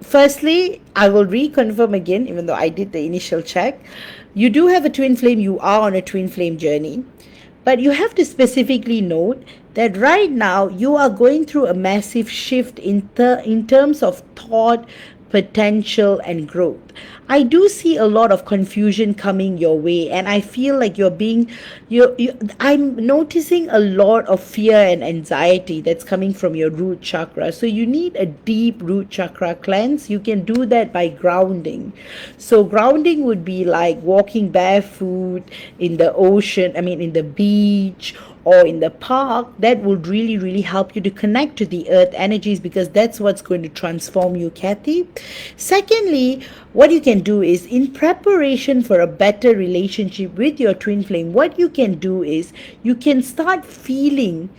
firstly, I will reconfirm again, even though I did the initial check. You do have a twin flame. You are on a twin flame journey. But you have to specifically note that right now you are going through a massive shift in terms of thought, potential, and growth. I do see a lot of confusion coming your way, and I feel like I'm noticing a lot of fear and anxiety that's coming from your root chakra. So you need a deep root chakra cleanse. You can do that by grounding. So grounding would be like walking barefoot in the ocean, in the beach or in the park. That would really, really help you to connect to the earth energies, because that's what's going to transform you, Kathy. Secondly, what you can do is, in preparation for a better relationship with your twin flame, what you can do is you can start feeling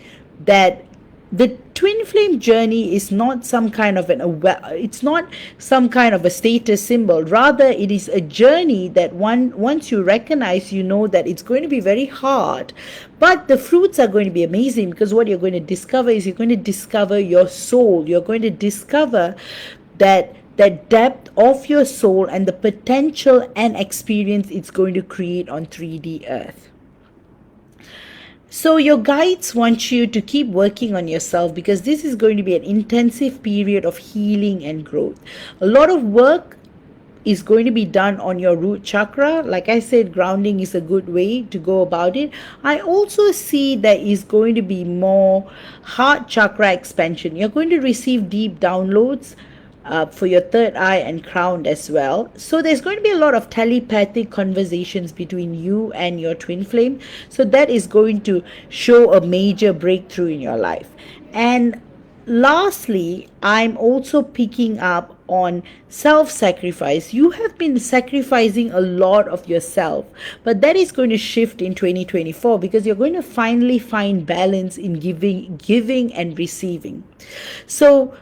that the twin flame journey is not some kind of it's not some kind of a status symbol. Rather, it is a journey that once you recognize, you know that it's going to be very hard, but the fruits are going to be amazing, because what you're going to discover is you're going to discover your soul. You're going to discover that depth of your soul and the potential and experience it's going to create on 3D Earth. So your guides want you to keep working on yourself, because this is going to be an intensive period of healing and growth. A lot of work is going to be done on your root chakra. Like I said, grounding is a good way to go about it. I also see there is going to be more heart chakra expansion. You're going to receive deep downloads for your third eye and crown as well. So there's going to be a lot of telepathic conversations between you and your twin flame. So that is going to show a major breakthrough in your life. And lastly, I'm also picking up on self-sacrifice. You have been sacrificing a lot of yourself, but that is going to shift in 2024 because you're going to finally find balance in giving and receiving. So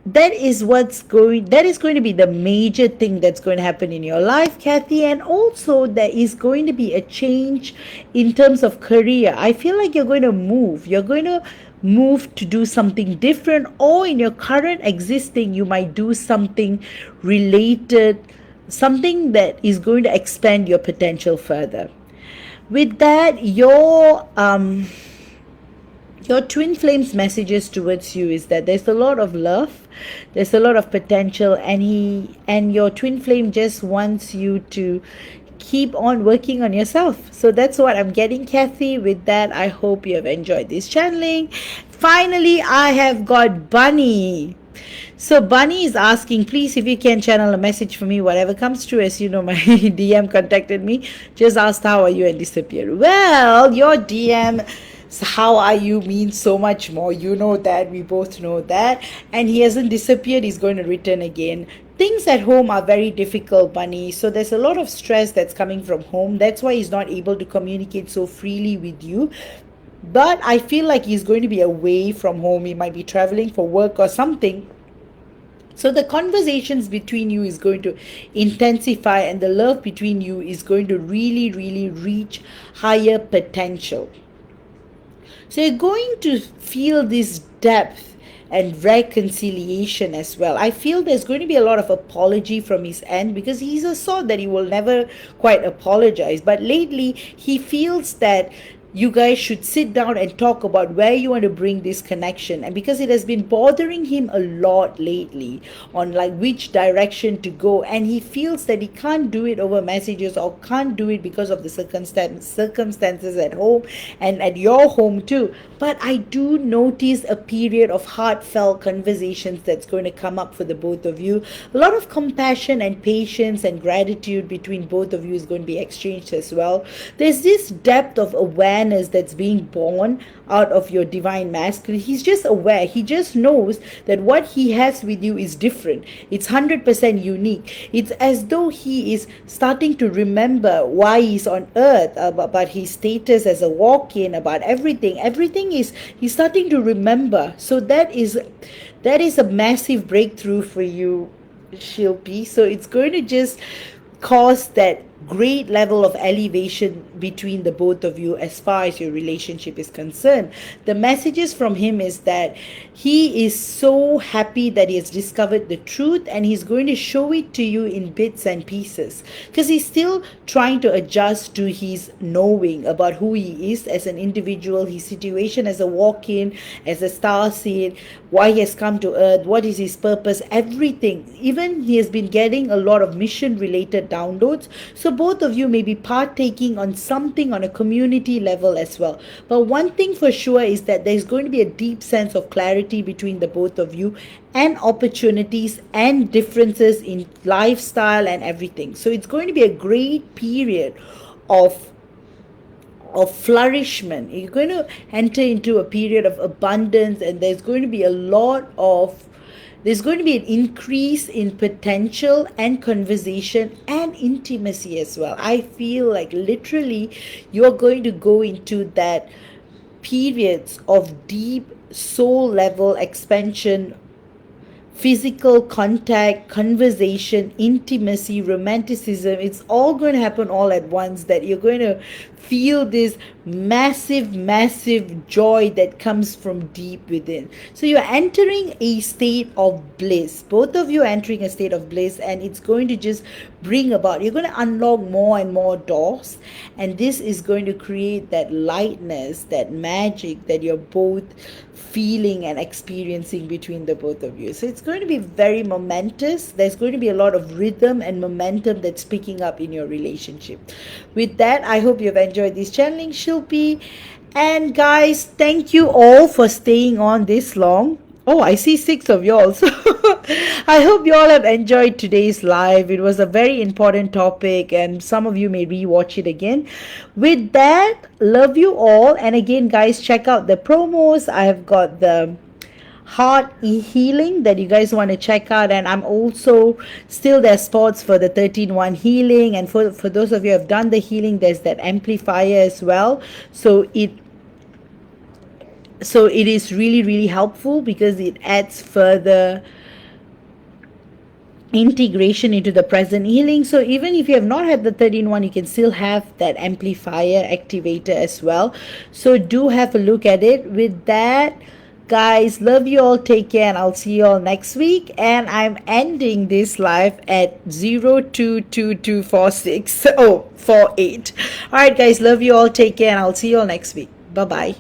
that is going to be the major thing that's going to happen in your life, Kathy. And also there is going to be a change in terms of career. I feel like you're going to move to do something different, or in your current existing you might do something related, something that is going to expand your potential further. With that, your twin flames messages towards you is that there's a lot of love, there's a lot of potential, and your twin flame just wants you to keep on working on yourself. So that's what I'm getting, Kathy. With that, I hope you have enjoyed this channeling. Finally, I have got Bunny. So Bunny is asking, please, if you can channel a message for me, whatever comes through. As you know, my DM contacted me, just asked how are you and disappeared. Well, your DM, how are you, means so much more. You know that, we both know that. And he hasn't disappeared, he's going to return again. Things at home are very difficult, Bunny. So there's a lot of stress that's coming from home. That's why he's not able to communicate so freely with you. But I feel like he's going to be away from home. He might be traveling for work or something. So the conversations between you is going to intensify, and the love between you is going to really, really reach higher potential. So you're going to feel this depth and reconciliation as well. I feel there's going to be a lot of apology from his end, because he's a sort that he will never quite apologize. But lately, he feels that you guys should sit down and talk about where you want to bring this connection. And because it has been bothering him a lot lately on like which direction to go, and he feels that he can't do it over messages, or can't do it because of the circumstances at home and at your home too. But I do notice a period of heartfelt conversations that's going to come up for the both of you. A lot of compassion and patience and gratitude between both of you is going to be exchanged as well. There's this depth of awareness that's being born out of your divine masculine. He's just aware. He just knows that what he has with you is different. It's 100% unique. It's as though he is starting to remember why he's on earth, about his status as a walk-in, about everything. Everything is, he's starting to remember. So that is a massive breakthrough for you, Shilpi. So it's going to just cause that great level of elevation between the both of you as far as your relationship is concerned. The messages from him is that he is so happy that he has discovered the truth, and he's going to show it to you in bits and pieces, because he's still trying to adjust to his knowing about who he is as an individual, his situation as a walk-in, as a star seed, why he has come to earth, what is his purpose, everything. Even he has been getting a lot of mission related downloads. So both of you may be partaking on something on a community level as well. But one thing for sure is that there's going to be a deep sense of clarity between the both of you, and opportunities and differences in lifestyle and everything. So it's going to be a great period of flourishment. You're going to enter into a period of abundance, and there's going to be an increase in potential and conversation and intimacy as well. I feel like literally you're going to go into that periods of deep soul level expansion, physical contact, conversation, intimacy, romanticism. It's all going to happen all at once, that you're going to feel this massive joy that comes from deep within. So you're entering a state of bliss. Both of you are entering a state of bliss, and it's going to just bring about, you're going to unlock more and more doors, and this is going to create that lightness, that magic that you're both feeling and experiencing between the both of you. So it's going to be very momentous. There's going to be a lot of rhythm and momentum that's picking up in your relationship. With that, I hope you've enjoyed this channeling, Shilpi. And guys, thank you all for staying on this long. Oh, I see 6 of y'all. So I hope you all have enjoyed today's live. It was a very important topic, and some of you may rewatch it again. With that, love you all. And again, guys, check out the promos. I have got the heart healing that you guys want to check out. And I'm also still there's spots for the 13-1 healing, and for those of you who have done the healing, there's that amplifier as well. So it is really, really helpful because it adds further integration into the present healing. So even if you have not had the 13-1, you can still have that amplifier activator as well. So do have a look at it. With that, guys, love you all, take care, and I'll see you all next week. And I'm ending this live at 022246 48. All right, guys, love you all, take care, and I'll see you all next week. Bye bye.